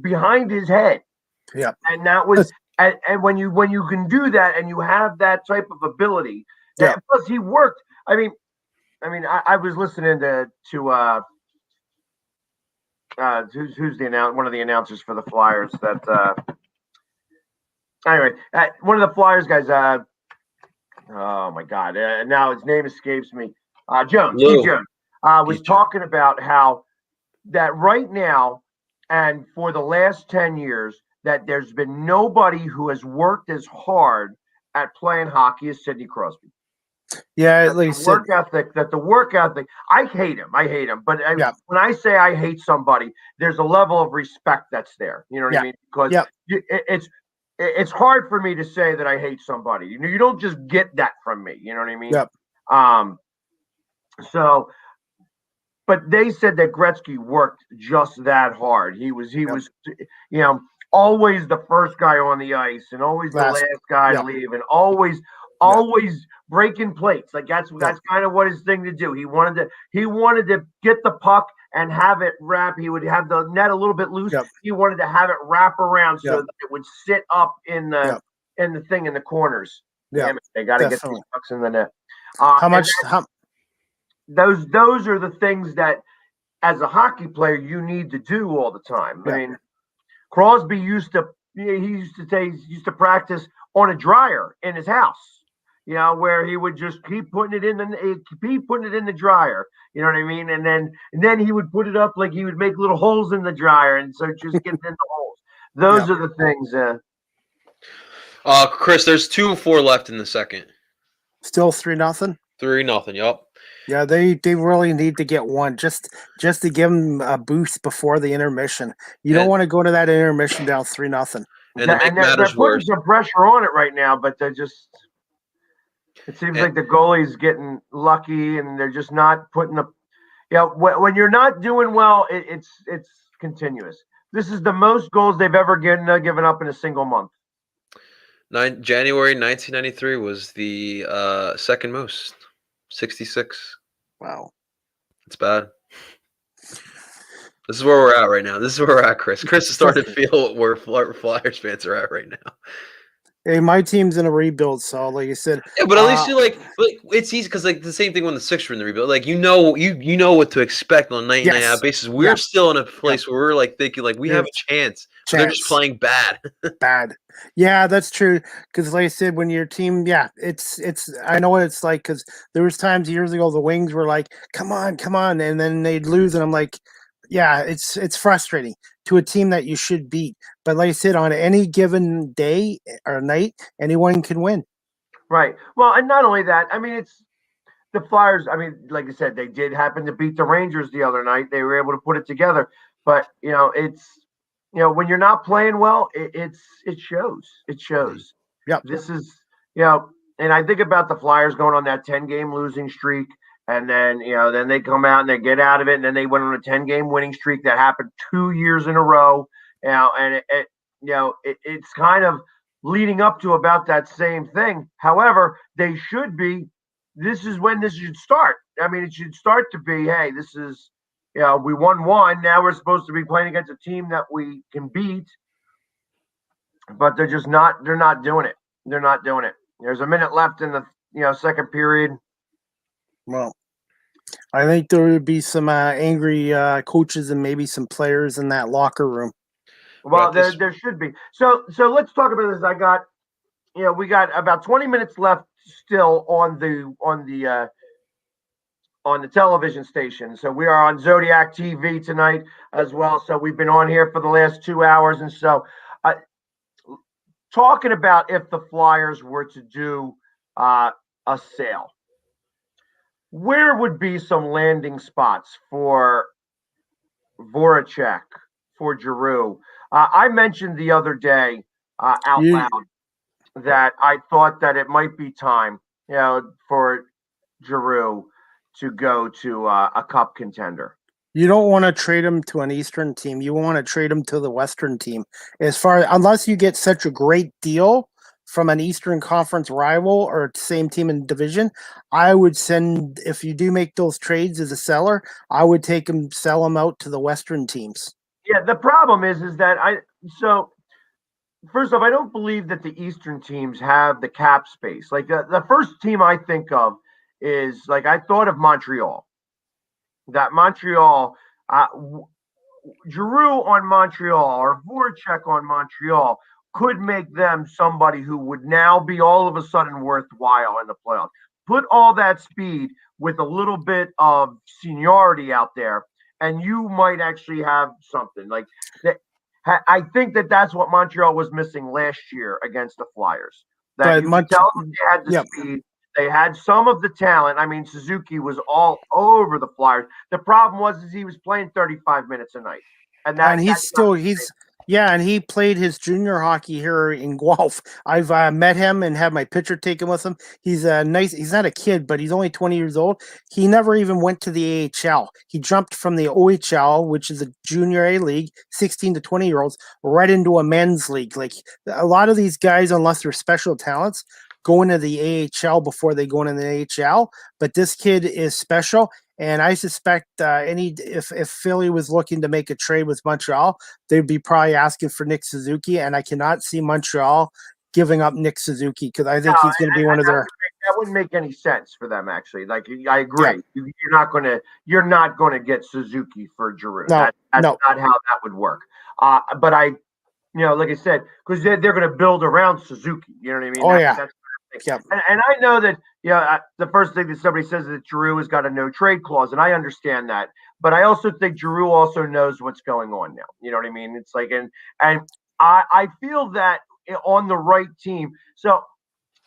Speaker 2: behind his head.
Speaker 5: Yeah,
Speaker 2: and that was and when you can do that and you have that type of ability, plus he worked. I mean, I was listening to who's one of the announcers for the Flyers that. Anyway, one of the Flyers guys, oh my God, now his name escapes me. Steve Jones, was talking about how that right now and for the last 10 years that there's been nobody who has worked as hard at playing hockey as Sidney Crosby.
Speaker 5: Yeah,
Speaker 2: the work ethic. I hate him. But when I say I hate somebody, there's a level of respect that's there. You know what I mean? Because it's hard for me to say that I hate somebody. You don't just get that from me. You know what I mean?
Speaker 5: Yep.
Speaker 2: So, but they said that Gretzky worked just that hard. He was, always the first guy on the ice and always the last guy to leave and always breaking plates. Like that's kind of what his thing to do. He wanted to get the puck and have it wrap. He would have the net a little bit loose. He wanted to have it wrap around so that it would sit up in the thing in the corners. Damn it, they got to get these pucks in the net. Those are the things that, as a hockey player, you need to do all the time. I mean, Crosby used to practice on a dryer in his house, where he would just keep putting it in the dryer. You know what I mean? And then he would put it up, like he would make little holes in the dryer, and so just get in the holes. Those are the things.
Speaker 3: Chris, there's 2-4 left in the second.
Speaker 5: Still 3-0.
Speaker 3: 3-0. Yep.
Speaker 5: Yeah, they really need to get one just to give them a boost before the intermission. You don't want to go to that intermission down 3-0.
Speaker 3: And they're
Speaker 2: putting some pressure on it right now, but it seems like the goalie's getting lucky, and they're just not putting the. When you're not doing well, it's continuous. This is the most goals they've ever given up in a single month.
Speaker 3: January 1993 was the second most. 66.
Speaker 5: Wow.
Speaker 3: It's bad. This is where we're at right now. This is where we're at, Chris. Chris is starting to feel where Flyers fans are at right now.
Speaker 5: Hey, my team's in a rebuild, so like you said.
Speaker 3: Yeah, but at least you like it's easy because like the same thing when the Sixers are in the rebuild. Like you know what to expect on a night out basis. We're still in a place where we're like thinking like we have a chance. But they're just playing bad.
Speaker 5: Bad. Yeah, that's true. Because like I said, when your team, it's I know what it's like. Because there was times years ago the Wings were like, come on, and then they'd lose, and I'm like, yeah, it's frustrating to a team that you should beat. But like I said, on any given day or night, anyone can win.
Speaker 2: Right. Well, and not only that, I mean, it's the Flyers. I mean, like I said, they did happen to beat the Rangers the other night. They were able to put it together. But it's when you're not playing well, it shows. It shows.
Speaker 5: Yeah.
Speaker 2: This is and I think about the Flyers going on that 10-game losing streak. And then, then they come out and they get out of it. And then they went on a 10-game winning streak that happened 2 years in a row. And it's kind of leading up to about that same thing. However, this is when this should start. I mean, it should start to be, hey, this is, we won one. Now we're supposed to be playing against a team that we can beat. But they're not doing it. They're not doing it. There's a minute left in the, second period.
Speaker 5: Well, I think there would be some angry coaches and maybe some players in that locker room.
Speaker 2: Well, there should be. So let's talk about this. We got about 20 minutes left still on the television station. So we are on Zodiac TV tonight as well. So we've been on here for the last 2 hours, and so talking about if the Flyers were to do a sale. Where would be some landing spots for Voracek, for Giroux? I mentioned the other day out loud that I thought that it might be time, for Giroux to go to a cup contender.
Speaker 5: You don't want to trade him to an Eastern team. You want to trade him to the Western team. Unless you get such a great deal from an Eastern Conference rival or same team in division, I would send, if you do make those trades as a seller, I would sell them out to the Western teams.
Speaker 2: Yeah, the problem is that first off, I don't believe that the Eastern teams have the cap space. Like the first team I think of is, like, I thought of Montreal. That Montreal, Giroux on Montreal or Voracek on Montreal could make them somebody who would now be all of a sudden worthwhile in the playoffs. Put all that speed with a little bit of seniority out there, and you might actually have something like that. I think that's what Montreal was missing last year against the Flyers. That you could tell them they had the speed. They had some of the talent. I mean, Suzuki was all over the Flyers. The problem was he was playing 35 minutes a night. And
Speaker 5: Yeah, and he played his junior hockey here in Guelph. I've met him and had my picture taken with him. He's a nice. He's not a kid, but he's only 20 years old. He never even went to the AHL. He jumped from the OHL, which is a junior A league, 16 to 20-year-olds, right into a men's league. Like a lot of these guys, unless they're special talents, go into the AHL before they go into the AHL. But this kid is special. And I suspect if Philly was looking to make a trade with Montreal, they'd be probably asking for Nick Suzuki, and I cannot see Montreal giving up Nick Suzuki because I think he's going to be one of their.
Speaker 2: That wouldn't make any sense for them, actually. Like I agree, yeah. You're not gonna get Suzuki for Giroux.
Speaker 5: No,
Speaker 2: that's not how that would work. But like I said, because they're going to build around Suzuki. You know what I mean?
Speaker 5: Oh, yeah.
Speaker 2: That's yep. And I know that the first thing that somebody says is that Giroux has got a no trade clause, and I understand that. But I also think Giroux also knows what's going on now. You know what I mean? It's like, and I feel that on the right team. So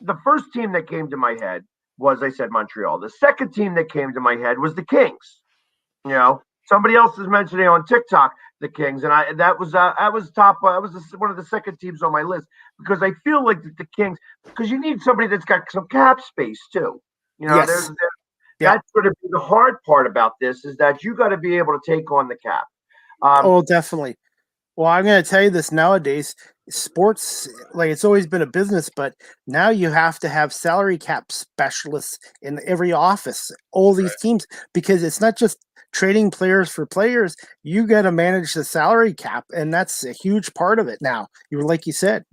Speaker 2: the first team that came to my head was, I said, Montreal. The second team that came to my head was the Kings. Somebody else is mentioning on TikTok the Kings, and that was top. One of the second teams on my list because I feel like the Kings, because you need somebody that's got some cap space too.
Speaker 5: Yes.
Speaker 2: That's going to be the hard part about this is that you got to be able to take on the cap.
Speaker 5: Definitely. Well, I'm going to tell you this nowadays. Sports, like it's always been a business, but now you have to have salary cap specialists in every office, all these teams, because it's not just trading players for players. You got to manage the salary cap, and that's a huge part of it now. Like you said.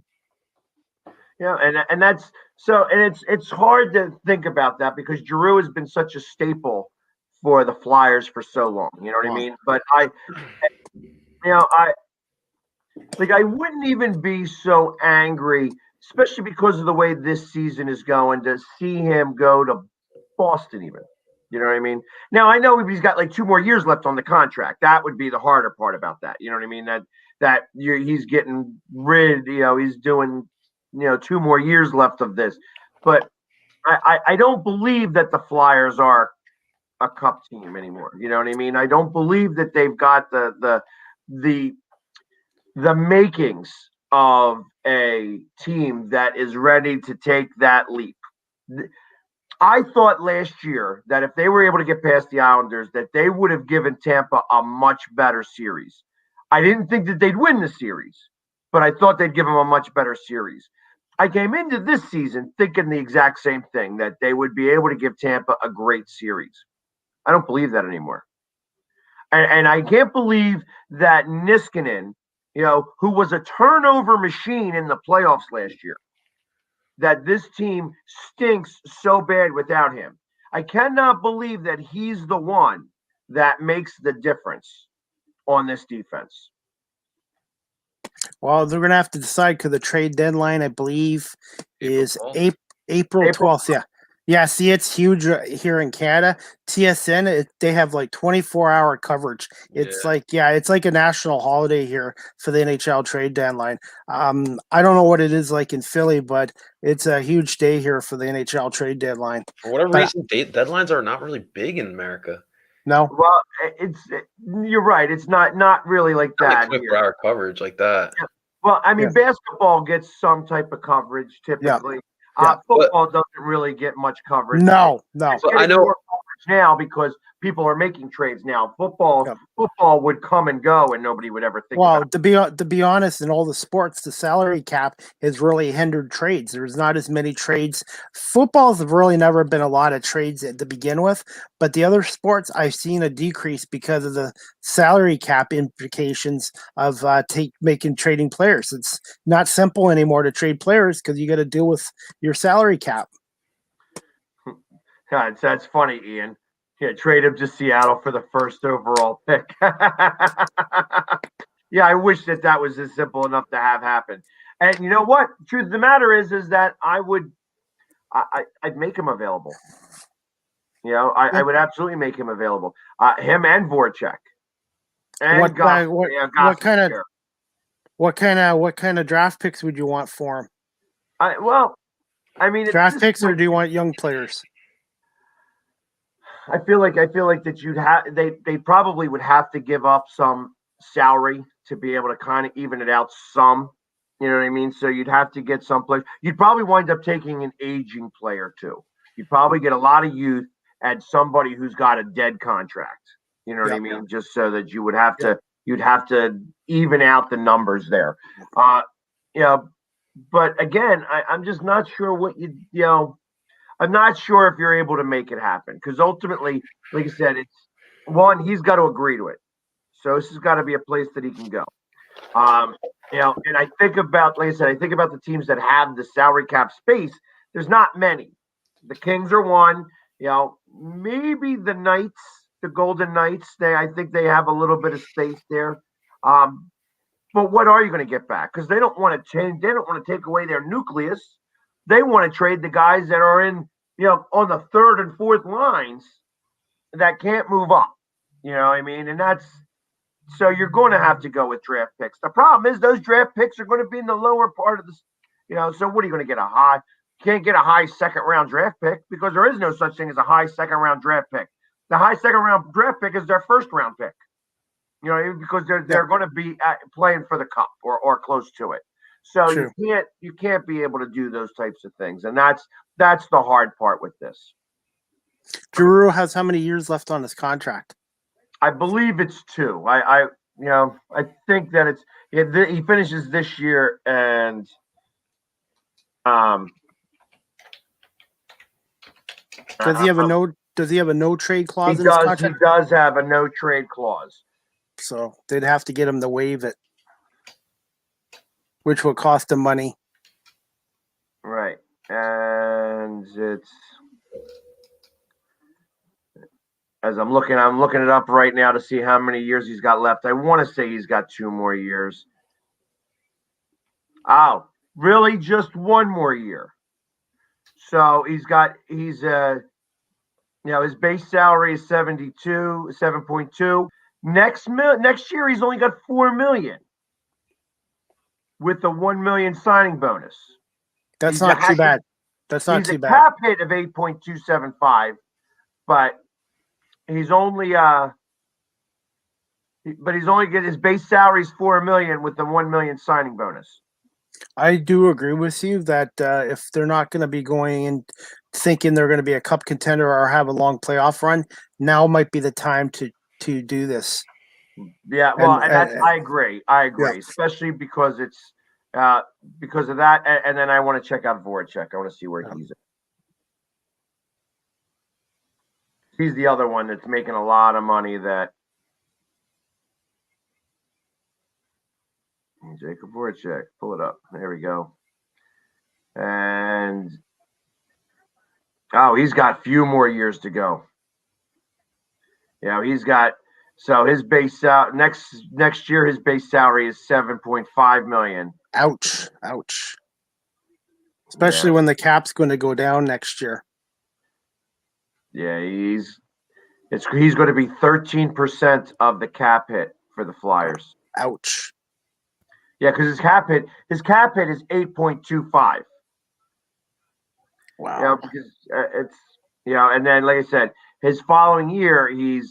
Speaker 2: Yeah, and that's so, and it's hard to think about that because Giroux has been such a staple for the Flyers for so long. You know what I mean? But I wouldn't even be so angry, especially because of the way this season is going, to see him go to Boston even. You know what I mean? Now, I know he's got like 2 more years left on the contract. That would be the harder part about that. You know what I mean? He's getting rid, he's doing, 2 more years left of this. But I don't believe that the Flyers are a cup team anymore. You know what I mean? I don't believe that they've got the makings of a team that is ready to take that leap. I thought last year that if they were able to get past the Islanders, that they would have given Tampa a much better series. I didn't think that they'd win the series, but I thought they'd give them a much better series. I came into this season thinking the exact same thing, that they would be able to give Tampa a great series. I don't believe that anymore. And I can't believe that Niskanen, who was a turnover machine in the playoffs last year, that this team stinks so bad without him. I cannot believe that he's the one that makes the difference on this defense.
Speaker 5: Well, they're going to have to decide because the trade deadline, I believe, is April 12th. Yeah. Yeah, see, it's huge here in Canada. TSN, they have like 24-hour coverage. It's it's like a national holiday here for the NHL trade deadline. I don't know what it is like in Philly, but it's a huge day here for the NHL trade deadline.
Speaker 3: For whatever reason, deadlines are not really big in America.
Speaker 5: No.
Speaker 2: Well, you're right. It's not really like that.
Speaker 3: 24-hour coverage like that.
Speaker 2: Yeah. Well, I mean, basketball gets some type of coverage typically. Yeah. Football doesn't really get much coverage.
Speaker 5: No.
Speaker 2: I know more coverage now because people are making trades now. Football would come and go, and nobody would ever think.
Speaker 5: Well, to be honest, in all the sports, the salary cap has really hindered trades. There's not as many trades. Football's really never been a lot of trades to begin with, but the other sports I've seen a decrease because of the salary cap implications of making trading players. It's not simple anymore to trade players because you got to deal with your salary cap.
Speaker 2: God, that's funny, Ian. Yeah, trade him to Seattle for the first overall pick. Yeah, I wish that was as simple enough to have happen. And you know what? Truth of the matter is that I'd make him available. I would absolutely make him available. Him and Voracek. And
Speaker 5: what kind of draft picks would you want for him? Draft picks, or do you want young players?
Speaker 2: I feel like that they probably would have to give up some salary to be able to kind of even it out some. You know what I mean? So you'd have to get someplace. You'd probably wind up taking an aging player too. You'd probably get a lot of youth and somebody who's got a dead contract. You know what I mean? Just so that you would have to, you'd have to even out the numbers there. You know, but again, I'm just not sure what you know. I'm not sure if you're able to make it happen because ultimately, like I said, it's one, he's got to agree to it. So this has got to be a place that he can go. You know, and I think about, like I said, I think about the teams that have the salary cap space. There's not many. The Kings are one. You know, maybe the Knights, the Golden Knights. I think they have a little bit of space there. But what are you going to get back? Because they don't want to change. They don't want to take away their nucleus. They want to trade the guys that are in, you know, on the third and fourth lines that can't move up. You know what I mean? And that's. So you're going to have to go with draft picks. The problem is those draft picks are going to be in the lower part of the, you know, so what are you going to get a high? Can't get a high second round draft pick because there is no such thing as a high second round draft pick. The high second round draft pick is their first round pick, you know, because they're going to be playing for the cup or close to it. So you can't be able to do those types of things. And that's the hard part with this.
Speaker 5: Giroux has how many years left on his contract?
Speaker 2: I believe it's 2. I think that it's he finishes this year and
Speaker 5: does he have a no trade clause in his contract?
Speaker 2: He does have a no trade clause.
Speaker 5: So they'd have to get him to waive it, which would cost him money.
Speaker 2: Right. And it's as I'm looking it up right now to see how many years he's got left. I want to say he's got 2 more years. Oh, really? Just 1 more year. So he's you know, his base salary is 7.2. Next year he's only got $4 million with the $1 million signing bonus.
Speaker 5: That's not too bad. That's not too bad.
Speaker 2: He's a cap hit of 8.275, but he's only getting his base salary is $4 million with the $1 million signing bonus.
Speaker 5: I do agree with you that if they're not going to be going and thinking they're going to be a cup contender or have a long playoff run, now might be the time to do this.
Speaker 2: Yeah, well, I agree. Yeah. Especially because it's because of that, and then I want to check out Voracek. I want to see where he's at. He's the other one that's making a lot of money. That Jacob Voracek, pull it up. There we go. And he's got a few more years to go. He's got his base next year his base salary is $7.5 million.
Speaker 5: Ouch. Especially when the cap's going to go down next year.
Speaker 2: Yeah, he's going to be 13% of the cap hit for the Flyers.
Speaker 5: Ouch.
Speaker 2: Yeah, because his cap hit is 8.25.
Speaker 5: Wow.
Speaker 2: Because it's and then like I said, his following year and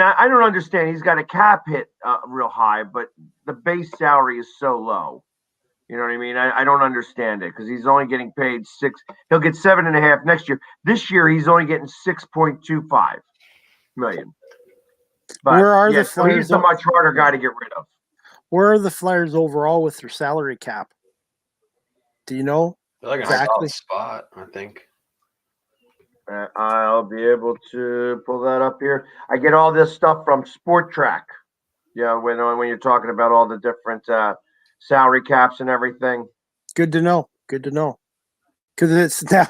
Speaker 2: I don't understand. He's got a cap hit real high, but the base salary is so low. You know what I mean? I don't understand it because he's only getting paid 6. He'll get 7.5 next year. This year he's only getting 6.25 million. But
Speaker 5: where are the Flyers?
Speaker 2: So he's a much harder guy to get rid of.
Speaker 5: Where are the Flyers overall with their salary cap? Do you know?
Speaker 3: They're like exactly. A spot, I think.
Speaker 2: I'll be able to pull that up here. I get all this stuff from Sport Track. When you're talking about all the different salary caps and everything.
Speaker 5: Good to know. Because it's now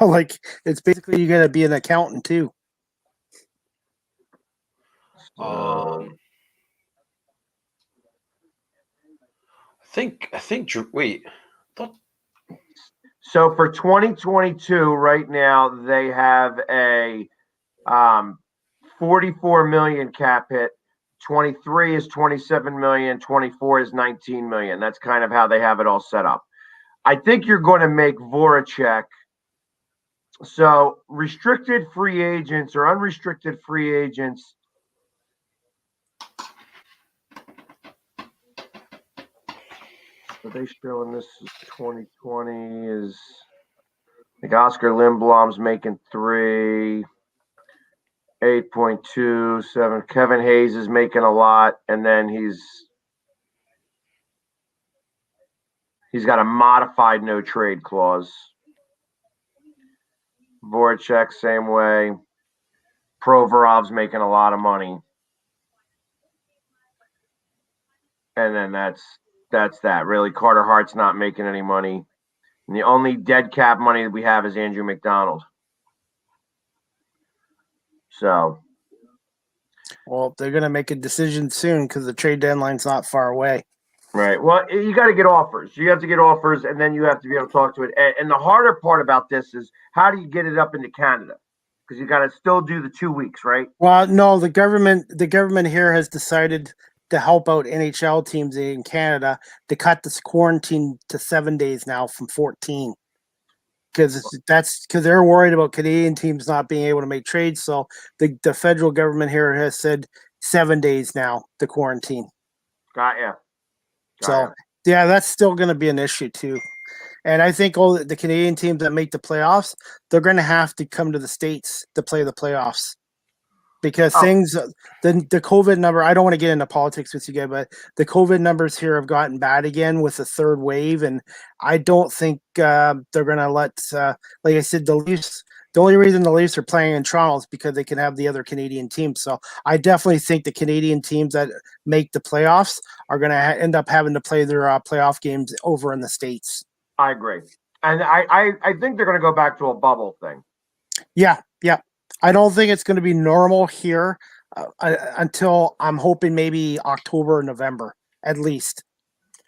Speaker 5: it's basically you got to be an accountant too.
Speaker 3: I think. Wait.
Speaker 2: So for 2022, right now they have a 44 million cap hit. 23 is 27 million. 24 is 19 million. That's kind of how they have it all set up. I think you're going to make Voracek. So restricted free agents or unrestricted free agents. Are they showing this is 2020 is like Oscar Lindblom's making 3, 8.27. Kevin Hayes is making a lot, and then he's got a modified no trade clause. Voracek, same way. Provorov's making a lot of money. And then that's that. Really, Carter Hart's not making any money. And the only dead cap money that we have is Andrew McDonald. So.
Speaker 5: Well, they're going to make a decision soon because the trade deadline's not far away.
Speaker 2: Right. Well, you got to get offers. You have to get offers, and then you have to be able to talk to it. And the harder part about this is how do you get it up into Canada? Because you got to still do the 2 weeks, right?
Speaker 5: Well, no, the government here has decided to help out NHL teams in Canada to cut this quarantine to 7 days now from 14. Because they're worried about Canadian teams not being able to make trades. So the federal government here has said 7 days now to quarantine.
Speaker 2: Got ya.
Speaker 5: So yeah, that's still going to be an issue too. And I think all the Canadian teams that make the playoffs, they're going to have to come to the States to play the playoffs. Because the COVID number, I don't want to get into politics with you guys, but the COVID numbers here have gotten bad again with the third wave. And I don't think they're going to let, like I said, the Leafs, the only reason the Leafs are playing in Toronto is because they can have the other Canadian teams. So I definitely think the Canadian teams that make the playoffs are going to end up having to play their playoff games over in the States.
Speaker 2: I agree. And I think they're going to go back to a bubble thing.
Speaker 5: Yeah. I don't think it's going to be normal here until I'm hoping maybe October or November at least,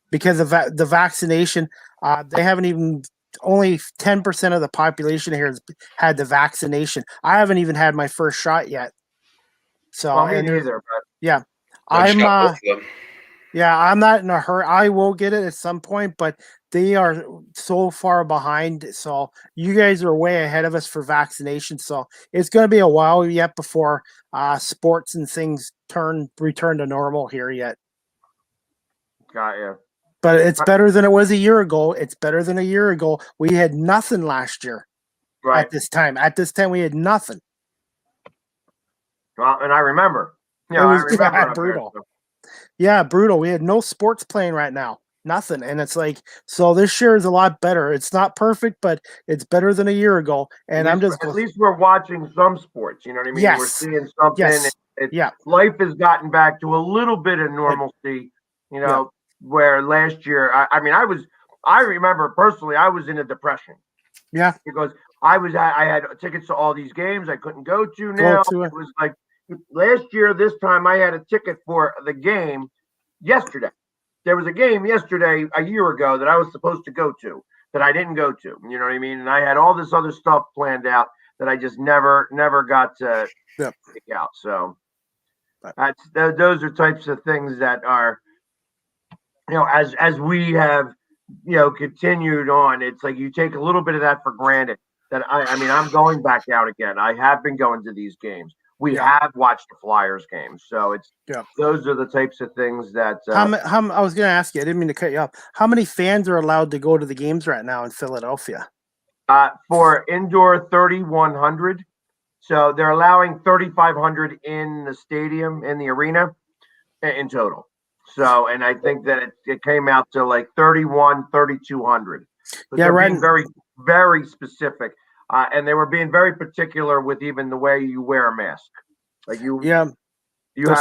Speaker 5: because of the vaccination. They haven't even only 10% of the population here has had the vaccination. I haven't even had my first shot yet. So
Speaker 2: me neither. But
Speaker 5: yeah, I'm not in a hurry. I will get it at some point, but they are so far behind. So you guys are way ahead of us for vaccination. So it's going to be a while yet before sports and things return to normal here yet.
Speaker 2: Got you.
Speaker 5: But it's better than it was a year ago. It's better than a year ago. We had nothing last year.
Speaker 2: Right.
Speaker 5: At this time. At this time, we had nothing.
Speaker 2: Well, and I remember.
Speaker 5: Yeah, I remember brutal. There, so. Yeah, brutal. We had no sports playing right now. Nothing. And it's like, so this year is a lot better. It's not perfect, but it's better than a year ago. And
Speaker 2: at least we're watching some sports. You know what I mean?
Speaker 5: Yes.
Speaker 2: We're seeing something.
Speaker 5: Yes.
Speaker 2: Life has gotten back to a little bit of normalcy, you know, where last year, I remember personally, I was in a depression.
Speaker 5: Yeah.
Speaker 2: Because I had tickets to all these games I couldn't go to now. It was like last year, this time I had a ticket for the game yesterday. There was a game yesterday, a year ago, that I was supposed to go to that I didn't go to. You know what I mean? And I had all this other stuff planned out that I just never got to pick out. So those are types of things that are, you know, as we have, you know, continued on, it's like you take a little bit of that for granted. That I'm going back out again. I have been going to these games. We have watched the Flyers games, so those are the types of things that.
Speaker 5: I was going to ask you. I didn't mean to cut you off. How many fans are allowed to go to the games right now in Philadelphia?
Speaker 2: For indoor, 3,100. So they're allowing 3,500 in the stadium, in the arena, in total. So, and I think that it came out to like 3,200. But they're being very, very specific. And they were being very particular with even the way you wear a mask. Like you have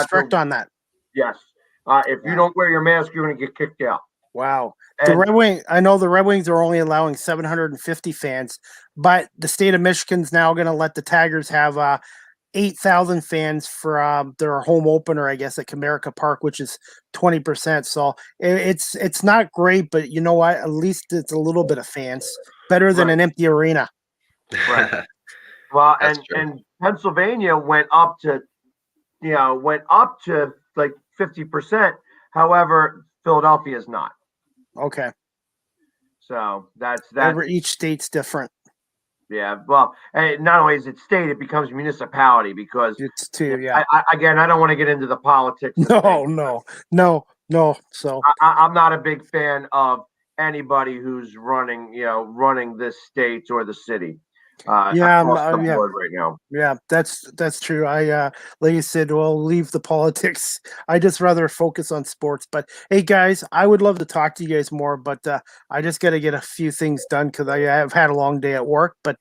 Speaker 5: strict on that.
Speaker 2: Yes. If you don't wear your mask, you're going to get kicked out.
Speaker 5: Wow. I know the Red Wings are only allowing 750 fans, but the state of Michigan's now going to let the Tigers have 8,000 fans for their home opener, I guess, at Comerica Park, which is 20%. So it's not great, but you know what? At least it's a little bit of fans. Better than an empty arena.
Speaker 2: Right. Well, and Pennsylvania went up to like 50%. However, Philadelphia is not.
Speaker 5: Okay.
Speaker 2: So that's that.
Speaker 5: Each state's different.
Speaker 2: Yeah. Well, not only is it state, it becomes municipality because
Speaker 5: it's too. Yeah.
Speaker 2: I don't want to get into the politics.
Speaker 5: No. No, so
Speaker 2: I'm not a big fan of anybody who's running this state or the city across the board right now.
Speaker 5: Yeah, that's true. Like you said, we'll leave the politics. I just rather focus on sports. But hey, guys, I would love to talk to you guys more, but I just got to get a few things done because I have had a long day at work. But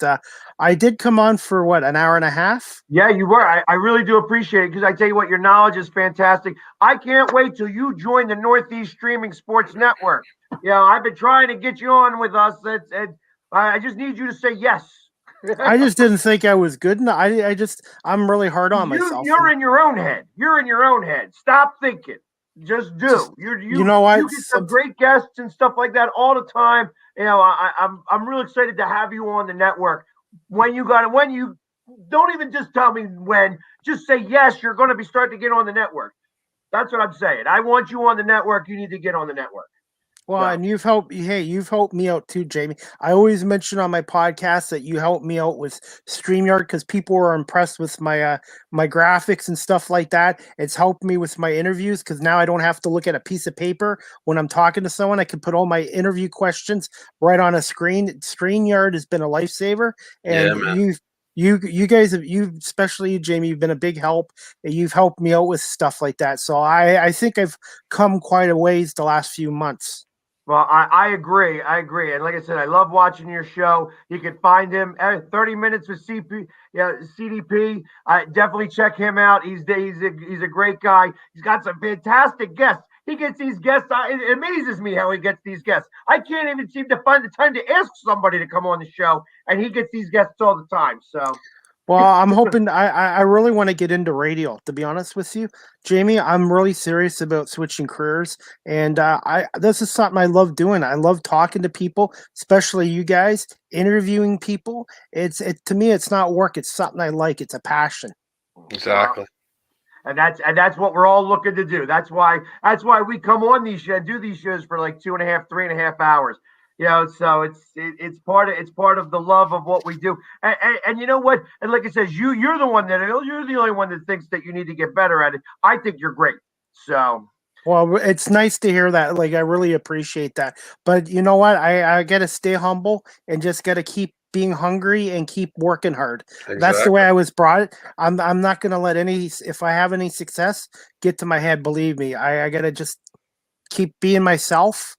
Speaker 5: I did come on for what, an hour and a half?
Speaker 2: Yeah, you were. I really do appreciate it because I tell you what, your knowledge is fantastic. I can't wait till you join the Northeast Streaming Sports Network. I've been trying to get you on with us. I just need you to say yes.
Speaker 5: I just didn't think I was good enough. I'm really hard on myself.
Speaker 2: You're in your own head. You're in your own head. Stop thinking. Just do.
Speaker 5: You know what?
Speaker 2: You get some great guests and stuff like that all the time. I'm real excited to have you on the network. When you don't even just tell me when. Just say yes. You're going to be starting to get on the network. That's what I'm saying. I want you on the network. You need to get on the network.
Speaker 5: Well, and you've helped me out too, Jamie. I always mention on my podcast that you helped me out with StreamYard because people were impressed with my my graphics and stuff like that. It's helped me with my interviews because now I don't have to look at a piece of paper when I'm talking to someone. I can put all my interview questions right on a screen. StreamYard has been a lifesaver, and you guys have, especially Jamie, you've been a big help. You've helped me out with stuff like that. So I think I've come quite a ways the last few months.
Speaker 2: Well, I agree. And like I said, I love watching your show. You can find him at 30 Minutes with CDP. Definitely check him out. He's a great guy. He's got some fantastic guests. He gets these guests. It amazes me how he gets these guests. I can't even seem to find the time to ask somebody to come on the show, and he gets these guests all the time. So.
Speaker 5: Well, I'm hoping I really want to get into radio, to be honest with you, Jamie. I'm really serious about switching careers, and this is something I love doing. I love talking to people, especially you guys, interviewing people. To me, it's not work. It's something I like. It's a passion.
Speaker 3: Exactly.
Speaker 2: And that's what we're all looking to do. That's why we come on these shows, do these shows for like 2.5, 3.5 hours. So it's part of the love of what we do. And you know what? And like I said, you're the only one that thinks that you need to get better at it. I think you're great. So.
Speaker 5: Well, it's nice to hear that. Like, I really appreciate that. But you know what? I got to stay humble and just got to keep being hungry and keep working hard. Exactly. That's the way I was brought. I'm not going to let if I have any success, get to my head. Believe me, I got to just keep being myself.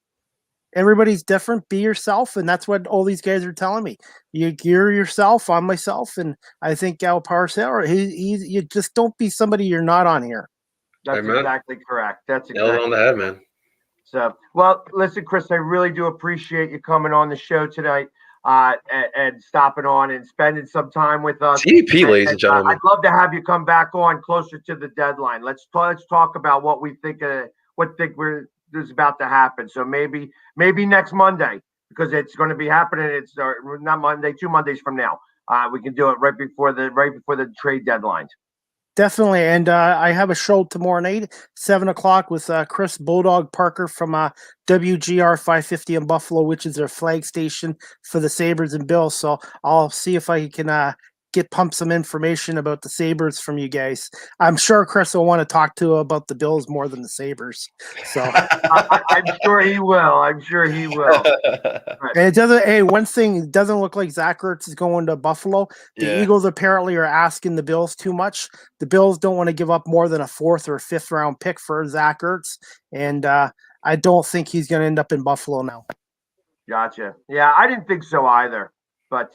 Speaker 5: Everybody's different. Be yourself, and that's what all these guys are telling me. You're yourself. I'm myself, and I think Parcero, you just don't be somebody you're not on here.
Speaker 2: That's exactly correct. That's
Speaker 3: exactly on the head, man.
Speaker 2: So, well, listen, Chris, I really do appreciate you coming on the show tonight and stopping on and spending some time with us.
Speaker 3: TP, ladies and gentlemen.
Speaker 2: I'd love to have you come back on closer to the deadline. Let's talk about what we think is about to happen. So maybe next Monday, because it's going to be happening. It's not Monday, 2 Mondays from now. We can do it right before the trade deadlines.
Speaker 5: Definitely, and I have a show tomorrow night, 7:00 with Chris Bulldog Parker from WGR 550 in Buffalo, which is their flag station for the Sabers and Bills. So I'll see if I can pump some information about the Sabers from you guys. I'm sure Chris will want to talk to about the Bills more than the Sabers. So
Speaker 2: I'm sure he will.
Speaker 5: And it doesn't. Hey, one thing, it doesn't look like Zach Ertz is going to Buffalo. The Eagles apparently are asking the Bills too much. The Bills don't want to give up more than a 4th or 5th round pick for Zach Ertz, and I don't think he's going to end up in Buffalo now.
Speaker 2: Gotcha. Yeah, I didn't think so either, but.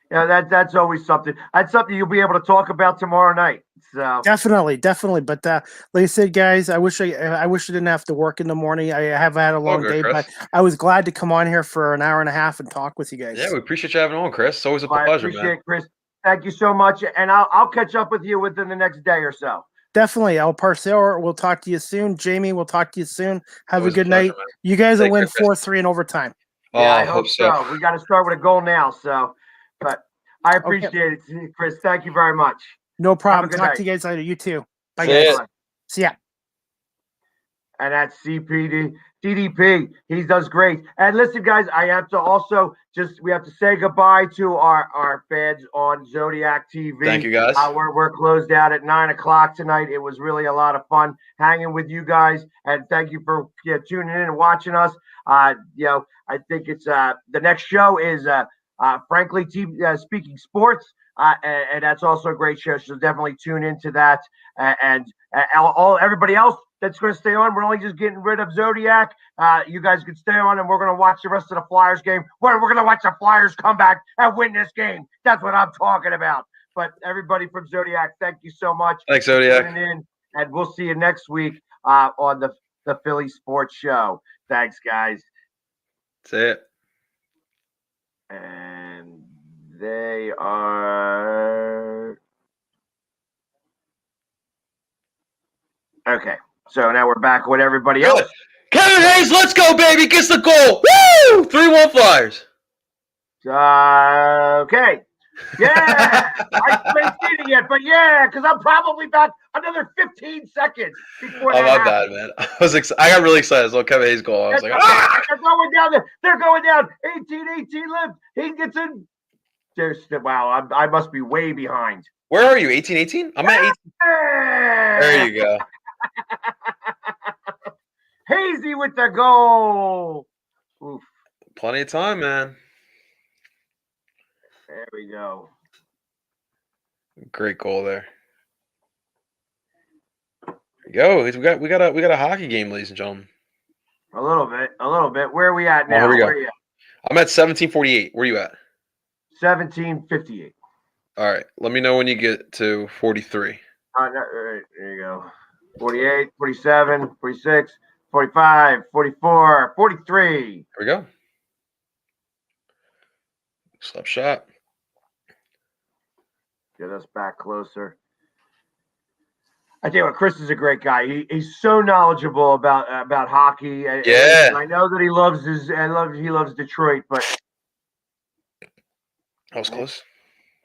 Speaker 2: That's always something. That's something you'll be able to talk about tomorrow night. So
Speaker 5: definitely. But like I said, guys, I wish I didn't have to work in the morning. I have had a long day, Chris. But I was glad to come on here for an hour and a half and talk with you guys.
Speaker 3: Yeah, we appreciate you having on, Chris. It's always a pleasure,
Speaker 2: I appreciate it, Chris. Thank you so much, and I'll catch up with you within the next day or so.
Speaker 5: Definitely. Parcero, we'll talk to you soon. Jamie, we'll talk to you soon. Have a good night. Man. You guys will win 4-3 in overtime.
Speaker 2: Yeah, I hope so. We got to start with a goal now. So. But I appreciate it, Chris. Thank you very much.
Speaker 5: No problem. Talk to you guys later. You too. Bye,
Speaker 3: See
Speaker 5: guys. See ya.
Speaker 2: And that's DDP. He does great. And listen, guys, I have to also we have to say goodbye to our fans on Zodiac TV.
Speaker 3: Thank you, guys.
Speaker 2: We're closed out at 9:00 tonight. It was really a lot of fun hanging with you guys, and thank you for tuning in and watching us. I think it's the next show is frankly speaking sports. And that's also a great show. So definitely tune into that. And everybody else that's going to stay on, we're only just getting rid of Zodiac. You guys can stay on, and we're going to watch the rest of the Flyers game. We're going to watch the Flyers come back and win this game. That's what I'm talking about. But everybody from Zodiac, thank you so much.
Speaker 3: Thanks, Zodiac.
Speaker 2: For tuning in, and we'll see you next week on the Philly Sports Show. Thanks, guys.
Speaker 3: That's it.
Speaker 2: And they are okay. So now we're back with everybody else.
Speaker 3: Good. Kevin Hayes, let's go, baby. Gets the goal. Woo! 3-1 Flyers.
Speaker 2: Okay. Yeah. I haven't seen it yet, but yeah, because I'm probably back another 15 seconds before that
Speaker 3: my
Speaker 2: happens.
Speaker 3: bad, man. I got really excited. So Kevin Hayes goal. I was like, ah!
Speaker 2: They're going down there. They're going down. 18 left. He gets in. Wow, I must be way behind.
Speaker 3: Where are you? 18-18? I'm at 18. There you go.
Speaker 2: Hazy with the goal. Oof.
Speaker 3: Plenty of time, man.
Speaker 2: There we go.
Speaker 3: Great goal there. There we go. We got a hockey game, ladies and gentlemen.
Speaker 2: A little bit. Where are we at now?
Speaker 3: Here we go.
Speaker 2: Where are you at?
Speaker 3: I'm at 17:48. Where are you at?
Speaker 2: 17:58.
Speaker 3: All right. Let me know when you get to 43.
Speaker 2: There you go. 48, 47, 46, 45, 44, 43.
Speaker 3: Here we go. Slap shot.
Speaker 2: Get us back closer. I tell you what, Chris is a great guy. He's so knowledgeable about hockey.
Speaker 3: Yeah.
Speaker 2: And I know that he loves Detroit, but
Speaker 3: That was close.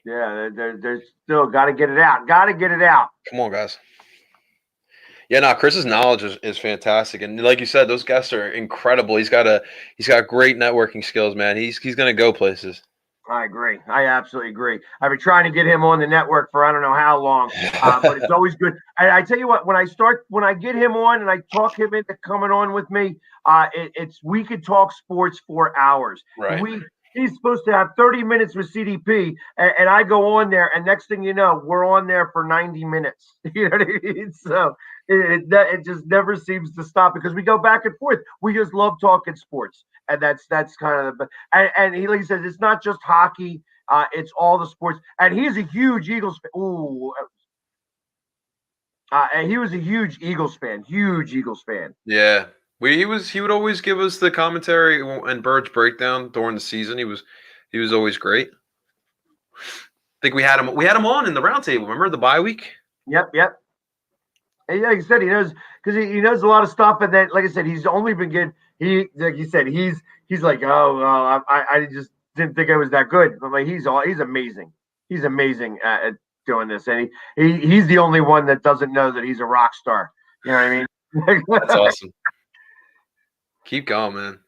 Speaker 2: yeah, there's still got to get it out. Got to get it out.
Speaker 3: Come on, guys. Yeah, no, Chris's knowledge is fantastic, and like you said, those guests are incredible. He's got great networking skills, man. He's gonna go places.
Speaker 2: I agree. I absolutely agree. I've been trying to get him on the network for I don't know how long, but it's always good. I tell you what, when I get him on and I talk him into coming on with me, we could talk sports for hours.
Speaker 3: Right.
Speaker 2: He's supposed to have 30 minutes with CDP, and I go on there, and next thing you know, we're on there for 90 minutes. You know what I mean? So it just never seems to stop because we go back and forth. We just love talking sports, and that's kind of the. And he, like he says, it's not just hockey; it's all the sports. And he's a huge Eagles fan. Ooh, and he was a huge Eagles fan. Huge Eagles fan.
Speaker 3: Yeah. He would always give us the commentary and Bird's breakdown during the season. He was always great. I think we had him on in the roundtable. Remember the bye week?
Speaker 2: Yep. And like I said, he knows because he knows a lot of stuff. And then, like I said, he's only been getting like you said, he's like, I just didn't think I was that good. But like he's amazing. He's amazing at doing this, and he's the only one that doesn't know that he's a rock star. You know what I mean?
Speaker 3: That's awesome. Keep going, man.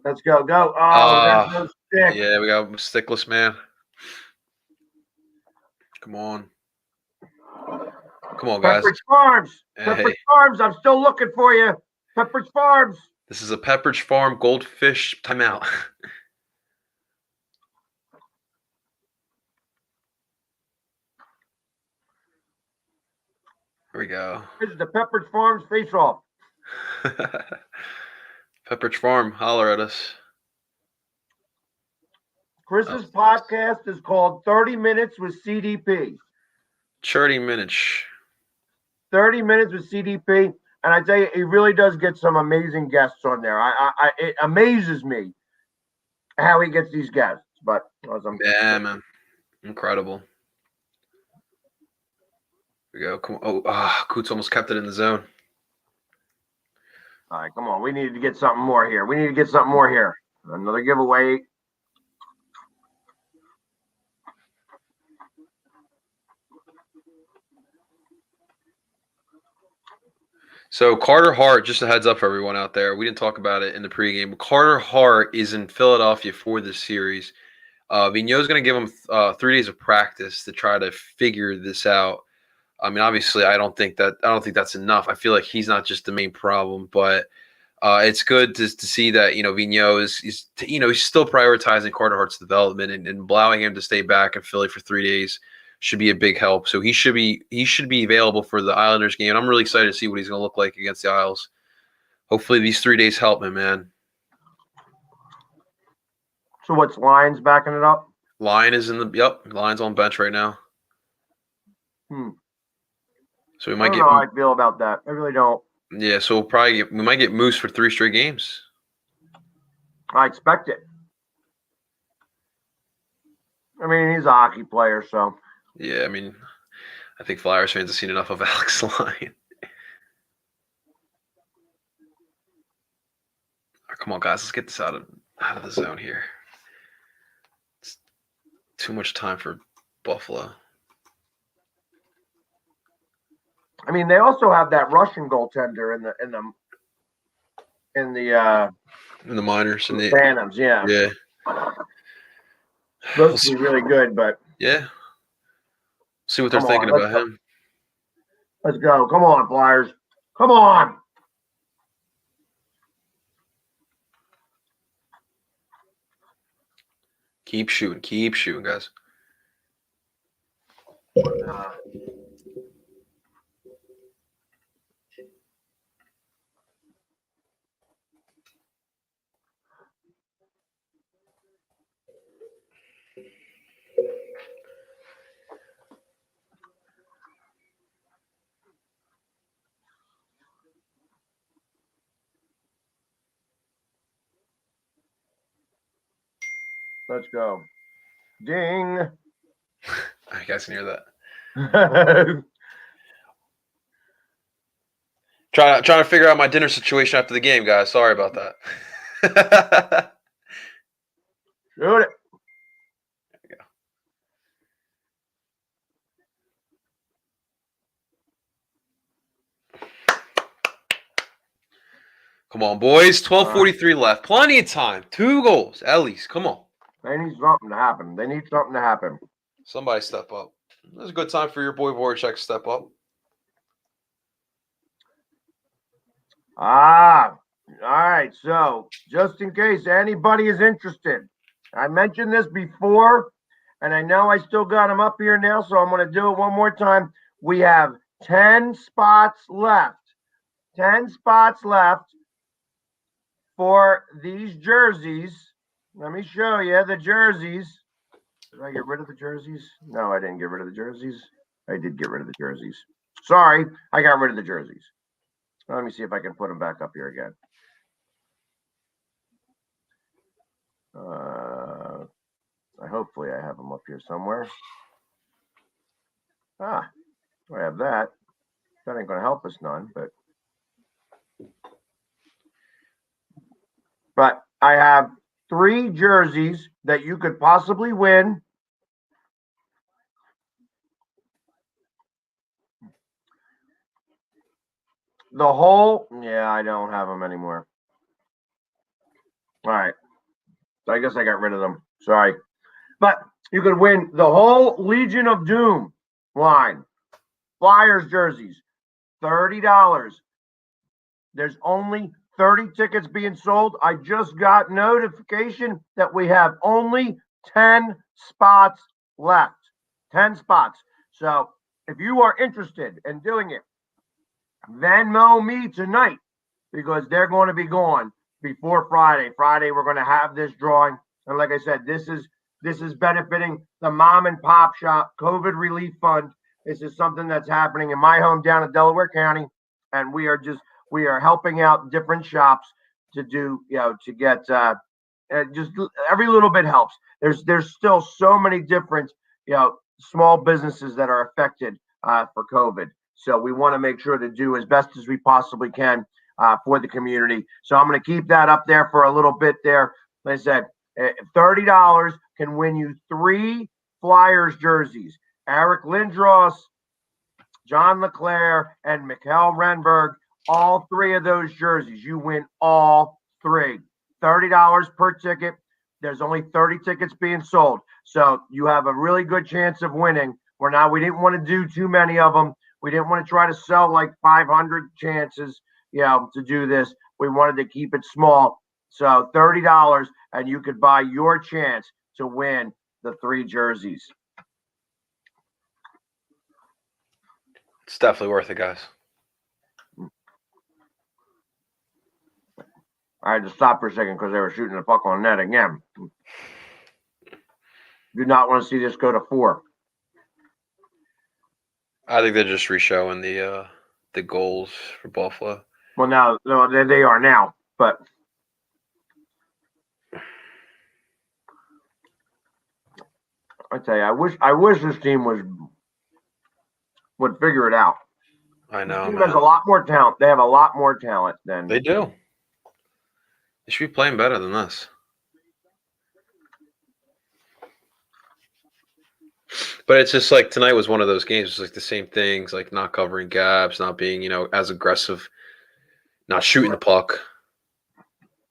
Speaker 2: Let's go. Oh, there's no stick.
Speaker 3: Yeah, we got stickless, man. Come on, guys.
Speaker 2: Pepperidge Farms.
Speaker 3: Hey.
Speaker 2: Pepperidge Farms. I'm still looking for you. Pepperidge Farms.
Speaker 3: This is a Pepperidge Farm goldfish timeout. Here we go.
Speaker 2: This is the Pepperidge Farms face-off.
Speaker 3: Pepperidge Farm, holler at us.
Speaker 2: Chris's podcast is called 30 Minutes with CDP.
Speaker 3: 30 minutes.
Speaker 2: 30 Minutes with CDP. And I tell you, he really does get some amazing guests on there. It amazes me how he gets these guests. But
Speaker 3: yeah, man. Incredible. Here we go. Come on. Coots almost kept it in the zone.
Speaker 2: All right, come on. We need to get something more here. Another giveaway.
Speaker 3: So Carter Hart, just a heads up for everyone out there. We didn't talk about it in the pregame, but Carter Hart is in Philadelphia for this series. Vigneault's going to give him 3 days of practice to try to figure this out. I mean, obviously, I don't think that's enough. I feel like he's not just the main problem, but it's good to see that Vigneault is he's still prioritizing Carter Hart's development and allowing him to stay back in Philly for 3 days should be a big help. So he should be available for the Islanders game. I'm really excited to see what he's going to look like against the Isles. Hopefully, these 3 days help him, man.
Speaker 2: So what's Lyons backing it up?
Speaker 3: Lyon's on bench right now. So we might
Speaker 2: I don't know how I feel about that. I really don't.
Speaker 3: Yeah, so we might get Moose for 3 straight games.
Speaker 2: I expect it. I mean, he's a hockey player, so.
Speaker 3: Yeah, I mean, I think Flyers fans have seen enough of Alex Lyon. Come on, guys, let's get this out of the zone here. It's too much time for Buffalo.
Speaker 2: I mean, they also have that Russian goaltender in the
Speaker 3: minors and the
Speaker 2: Phantoms, yeah.
Speaker 3: Yeah.
Speaker 2: Those be really good, but
Speaker 3: yeah. See what they're thinking about him.
Speaker 2: Let's go. Come on, Flyers. Come on.
Speaker 3: Keep shooting, guys.
Speaker 2: Let's go. Ding.
Speaker 3: You guys can hear that. Trying to figure out my dinner situation after the game, guys. Sorry about that.
Speaker 2: Shoot it.
Speaker 3: There we go. Come on, boys. 12:43 left. Plenty of time. 2 goals at least. Come on.
Speaker 2: They need something to happen.
Speaker 3: Somebody step up. This is a good time for your boy Voracek to step up.
Speaker 2: All right. So, just in case anybody is interested, I mentioned this before, and I know I still got them up here now, so I'm going to do it one more time. We have 10 spots left. 10 spots left for these jerseys. Let me show you the jerseys. Did I get rid of the jerseys? No, I didn't get rid of the jerseys. I did get rid of the jerseys. Sorry, I got rid of the jerseys. Let me see if I can put them back up here again. Hopefully I have them up here somewhere. I have that. That ain't going to help us none, but I have 3 jerseys that you could possibly win. I don't have them anymore. All right. So I guess I got rid of them. Sorry. But you could win the whole Legion of Doom line. Flyers jerseys, $30. There's only 30 tickets being sold. I just got notification that we have only 10 spots left. 10 spots. So if you are interested in doing it, Venmo me tonight because they're going to be gone before Friday. Friday, we're going to have this drawing. And like I said, this is benefiting the mom and pop shop COVID relief fund. This is something that's happening in my hometown of Delaware County. And we are helping out different shops to do, to get just every little bit helps. There's still so many different, small businesses that are affected for COVID. So we want to make sure to do as best as we possibly can for the community. So I'm going to keep that up there for a little bit there. Like I said, $30 can win you 3 Flyers jerseys. Eric Lindros, John LeClaire, and Mikhail Renberg all 3 of those jerseys. You win all 3. $30 per ticket. There's only 30 tickets being sold. So you have a really good chance of winning. We didn't want to do too many of them. We didn't want to try to sell like 500 chances, to do this. We wanted to keep it small. So $30 and you could buy your chance to win the 3 jerseys.
Speaker 3: It's definitely worth it, guys.
Speaker 2: I had to stop for a second because they were shooting the puck on net again. Do not want to see this go to 4.
Speaker 3: I think they're just re-showing the goals for Buffalo.
Speaker 2: Well, now they are now, but I tell you, I wish this team would figure it out.
Speaker 3: I know.
Speaker 2: This team has a lot more talent. They have a lot more talent than
Speaker 3: they do. They should be playing better than this. But it's just like tonight was one of those games. It's like the same things, like not covering gaps, not being, as aggressive, not shooting the puck.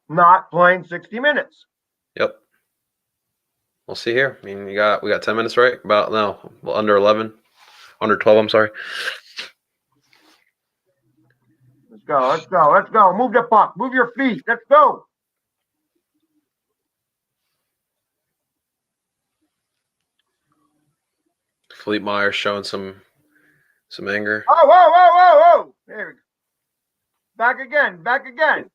Speaker 2: Not playing 60 minutes.
Speaker 3: Yep. We'll see here. I mean, we got 10 minutes, right? Under 11, under 12. I'm sorry.
Speaker 2: Let's go. Move the puck. Move your feet. Let's go.
Speaker 3: Fleet Myers showing some anger.
Speaker 2: Whoa. There we go. Back again.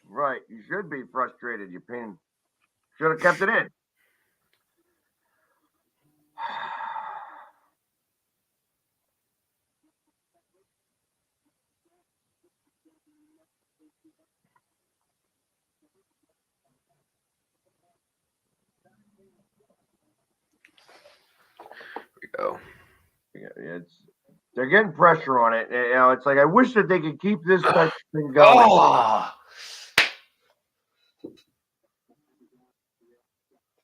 Speaker 2: Right. You should be frustrated. You should have kept it in.
Speaker 3: Go.
Speaker 2: They're getting pressure on it. It's like I wish that they could keep this type of thing going.
Speaker 3: Oh!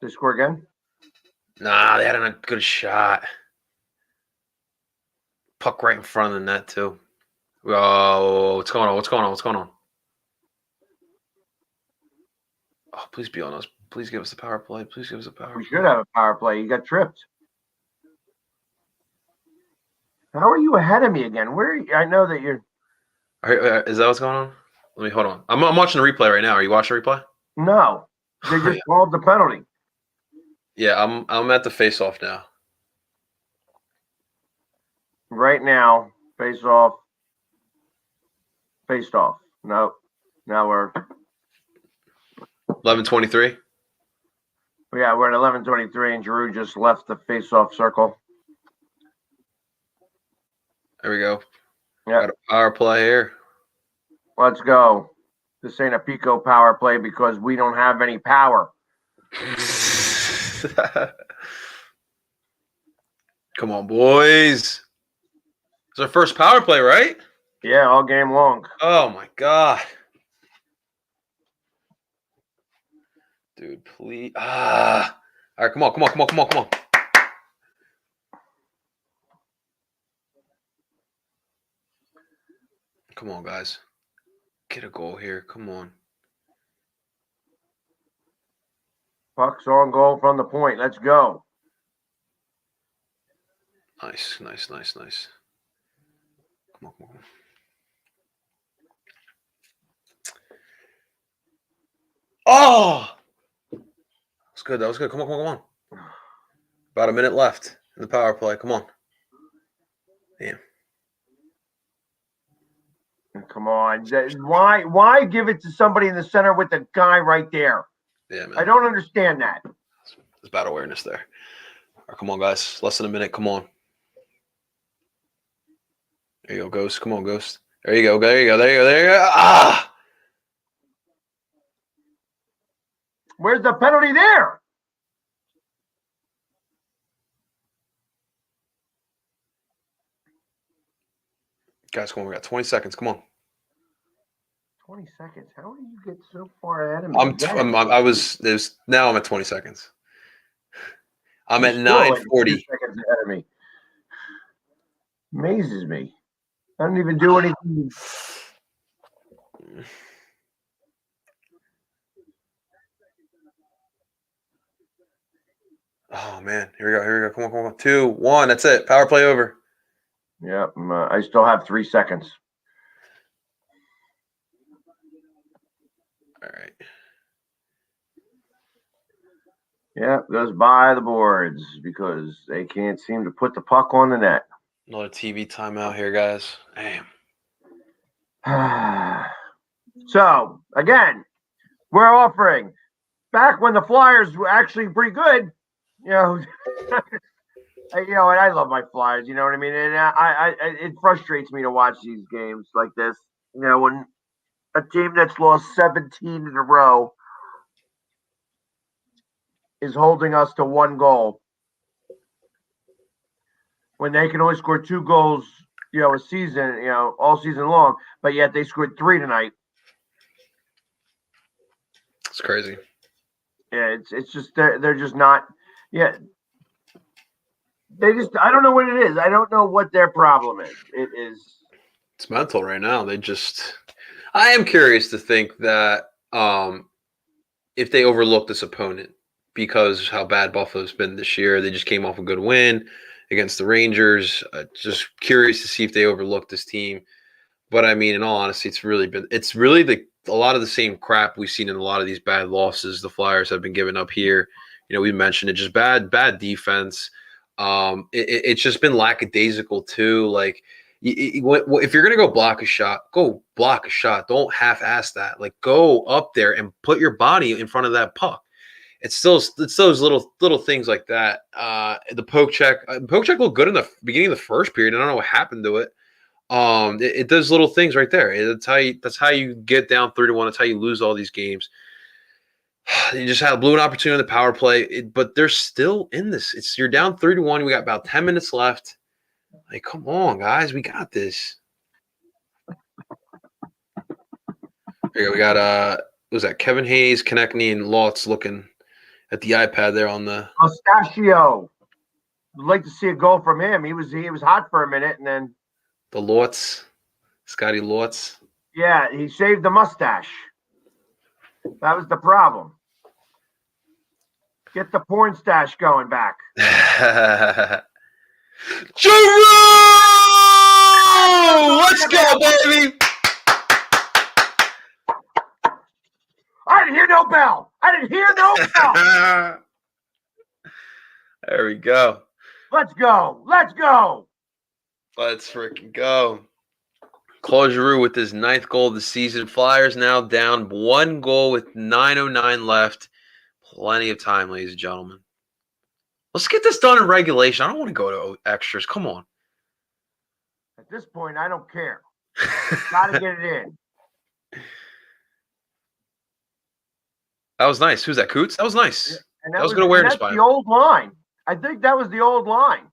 Speaker 2: They score again?
Speaker 3: Nah, they had a good shot. Puck right in front of the net too. Oh, what's going on? Oh, please be on us. Please give us the power play.
Speaker 2: We should have a power play. You got tripped. How are you ahead of me again? I know that you're.
Speaker 3: Is that what's going on? Let me hold on. I'm watching the replay right now. Are you watching the replay?
Speaker 2: No, they just called the penalty.
Speaker 3: Yeah, I'm at the face-off now.
Speaker 2: Right now, faced off. No, now we're
Speaker 3: 11:23.
Speaker 2: Yeah, we're at 11:23, and Giroux just left the face-off circle.
Speaker 3: There we go.
Speaker 2: Yeah,
Speaker 3: got a power play here.
Speaker 2: Let's go. This ain't a Pico power play because we don't have any power.
Speaker 3: Come on, boys. It's our first power play, right?
Speaker 2: Yeah, all game long.
Speaker 3: Oh, my God. Dude, please. All right, come on. Come on, guys. Get a goal here. Come on.
Speaker 2: Puck's on goal from the point. Let's go.
Speaker 3: Nice. Come on. Oh! That was good. Come on. About a minute left in the power play. Come on. Damn.
Speaker 2: Come on. Why give it to somebody in the center with the guy right there?
Speaker 3: Yeah, man.
Speaker 2: I don't understand that.
Speaker 3: There's bad awareness there. All right, come on, guys. Less than a minute. Come on. There you go, Ghost. Come on, Ghost. There you go. Ah!
Speaker 2: Where's the penalty there?
Speaker 3: Guys, come on. We got 20 seconds. Come on.
Speaker 2: 20 seconds. How do you get so far ahead of me?
Speaker 3: Now I'm at 20 seconds. I'm
Speaker 2: He's
Speaker 3: at
Speaker 2: still like
Speaker 3: 940.
Speaker 2: 2 seconds ahead of me. Amazes me. I don't even do anything.
Speaker 3: Oh man, here we go. Here we go. Come on, come on. 2, 1. That's it. Power play over.
Speaker 2: Yeah, I still have 3 seconds.
Speaker 3: All right.
Speaker 2: Yeah, goes by the boards because they can't seem to put the puck on the net.
Speaker 3: Another TV timeout here, guys. Damn.
Speaker 2: So again, we're offering back when the Flyers were actually pretty good. You know, and I love my Flyers. You know what I mean? And it frustrates me to watch these games like this. When a team that's lost 17 in a row is holding us to 1 goal when they can only score 2 goals, a season, all season long, but yet they scored 3 tonight.
Speaker 3: It's crazy.
Speaker 2: Yeah, it's just they're just not. Yeah, I don't know what it is. I don't know what their problem is.
Speaker 3: It's mental right now. I am curious to think that if they overlook this opponent because how bad Buffalo's been this year, they just came off a good win against the Rangers. Just curious to see if they overlook this team. But I mean, in all honesty, it's really a lot of the same crap we've seen in a lot of these bad losses the Flyers have been giving up here. We mentioned it, just bad defense. It's just been lackadaisical too. Like, if you're gonna go block a shot, go block a shot. Don't half-ass that. Like, go up there and put your body in front of that puck. It's those little things like that. The poke check looked good in the beginning of the first period. I don't know what happened to it. It does little things right there. That's how you get down 3-1. That's how you lose all these games. You just blew an opportunity on the power play, but they're still in this. You're down 3-1. We got about 10 minutes left. Like, come on, guys, we got this. Here you go. We got was that Kevin Hayes, Konechny, and Lotz looking at the iPad there on the
Speaker 2: Mustachio. I'd like to see a goal from him. He was hot for a minute, and then
Speaker 3: the Lotz, Scotty Lotz.
Speaker 2: Yeah, he shaved the mustache. That was the problem. Get the porn stash going back.
Speaker 3: Giroux! Let's go, baby!
Speaker 2: I didn't hear no bell.
Speaker 3: There we go.
Speaker 2: Let's go. Let's
Speaker 3: freaking go. Claude Giroux with his 9th goal of the season. Flyers now down 1 goal with 9:09 left. Plenty of time, ladies and gentlemen. Let's get this done in regulation. I don't want to go to extras. Come on.
Speaker 2: At this point, I don't care. Got to get it in.
Speaker 3: That was nice. Who's that, Coots? That was nice.
Speaker 2: Yeah, and
Speaker 3: that was good awareness
Speaker 2: by
Speaker 3: by
Speaker 2: him.
Speaker 3: him.
Speaker 2: The old line. I think that was the old line.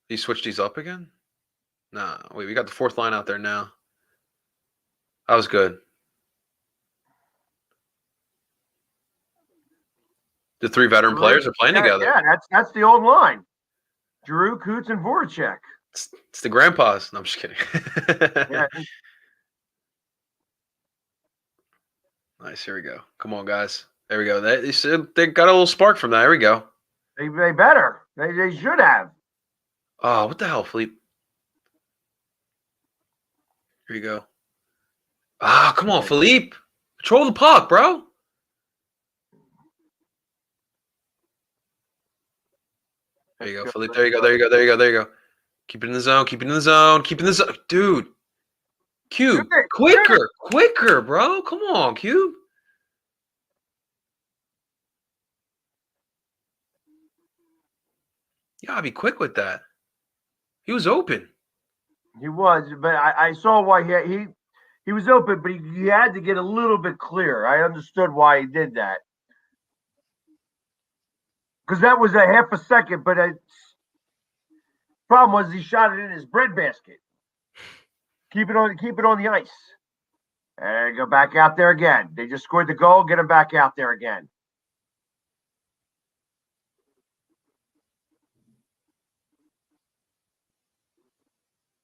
Speaker 3: He switched these up again? Nah, wait, we got the 4th line out there now. That was good. The 3 veteran players are playing together.
Speaker 2: Yeah, that's the old line. Giroux, Coots, and Voracek.
Speaker 3: It's the grandpas. No, I'm just kidding.
Speaker 2: Yeah.
Speaker 3: Nice. Here we go. Come on, guys. There we go. They got a little spark from that. There we go.
Speaker 2: They better. They should have.
Speaker 3: Oh, what the hell, Philippe? Here you go. Ah, come on, Philippe. Control the puck, bro. There you go, Philippe. There you go. Keep it in the zone. Dude. Cube. Quicker, bro. Come on, Cube. You gotta be quick with that. He was open.
Speaker 2: He was, but I saw why he was open, but he had to get a little bit clearer. I understood why he did that. Because that was a half a second, but problem was he shot it in his bread basket. Keep it on the ice. And go back out there again. They just scored the goal. Get him back out there again.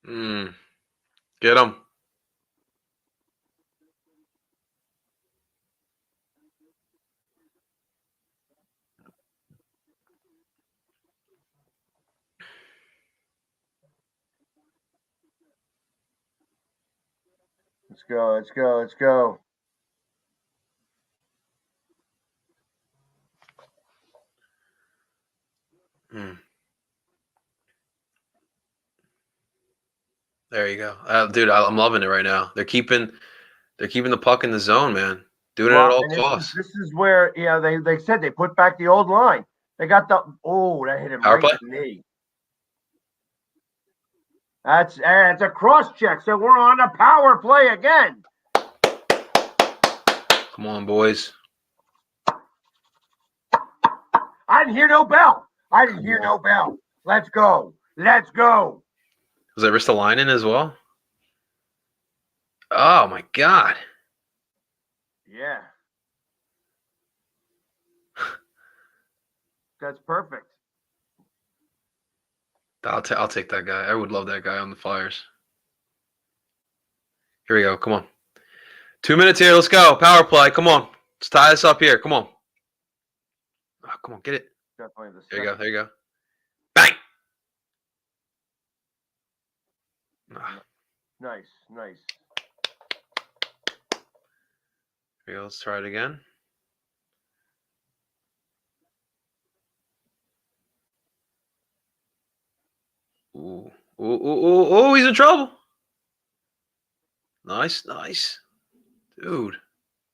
Speaker 3: Get him.
Speaker 2: Let's go. Let's go. Let's go.
Speaker 3: There you go, dude. I'm loving it right now. They're keeping the puck in the zone, man. Doing it at all costs.
Speaker 2: This is where they said they put back the old line. They got that hit him
Speaker 3: Power
Speaker 2: right
Speaker 3: play?
Speaker 2: in the knee. That's a cross check. So we're on a power play again.
Speaker 3: Come on, boys.
Speaker 2: I didn't hear no bell. No bell. Let's go. Let's go.
Speaker 3: Was that Ristolainen as well? Oh my God.
Speaker 2: Yeah. That's perfect.
Speaker 3: I'll take that guy. I would love that guy on the Flyers. Here we go. Come on. 2 minutes here. Let's go. Power play. Come on. Let's tie this up here. Come on. Oh, come on. Get it.
Speaker 2: Definitely
Speaker 3: There you go. There you go. Bang.
Speaker 2: Nice.
Speaker 3: Here we go. Let's try it again. Ooh, he's in trouble. Nice. Dude,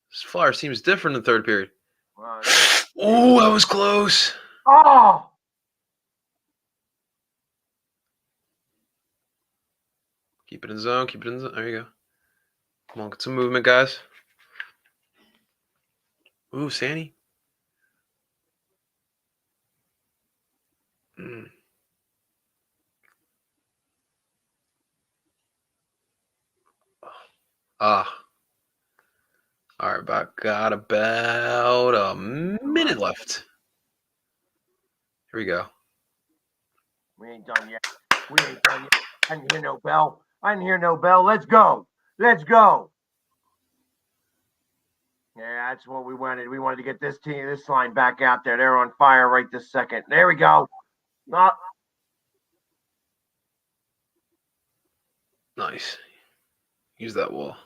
Speaker 3: this Flyers team is different in the third period.
Speaker 2: Wow.
Speaker 3: Oh, that was close.
Speaker 2: Oh!
Speaker 3: Keep it in zone. There you go. Come on, get some movement, guys. Ooh, Sandy. All right, got about a minute left. Here we go.
Speaker 2: We ain't done yet. I didn't hear no bell. Let's go. Yeah, that's what we wanted. We wanted to get this line back out there. They're on fire right this second. There we go.
Speaker 3: Nice. Use that wall.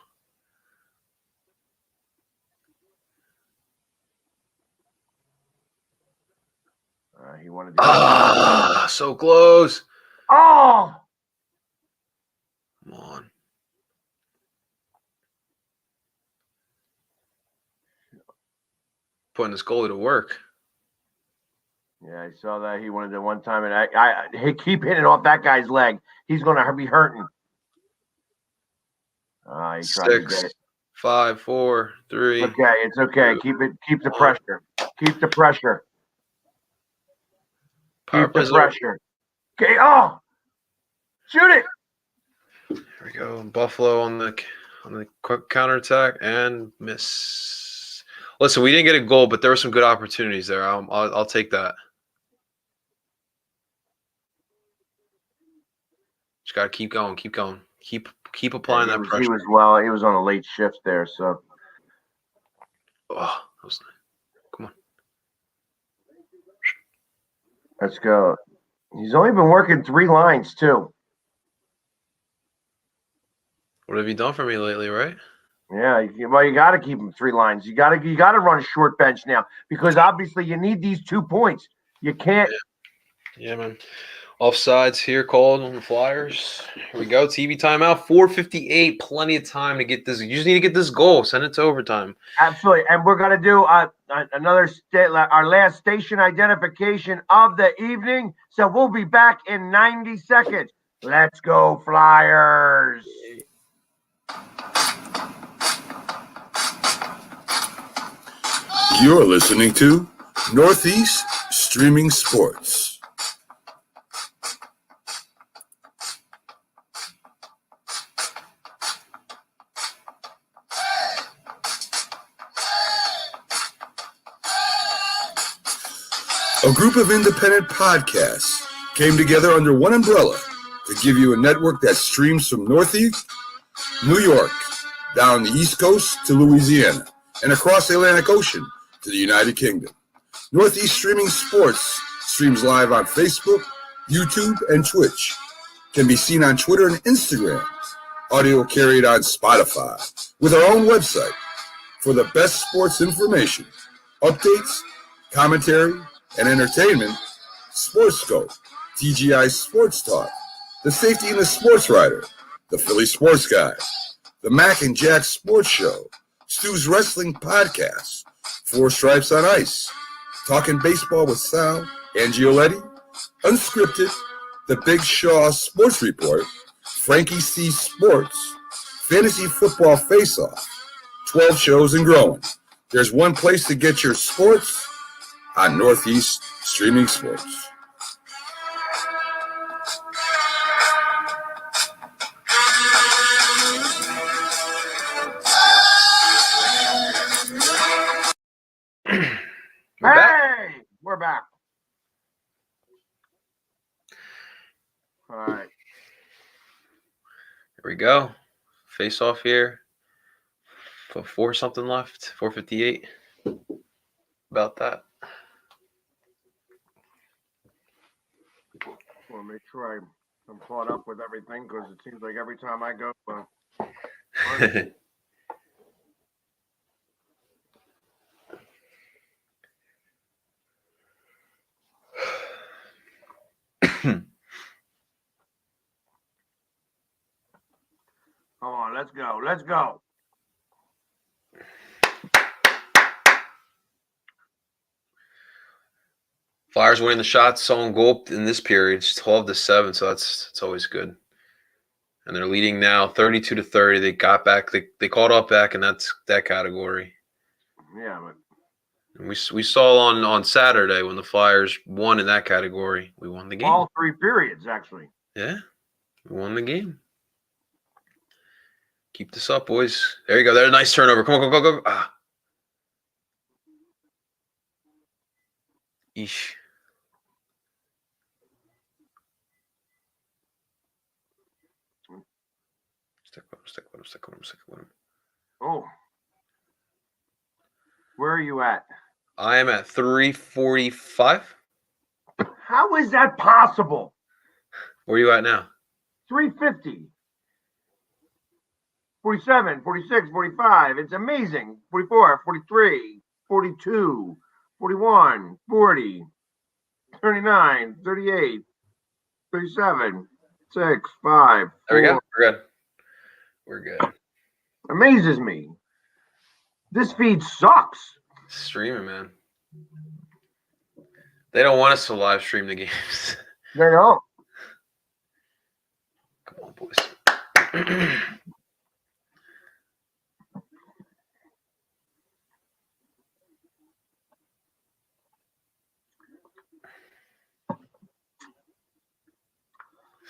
Speaker 2: He wanted to.
Speaker 3: So close.
Speaker 2: Oh!
Speaker 3: Come on. Putting this goalie to work.
Speaker 2: Yeah, I saw that. He wanted it one time, and I keep hitting off that guy's leg. He's going to be hurting. He tried
Speaker 3: 6,
Speaker 2: to get it.
Speaker 3: 5, 4, 3.
Speaker 2: It's okay. Keep the pressure. Keep the pressure.
Speaker 3: Power
Speaker 2: Keep the pressure. Okay. Oh, shoot it.
Speaker 3: Here we go. Buffalo on the quick counterattack and miss. Listen, we didn't get a goal, but there were some good opportunities there. I'll take that. Just gotta keep going. Keep applying that pressure.
Speaker 2: He was on a late shift there, so.
Speaker 3: Oh, that was nice. Come on.
Speaker 2: Let's go. He's only been working 3 lines too.
Speaker 3: What have you done for me lately, right?
Speaker 2: Yeah, well, you got to keep him 3 lines. You got to run a short bench now because obviously you need these 2 points. You can't.
Speaker 3: Yeah, man. Offsides here called on the Flyers. Here we go. TV timeout. 4:58. Plenty of time to get this. You just need to get this goal. Send it to overtime.
Speaker 2: Absolutely, and we're gonna do our last station identification of the evening. So we'll be back in 90 seconds. Let's go, Flyers!
Speaker 1: You're listening to Northeast Streaming Sports. A group of independent podcasts came together under one umbrella to give you a network that streams from Northeast, New York, down the East Coast to Louisiana, and across the Atlantic Ocean to the United Kingdom. Northeast Streaming Sports streams live on Facebook, YouTube, and Twitch. Can be seen on Twitter and Instagram. Audio carried on Spotify with our own website. For the best sports information, updates, commentary, and entertainment, SportsScope, TGI Sports Talk, The Safety and the Sports Writer, The Philly Sports Guy, The Mac and Jack Sports Show, Stu's Wrestling Podcast, Four Stripes on Ice, Talking Baseball with Sal and Gioletti, Unscripted, The Big Shaw Sports Report, Frankie C Sports, Fantasy Football Face-Off, 12 shows and growing. There's one place to get your sports on Northeast Streaming Sports.
Speaker 2: We're back. All right.
Speaker 3: Here we go. Face off here. For 4 something left. 4:58. About that.
Speaker 2: Want to make sure I'm caught up with everything because it seems like every time I go. Come on, let's go. Let's go.
Speaker 3: Flyers winning the shots on goal in this period. It's 12-7, so it's always good. And they're leading now 32-30. They got back. They caught up back in that category.
Speaker 2: Yeah, but
Speaker 3: and we saw on Saturday when the Flyers won in that category. We won the game.
Speaker 2: all 3 periods, actually.
Speaker 3: Yeah, we won the game. Keep this up, boys. There you go. There's a nice turnover. Come on, go. Ah. Eesh. Stick with him.
Speaker 2: Oh. Where are you at?
Speaker 3: I am at 3:45.
Speaker 2: How is that possible?
Speaker 3: Where are you at now?
Speaker 2: 350. 47, 46, 45. It's amazing. 44, 43, 42, 41, 40, 39, 38, 37, 6, 5.
Speaker 3: There we
Speaker 2: 4.
Speaker 3: go. We're good. We're good.
Speaker 2: Amazes me. This feed sucks.
Speaker 3: Streaming, man. They don't want us to live stream the games.
Speaker 2: They don't.
Speaker 3: Come on, boys.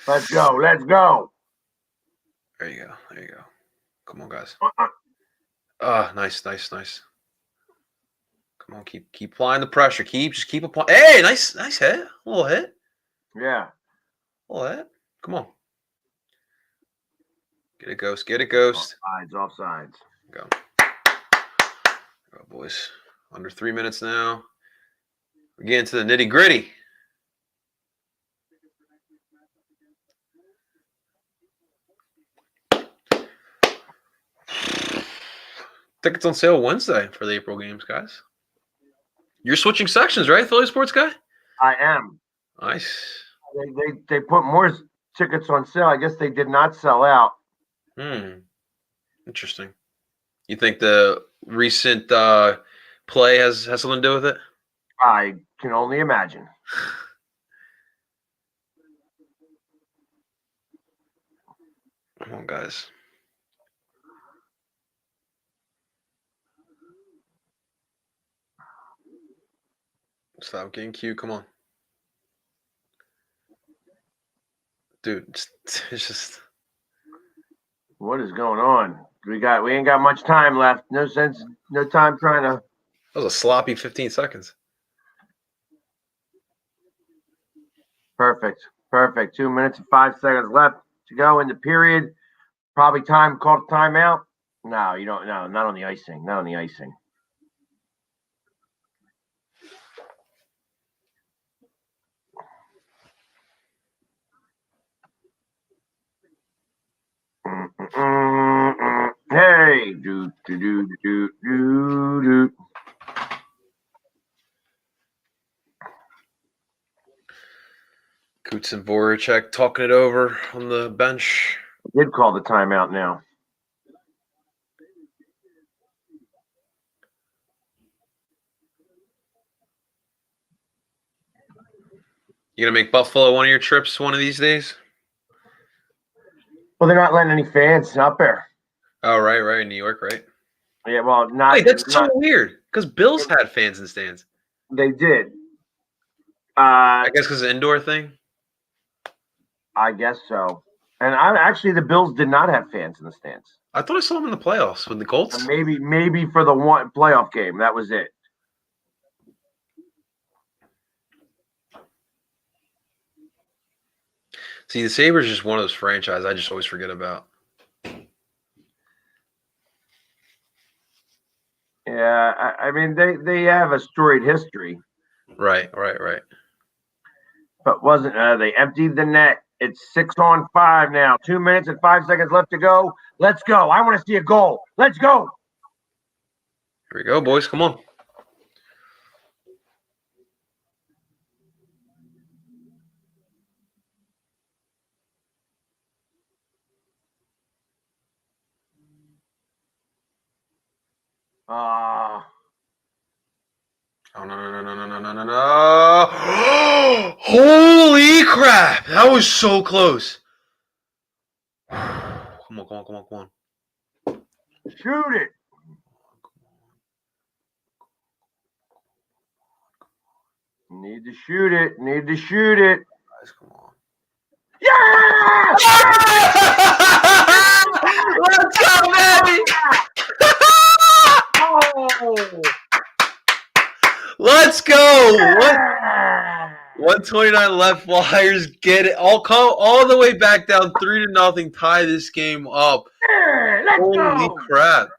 Speaker 2: Let's go. Let's go.
Speaker 3: There you go. Come on, guys. Nice. Come on, keep applying the pressure. Just keep applying. Hey, nice hit. A little hit.
Speaker 2: Yeah.
Speaker 3: A little hit. Come on. Get it, Ghost.
Speaker 2: Offsides.
Speaker 3: Go, boys. Under 3 minutes now. We're getting to the nitty gritty. Tickets on sale Wednesday for the April games, guys. You're switching sections, right, Philly Sports Guy?
Speaker 2: I am.
Speaker 3: Nice.
Speaker 2: They put more tickets on sale. I guess they did not sell out.
Speaker 3: Interesting. You think the recent play has something to do with it?
Speaker 2: I can only imagine.
Speaker 3: Come on, guys. Stop getting cute. Come on. Dude, it's just.
Speaker 2: What is going on? We ain't got much time left. No time trying to.
Speaker 3: That was a sloppy 15 seconds.
Speaker 2: Perfect. Perfect. 2 minutes and 5 seconds left to go in the period. Probably time to call the timeout. No, you don't. No, not on the icing. Not on the icing. Hey, do do do do do do.
Speaker 3: Coots and Voracek talking it over on the bench.
Speaker 2: I did call the timeout now.
Speaker 3: You gonna make Buffalo one of your trips one of these days?
Speaker 2: Well, they're not letting any fans up there.
Speaker 3: Oh, right, in New York, right?
Speaker 2: Yeah, well, not.
Speaker 3: Wait, that's
Speaker 2: not,
Speaker 3: so weird. Because Bills had fans in the stands.
Speaker 2: They did.
Speaker 3: I guess because of the indoor thing.
Speaker 2: I guess so. And actually, the Bills did not have fans in the stands.
Speaker 3: I thought I saw them in the playoffs with the Colts.
Speaker 2: And maybe for the one playoff game, that was it.
Speaker 3: See, the Sabres is just one of those franchises I just always forget about.
Speaker 2: Yeah, I mean they have a storied history.
Speaker 3: Right.
Speaker 2: But wasn't they emptied the net? It's 6-on-5 now. 2 minutes and 5 seconds left to go. Let's go. I want to see a goal. Let's go.
Speaker 3: Here we go, boys. Come on. Oh, no. Holy crap. That was so close. Come on.
Speaker 2: Shoot it. Need to shoot it.
Speaker 3: Guys, come on.
Speaker 2: Yeah!
Speaker 3: Let's go, baby!
Speaker 2: Oh!
Speaker 3: Let's go! 129 left. Flyers get it. All the way back down 3-0. Tie this game up.
Speaker 2: Let's
Speaker 3: Holy
Speaker 2: go!
Speaker 3: crap.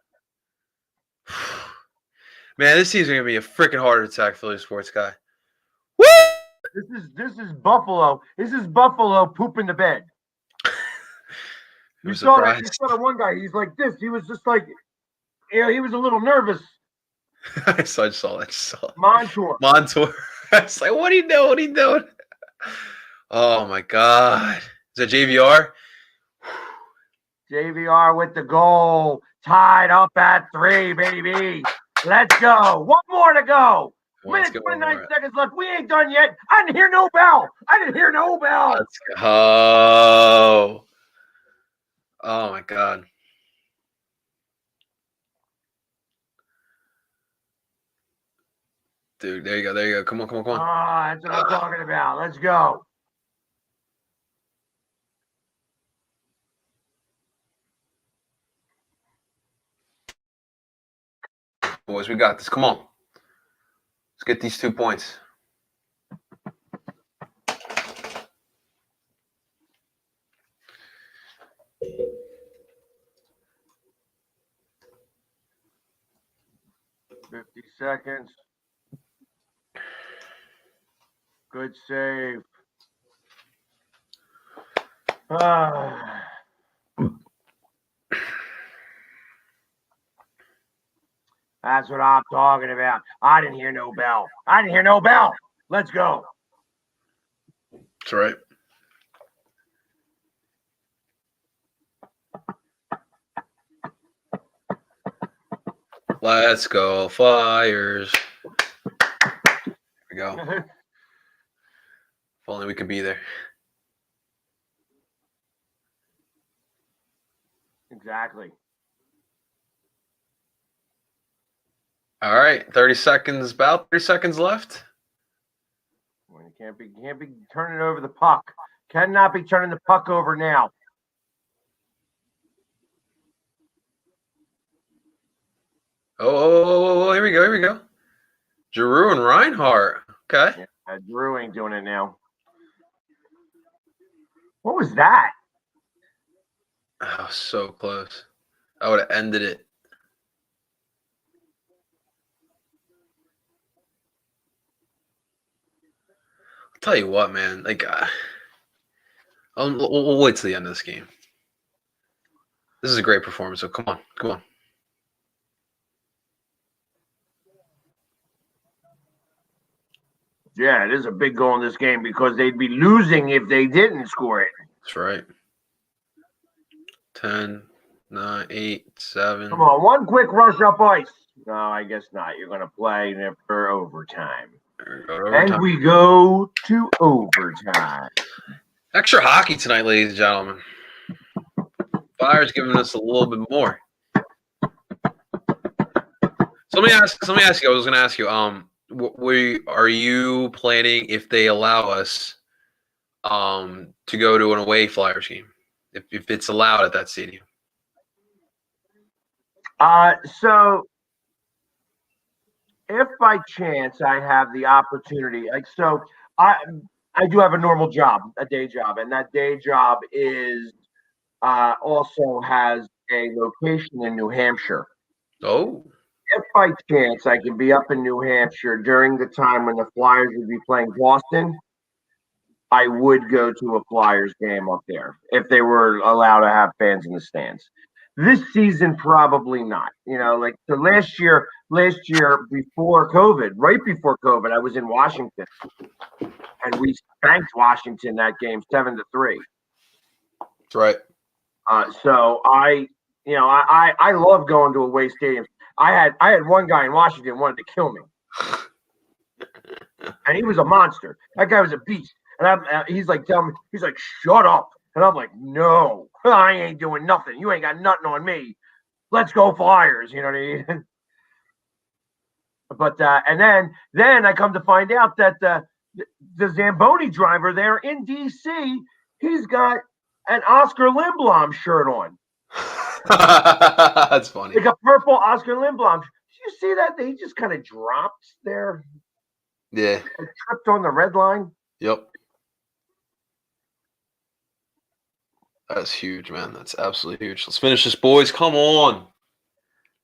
Speaker 3: Man, this season's going to be a freaking heart attack, Philly sports guy. Woo!
Speaker 2: This is Buffalo. This is Buffalo pooping the bed. You saw the one guy. He's like this. He was just like, he was a little nervous.
Speaker 3: I just saw that.
Speaker 2: Montour.
Speaker 3: I was like, what are you doing? Oh, my God. Is that JVR?
Speaker 2: JVR with the goal. Tied up at 3, baby. Let's go. One more to go. Minute 29 seconds left. We ain't done yet. I didn't hear no bell.
Speaker 3: Let's go. Oh, my God. Dude, there you go. Come on.
Speaker 2: Oh, that's what I'm talking about. Let's go.
Speaker 3: Boys, we got this. Come on. Let's get these 2 points.
Speaker 2: $50 seconds. Good save. That's what I'm talking about. I didn't hear no bell. Let's go.
Speaker 3: That's right. Let's go, Flyers. Here we go. If only we could be there.
Speaker 2: Exactly.
Speaker 3: All right, 30 seconds. About 30 seconds left.
Speaker 2: Well, you can't be turning over the puck. Cannot be turning the puck over now.
Speaker 3: Oh, here we go. Giroux and Reinhart. Okay.
Speaker 2: Yeah, Drew ain't doing it now. What was that?
Speaker 3: Oh, so close. I would have ended it. I'll tell you what, man. Like, we'll wait till the end of this game. This is a great performance. So come on.
Speaker 2: Yeah, it is a big goal in this game because they'd be losing if they didn't score it.
Speaker 3: That's right. 10, 9, 8, 7.
Speaker 2: Come on, one quick rush up ice. No, I guess not. You're going to play for overtime. And we go to overtime.
Speaker 3: Extra hockey tonight, ladies and gentlemen. Flyers giving us a little bit more. So let me ask you. I was going to ask you. Are you planning, if they allow us, to go to an away Flyers game, if it's allowed at that stadium?
Speaker 2: So if by chance I have the opportunity, I do have a normal job, a day job, and that day job is also has a location in New Hampshire.
Speaker 3: Oh.
Speaker 2: If by chance I could be up in New Hampshire during the time when the Flyers would be playing Boston, I would go to a Flyers game up there if they were allowed to have fans in the stands. This season, probably not. So last year before COVID, right before COVID, I was in Washington, and we spanked Washington that game 7-3.
Speaker 3: That's right.
Speaker 2: So I love going to away stadiums. I had one guy in Washington wanted to kill me, and he was a monster. That guy was a beast. And he's like, shut up. And I'm like, no, I ain't doing nothing. You ain't got nothing on me. Let's go Flyers. You know what I mean? But and then I come to find out that the Zamboni driver there in DC, he's got an Oscar Lindblom shirt on.
Speaker 3: That's funny.
Speaker 2: Like a purple Oscar Lindblom. Did you see that? He just kind of dropped there.
Speaker 3: Yeah.
Speaker 2: Tripped on the red line.
Speaker 3: Yep. That's huge, man. That's absolutely huge. Let's finish this, boys. Come on.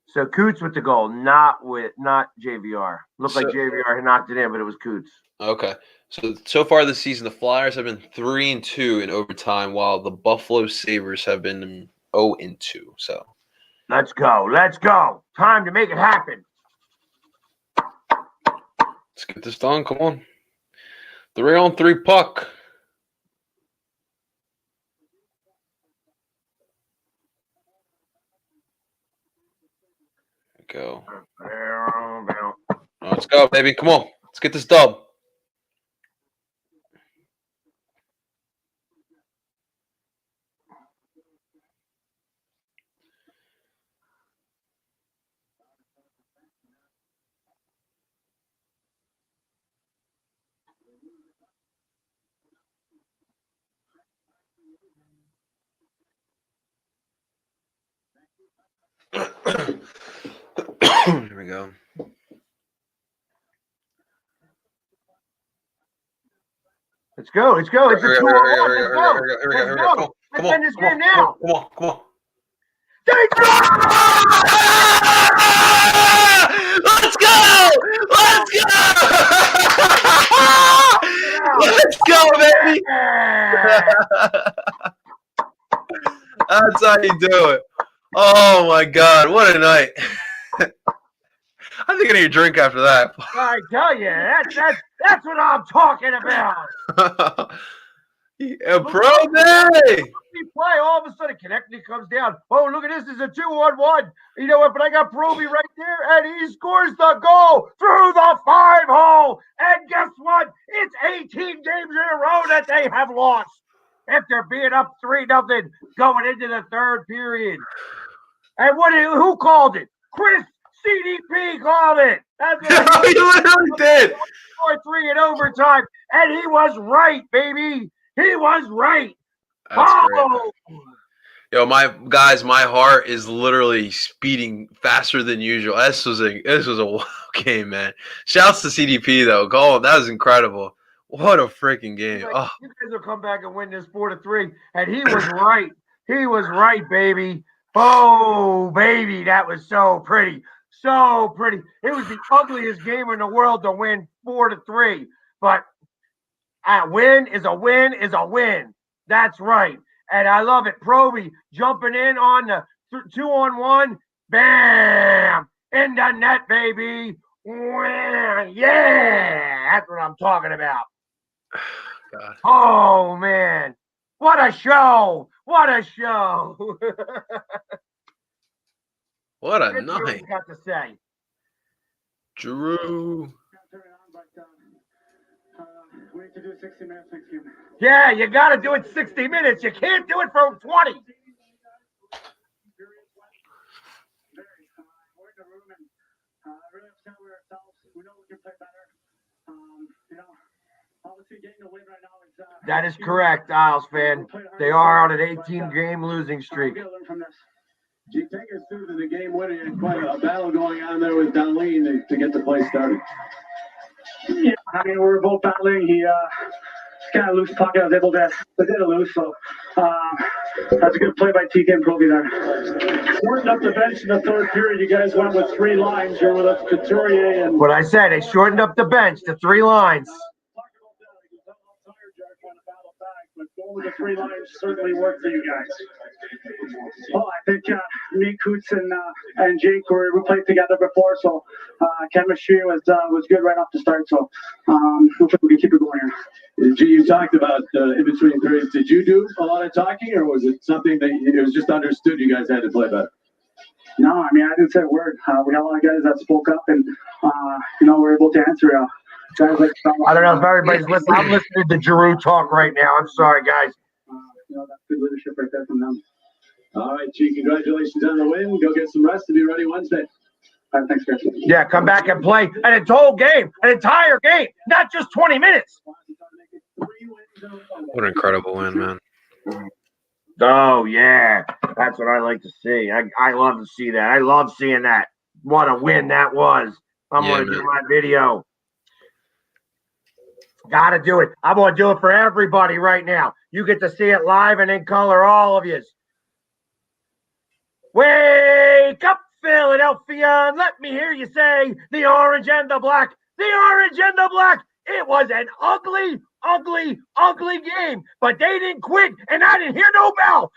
Speaker 2: So Coots with the goal, not JVR. Looked like JVR had knocked it in, but it was Coots.
Speaker 3: Okay. So far this season, the Flyers have been 3-2 in overtime, while the Buffalo Sabers have been 0-2. So
Speaker 2: let's go. Time to make it happen.
Speaker 3: Let's get this done. Come on. 3-on-3 puck. Go. Let's go, baby. Come on. Let's get this dub. Here we go.
Speaker 2: Let's go. It's a 2-on-1. Let's go. Let's end this game now.
Speaker 3: Come on.
Speaker 2: Let's
Speaker 3: go, baby. That's how you do it. Oh my God, what a night. I think I need a drink after that.
Speaker 2: I tell you, that's what I'm talking about.
Speaker 3: A pro day.
Speaker 2: We play, all of a sudden, Konechny comes down. Oh, look at this. It's a 2-on-1. You know what? But I got Proby right there, and he scores the goal through the 5-hole. And guess what? It's 18 games in a row that they have lost after being up 3-0 going into the third period. And who called it? Chris CDP called it. That's what
Speaker 3: he literally did.
Speaker 2: 4-3 in overtime, and he was right, baby. He was right.
Speaker 3: That's great. Yo, my heart is literally speeding faster than usual. This was a game, man. Shouts to CDP though. That was incredible. What a freaking game!
Speaker 2: Like,
Speaker 3: Oh,
Speaker 2: you guys will come back and win this 4-3, and he was right. He was right, baby. Oh, baby, that was so pretty, so pretty. It was the ugliest game in the world to win 4-3, but a win is a win is a win. That's right, and I love it. Proby jumping in on the 2-on-1, bam, in the net, baby. Yeah, that's what I'm talking about.
Speaker 3: God.
Speaker 2: Oh man, what a show! What a show!
Speaker 3: What a
Speaker 2: That's what
Speaker 3: night.
Speaker 2: I got to say.
Speaker 3: Drew.
Speaker 4: We need to do 60 minutes next game.
Speaker 2: Yeah, you got to do it 60 minutes. You can't do it for 20.
Speaker 4: We're in the room and really upset with ourselves. We know we can play better. Obviously getting a win right now is.
Speaker 2: That is correct, Isles fan. They are on an 18-game losing streak.
Speaker 4: Take us through to the game winner. You had quite a battle going on there with Darlene to get the play started. Yeah, I mean, we were both battling. He kind of loose puck. I was able to get it loose. So that's a good play by TK and Proby there. Shortened up the bench in the third period. You guys went with 3 lines. You're with Couturier and.
Speaker 2: What I said, they shortened up the bench to 3 lines.
Speaker 4: But going with the 3 lines certainly worked for you guys. Oh, I think me, Coots, and Jake we played together before, so chemistry was good right off the start. So hopefully we can keep it going here.
Speaker 6: You talked about in between periods. Did you do a lot of talking, or was it something that it was just understood you guys had to play better?
Speaker 4: No, I mean I didn't say a word. We had a lot of guys that spoke up, and we're able to answer. Guys like
Speaker 2: I don't know if everybody's listening. I'm listening to Giroux talk right now. I'm sorry, guys.
Speaker 4: That's good leadership right there from them.
Speaker 6: All right, G, congratulations on the win. Go get some rest to be ready Wednesday.
Speaker 4: All right, thanks, guys.
Speaker 2: Yeah, come back and play an entire game, not just 20 minutes.
Speaker 3: What an incredible win, man.
Speaker 2: Oh, yeah. That's what I like to see. I love to see that. I love seeing that. What a win that was. I'm going to do my video. Got to do it. I'm going to do it for everybody right now. You get to see it live and in color, all of you. Wake up, Philadelphia, and let me hear you say the orange and the black. The orange and the black. It was an ugly, ugly, ugly game, but they didn't quit, and I didn't hear no bell.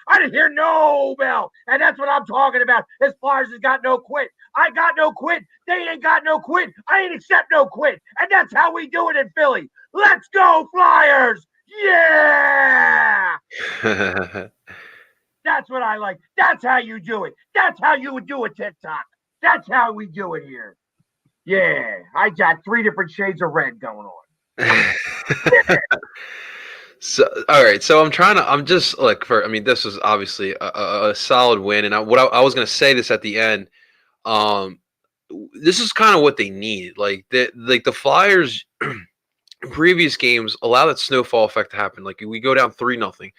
Speaker 2: And that's what I'm talking about. This Flyers has got no quit. I got no quit. They ain't got no quit. I ain't accept no quit. And that's how we do it in Philly. Let's go, Flyers! Yeah! That's what I like. That's how you do it. That's how you would do it, TikTok. That's how we do it here. Yeah, I got 3 different shades of red going on.
Speaker 3: So, all right. So I'm just like, this was obviously a solid win. And I was going to say this at the end. This is kind of what they need. Like the Flyers in previous games allow that snowfall effect to happen. Like we go down 3-0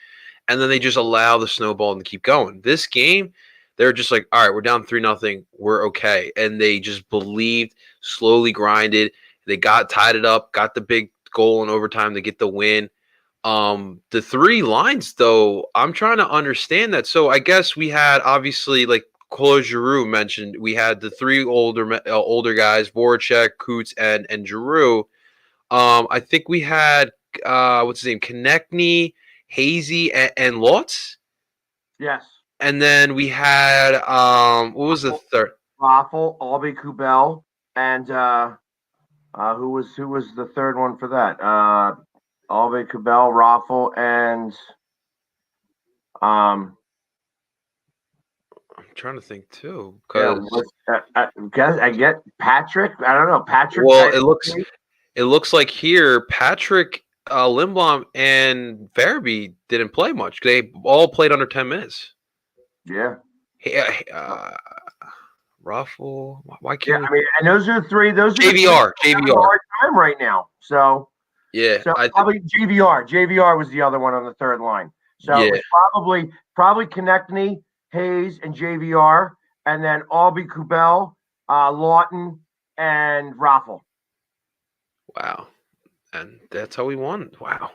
Speaker 3: and then they just allow the snowball to keep going. This game, they're just like, all right, we're down 3-0. We're okay. And they just believed, slowly grinded. They tied it up, got the big goal in overtime to get the win. The 3 lines, though, I'm trying to understand that. So I guess we had, obviously, like Claude Giroux mentioned, we had the 3 older guys, Voracek, Coots, and Giroux. I think we had, what's his name, Konechny, Hazy, and Lutz.
Speaker 2: Yes.
Speaker 3: And then we had, what was the third?
Speaker 2: Raffle, Albie Kubel, and who was the third one for that? Albie Kubel, Raffle, and
Speaker 3: I'm trying to think too.
Speaker 2: I get Patrick. I don't know Patrick.
Speaker 3: Well, it looks like here Patrick, Lindblom, and Farabee didn't play much. They all played under 10 minutes.
Speaker 2: Yeah.
Speaker 3: Raffle. Why can't?
Speaker 2: Yeah, I mean, and those are 3. Those are
Speaker 3: JVR.
Speaker 2: hard time right now. So
Speaker 3: yeah,
Speaker 2: so probably JVR. JVR was the other one on the third line. So
Speaker 3: yeah.
Speaker 2: It was probably Konechny, Hayes, and JVR, and then Albie Kubel, Lawton, and Raffle.
Speaker 3: Wow. And that's how we won. Wow.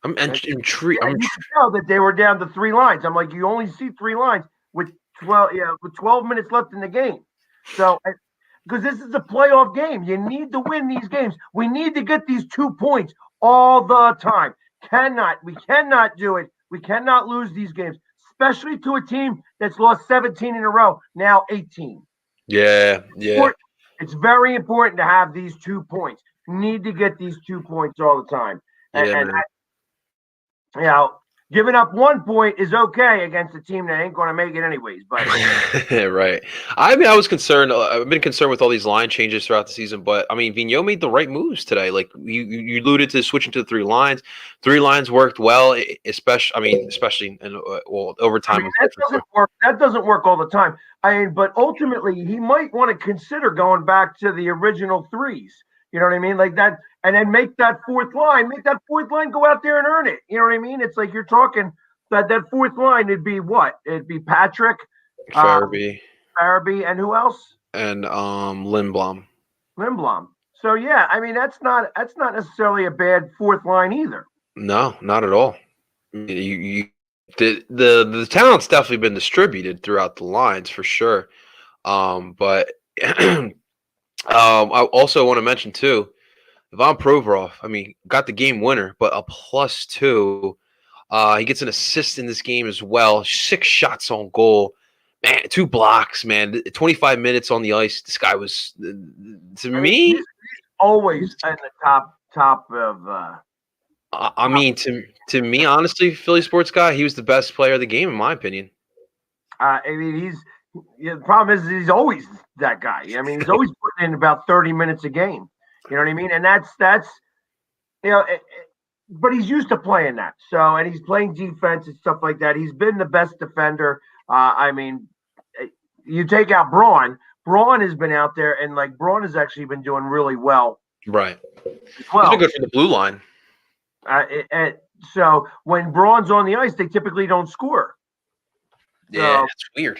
Speaker 3: I'm intrigued.
Speaker 2: Yeah, you could tell that they were down to 3 lines. I'm like, you only see 3 lines with 12 minutes left in the game. So, because this is a playoff game, you need to win these games. We need to get these 2 points all the time. We cannot do it. We cannot lose these games, especially to a team that's lost 17 in a row, now 18.
Speaker 3: Yeah.
Speaker 2: It's very important to have these 2 points. You need to get these 2 points all the time. And giving up 1 point is okay against a team that ain't going to make it anyways. But
Speaker 3: right. I mean, I was concerned. I've been concerned with all these line changes throughout the season, but I mean, Vigneault made the right moves today. Like you alluded to switching to the 3 lines. 3 lines worked well, especially in overtime.
Speaker 2: That doesn't work all the time. But ultimately, he might want to consider going back to the original 3s. You know what I mean? Like that, and then make that 4th line go out there and earn it. You know what I mean? It's like you're talking that 4th line, it'd be what? It'd be Patrick,
Speaker 3: Farabee,
Speaker 2: and who else?
Speaker 3: And Lindblom.
Speaker 2: So yeah, I mean that's not necessarily a bad 4th line either.
Speaker 3: No, not at all. The talent's definitely been distributed throughout the lines for sure. But I also want to mention too, Ivan Provorov. I mean, got the game winner, but a +2. He gets an assist in this game as well. 6 shots on goal, man. 2 blocks, man. 25 minutes on the ice. This guy was, he's
Speaker 2: always in the top of.
Speaker 3: I mean, to me, honestly, Philly sports guy, he was the best player of the game in my opinion.
Speaker 2: I mean, the problem is he's always that guy. I mean, he's always putting in about 30 minutes a game. You know what I mean? And that's but he's used to playing that. So, and he's playing defense and stuff like that. He's been the best defender. I mean, you take out Braun. Braun has been out there, and like Braun has actually been doing really well.
Speaker 3: Right. Well, he's been good for the blue line.
Speaker 2: And so when Braun's on the ice, they typically don't score.
Speaker 3: Yeah, it's weird.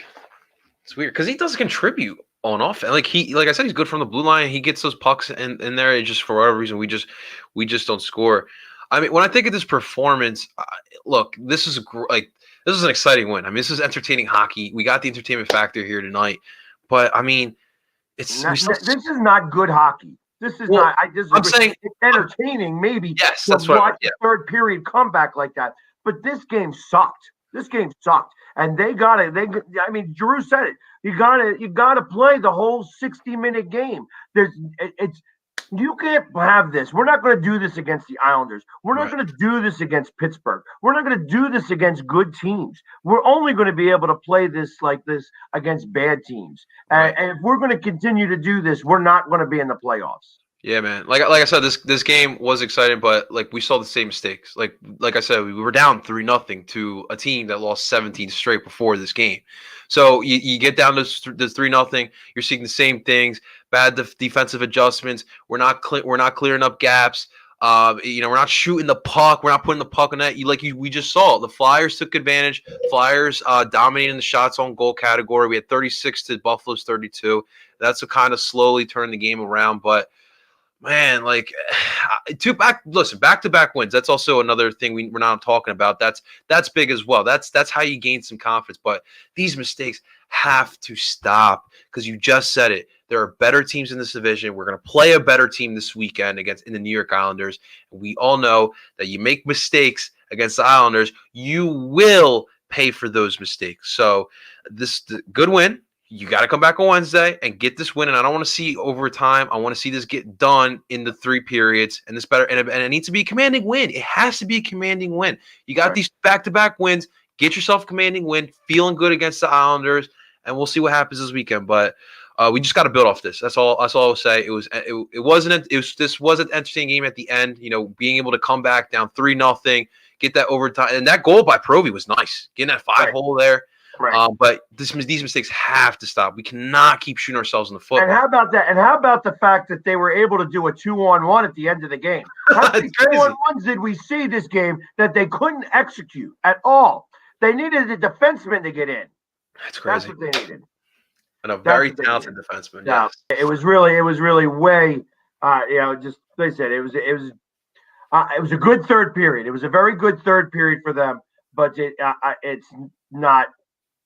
Speaker 3: It's weird because he does contribute on offense. Like I said, he's good from the blue line. He gets those pucks in there. It just, for whatever reason, we just don't score. I mean, when I think of this performance, look, this is an exciting win. I mean, this is entertaining hockey. We got the entertainment factor here tonight, but I mean, this
Speaker 2: is not good hockey. This is not. I'm saying it's entertaining, maybe.
Speaker 3: Yes, that's right.
Speaker 2: Watch the 3rd period comeback like that, but this game sucked. And they got it. I mean, Drew said it. You got to play the whole 60-minute game. You can't have this. We're not going to do this against the Islanders. We're not going to do this against Pittsburgh. We're not going to do this against good teams. We're only going to be able to play this like this against bad teams. Right. And if we're going to continue to do this, we're not going to be in the playoffs.
Speaker 3: Yeah, man. Like I said, this game was exciting, but like we saw the same mistakes. Like I said, we were down 3-0 to a team that lost 17 straight before this game. So you get down to the 3-0. You're seeing the same things. Bad defensive adjustments. We're not clearing up gaps. We're not shooting the puck. We're not putting the puck in that. We just saw the Flyers took advantage. Flyers dominating the shots on goal category. We had 36 to Buffalo's 32. That's what kind of slowly turned the game around, but. Man, back-to-back wins. That's also another thing we're not talking about. That's big as well. That's how you gain some confidence. But these mistakes have to stop because you just said it. There are better teams in this division. We're going to play a better team this weekend in the New York Islanders. And we all know that you make mistakes against the Islanders, you will pay for those mistakes. So this good win. You got to come back on Wednesday and get this win. And I don't want to see overtime. I want to see this get done in the 3 periods. And this better. And it needs to be a commanding win. It has to be a commanding win. You got these back-to-back wins. Get yourself a commanding win. Feeling good against the Islanders. And we'll see what happens this weekend. But we just got to build off this. That's all I'll say. This was an entertaining game at the end. Being able to come back down 3-0, get that overtime. And that goal by Provy was nice. Getting that 5-hole there. Right. But these mistakes have to stop. We cannot keep shooting ourselves in the foot.
Speaker 2: And how about that? And how about the fact that they were able to do a 2-on-1 at the end of the game? How many 2-on-1s did we see this game that they couldn't execute at all? They needed a defenseman to get in.
Speaker 3: That's crazy.
Speaker 2: That's what they needed.
Speaker 3: And a very talented defenseman.
Speaker 2: Yeah. Yes. It was really way. Just like I said, it was It was a good third period. It was a very good third period for them, but it's not.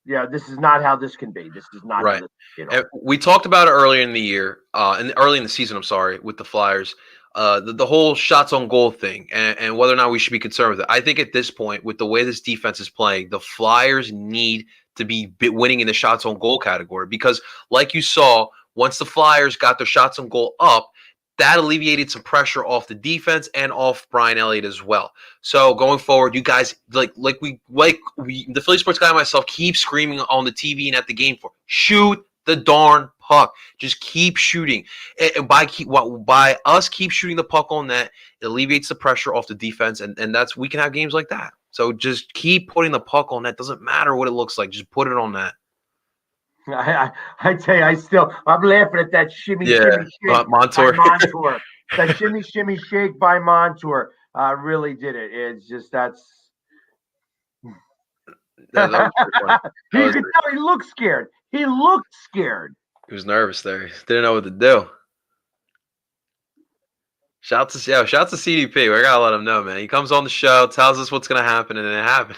Speaker 2: This is not how this can be. This is not
Speaker 3: right.
Speaker 2: How this,
Speaker 3: And we talked about it earlier in the year, and early in the season. I'm sorry, with the Flyers, the whole shots on goal thing, and whether or not we should be concerned with it. I think at this point, with the way this defense is playing, the Flyers need to be winning in the shots on goal category because, like you saw, once the Flyers got their shots on goal up, that alleviated some pressure off the defense and off Brian Elliott as well. So going forward, you guys like the Philly Sports Guy and myself keep screaming on the TV and at the game for shoot the darn puck. Just keep shooting. And by us keep shooting the puck on net, it alleviates the pressure off the defense, and that's we can have games like that. So just keep putting the puck on net. Doesn't matter what it looks like. Just put it on net.
Speaker 2: I tell you, I'm laughing at that shimmy shake
Speaker 3: Montour.
Speaker 2: by Montour. That shimmy shake by Montour really did it. It's just that's. You can tell he looked scared. He looked scared.
Speaker 3: He was nervous there. He didn't know what to do. Shout to CDP. We gotta let him know, man. He comes on the show, tells us what's gonna happen, and it happened.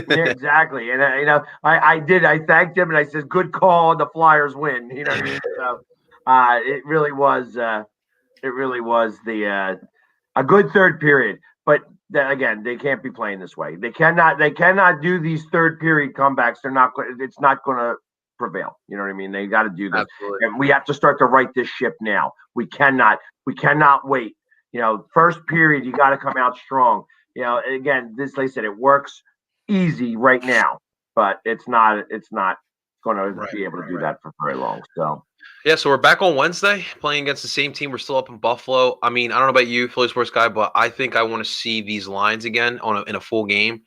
Speaker 2: Yeah, exactly. And I thanked him and I said, "Good call, and the Flyers win." You know what I mean? So it really was a good third period. But again, they can't be playing this way. They cannot do these third period comebacks. It's not going to prevail. You know what I mean? They got to do this,
Speaker 3: Absolutely.
Speaker 2: and we have to start to right this ship now. We cannot wait. First period, you got to come out strong. Again, like I said, it works easy right now, but it's not going to be able to do that for very long. So
Speaker 3: so we're back on Wednesday playing against the same team. We're still up in Buffalo. I mean, I don't know about you, Philly Sports Guy, but I think I want to see these lines again in a full game.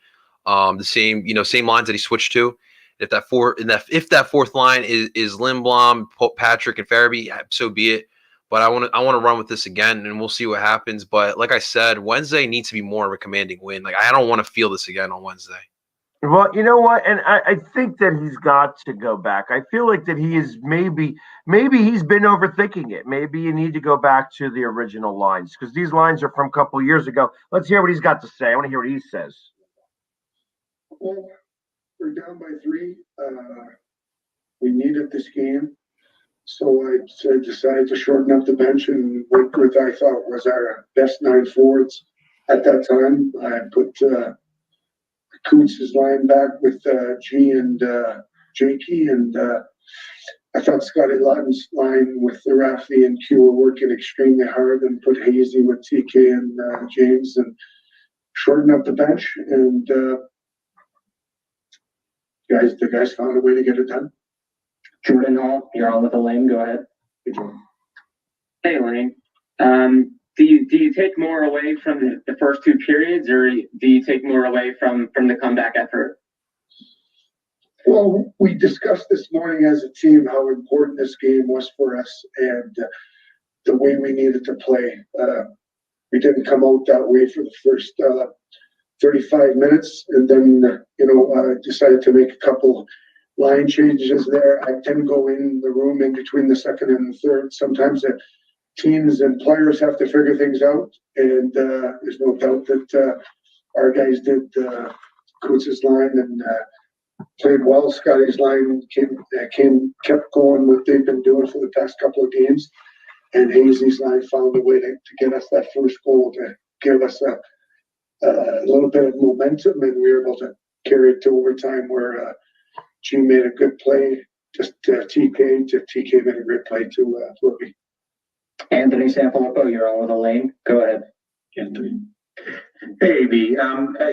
Speaker 3: The same lines that he switched to. If that fourth line is Lindblom, Patrick, and Farabee, so be it. But I want to run with this again, and we'll see what happens. But like I said, Wednesday needs to be more of a commanding win. Like I don't want to feel this again on Wednesday.
Speaker 2: Well, you know what? And I think that he's got to go back. I feel like that he is maybe he's been overthinking it. Maybe you need to go back to the original lines because these lines are from a couple of years ago. Let's hear what he's got to say. I want to hear what he says.
Speaker 7: Well, we're down by 3. We needed this game. So I decided to shorten up the bench and went with I thought was our best 9 forwards at that time. I put Kuntz's line back with G and Jakey, and I thought Scotty Lawton's line with the Rafi and Q were working extremely hard, and put Hazy with TK and James and shorten up the bench. And the guys found a way to get it done.
Speaker 8: Jordan Hall, you're on with Elaine. Go ahead.
Speaker 7: Hey, Jordan.
Speaker 8: Hey, Elaine. Do you take more away from the first 2 periods, or do you take more away from the comeback effort?
Speaker 7: Well, we discussed this morning as a team how important this game was for us and the way we needed to play. We didn't come out that way for the first 35 minutes, and then decided to make a couple line changes there. I didn't go in the room in between the second and the third. Sometimes the teams and players have to figure things out, and there's no doubt that our guys did. Kuntz's line and played well. Scotty's line kept going what they've been doing for the past couple of games, and Hazy's line found a way to get us that first goal to give us a little bit of momentum, and we were able to carry it to overtime where G made a good play, just TK made a great play to Flurby.
Speaker 8: Anthony Sanfilippo, you're on with Elaine. Go ahead.
Speaker 7: Anthony.
Speaker 9: Hey, B.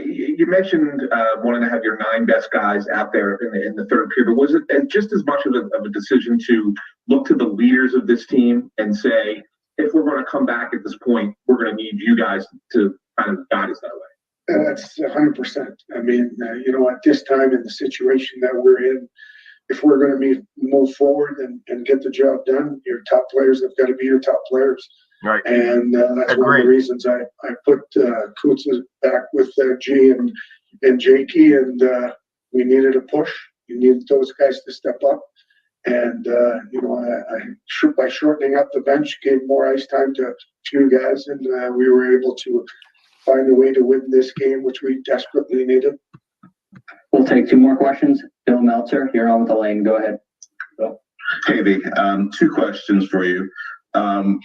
Speaker 9: You mentioned wanting to have your 9 best guys out there in the third period, but was it just as much of a decision to look to the leaders of this team and say, if we're going to come back at this point, we're going to need you guys to kind of guide us that way?
Speaker 7: That's 100%. I mean, at this time in the situation that we're in, if we're going to move forward and get the job done, your top players have got to be your top players.
Speaker 2: Right.
Speaker 7: And that's one of the reasons I put Kuntz back with G and Jakey, and we needed a push. You needed those guys to step up. And, by shortening up the bench, gave more ice time to 2 guys, and we were able to find a way to win this game, which we desperately needed.
Speaker 8: We'll take 2 more questions. Bill Meltzer, you're on with the lane. Go ahead. Bill.
Speaker 9: Hey, V, 2 questions for you.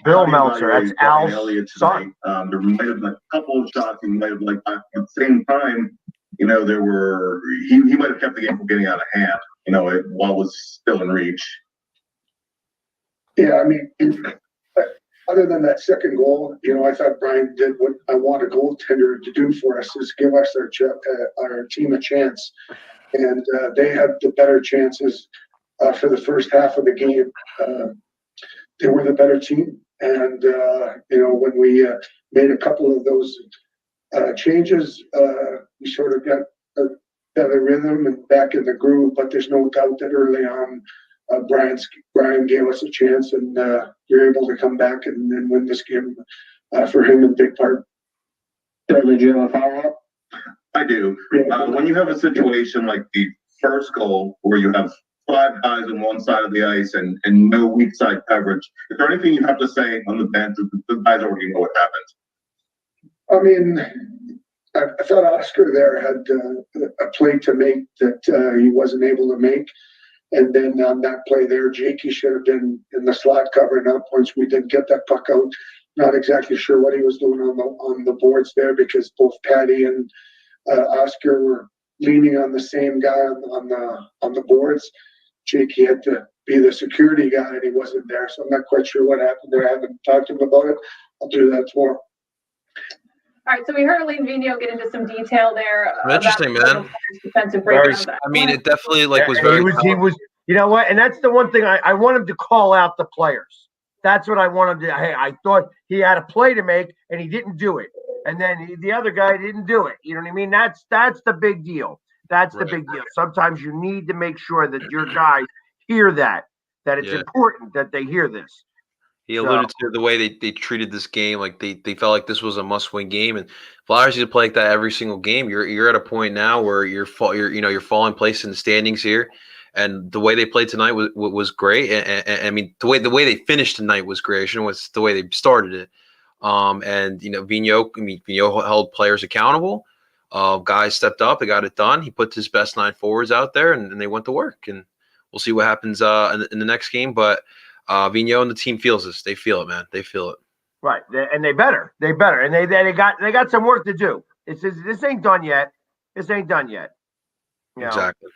Speaker 2: Bill Meltzer, that's Al's son.
Speaker 9: There might have been a couple of shots he might have liked, but at the same time, he might have kept the game from getting out of hand, while it was still in reach.
Speaker 7: Yeah, I mean, other than that second goal, I thought Brian did what I want a goaltender to do for us, is give us our team a chance. And they had the better chances for the first half of the game. They were the better team. And, when we made a couple of those changes, we sort of got a better rhythm and back in the groove. But there's no doubt that early on, Brian gave us a chance, and we were able to come back and win this game for him in big part.
Speaker 8: Thirdly, do you have a follow-up?
Speaker 9: I do. When you have a situation like the first goal where you have 5 guys on one side of the ice and no weak side coverage, is there anything you have to say on the bench? The guys already know what happened.
Speaker 7: I mean, I thought Oscar there had a play to make that he wasn't able to make. And then on that play there, Jakey should have been in the slot covering up once we did get that puck out. Not exactly sure what he was doing on the boards there, because both Patty and Oscar were leaning on the same guy on the boards. Jakey had to be the security guy, and he wasn't there, so I'm not quite sure what happened there. I haven't talked to him about it. I'll do that tomorrow.
Speaker 10: All right, so we heard Alain Vigneault get into some detail there.
Speaker 3: Interesting, man.
Speaker 10: Defensive breakdown.
Speaker 3: I mean, it definitely was very.
Speaker 2: He was. You know what? And that's the one thing I want him to call out the players. That's what I want him to. Hey, I thought he had a play to make and he didn't do it, and then the other guy didn't do it. You know what I mean? That's the big deal. That's the big deal. Sometimes you need to make sure that your guys hear that it's important that they hear this.
Speaker 3: He alluded to the way they treated this game, like they felt like this was a must-win game, and Flyers need to play like that every single game. You're at a point now where you're falling place in the standings here, and the way they played tonight was great. And I mean the way they finished tonight was great. It was the way they started it. And Vigneault held players accountable. Guys stepped up, they got it done. He put his best 9 forwards out there, and they went to work. And we'll see what happens in the next game, but. Vigneault and the team feels this. They feel it, man. They feel it.
Speaker 2: Right, and they better, and they got some work to do. This ain't done yet. This ain't done yet.
Speaker 3: Exactly.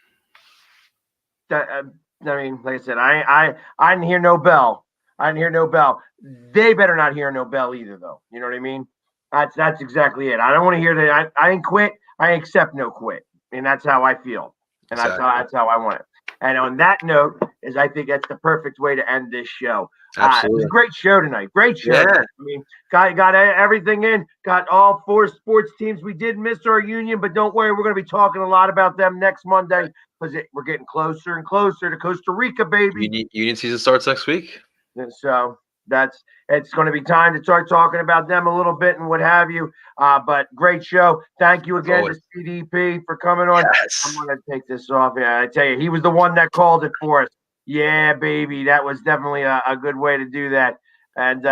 Speaker 2: I mean, like I said, I didn't hear no bell. They better not hear no bell either, though. You know what I mean? That's exactly it. I don't want to hear that. I ain't quit. I ain't accept no quit, and that's how I feel, and exactly. that's how I want it. And on that note, I think that's the perfect way to end this show. It was a great show tonight. Great show.
Speaker 3: Yeah.
Speaker 2: I mean, got everything in. Got all 4 sports teams. We did miss our union, but don't worry. We're going to be talking a lot about them next Monday because we're getting closer and closer to Costa Rica, baby.
Speaker 3: Union season starts next week.
Speaker 2: And so it's going to be time to start talking about them a little bit and what have you. But great show. Thank you again to CDP for coming on.
Speaker 3: Yes.
Speaker 2: I'm going to take this off. Yeah, I tell you, he was the one that called it for us. Yeah, baby. That was definitely a good way to do that. And,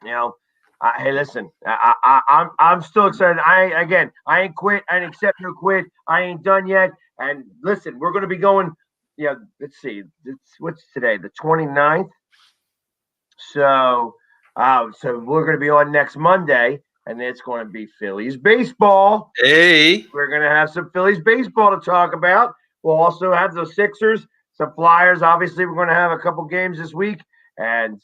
Speaker 2: hey, listen, I'm still excited. I ain't quit. I ain't accept no quit. I ain't done yet. And listen, we're going to be going, let's see. What's today? The 29th. So we're going to be on next Monday, and it's going to be Phillies baseball.
Speaker 3: Hey,
Speaker 2: we're going to have some Phillies baseball to talk about. We'll also have the Sixers, some Flyers. Obviously, we're going to have a couple games this week, and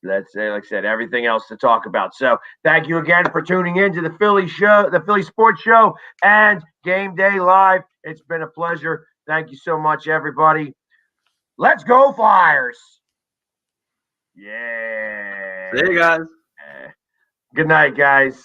Speaker 2: that's like I said, everything else to talk about. So thank you again for tuning in to the Philly show, the Philly Sports Show, and Game Day Live. It's been a pleasure. Thank you so much, everybody. Let's go, Flyers. Yeah.
Speaker 3: See you guys.
Speaker 2: Good night, guys.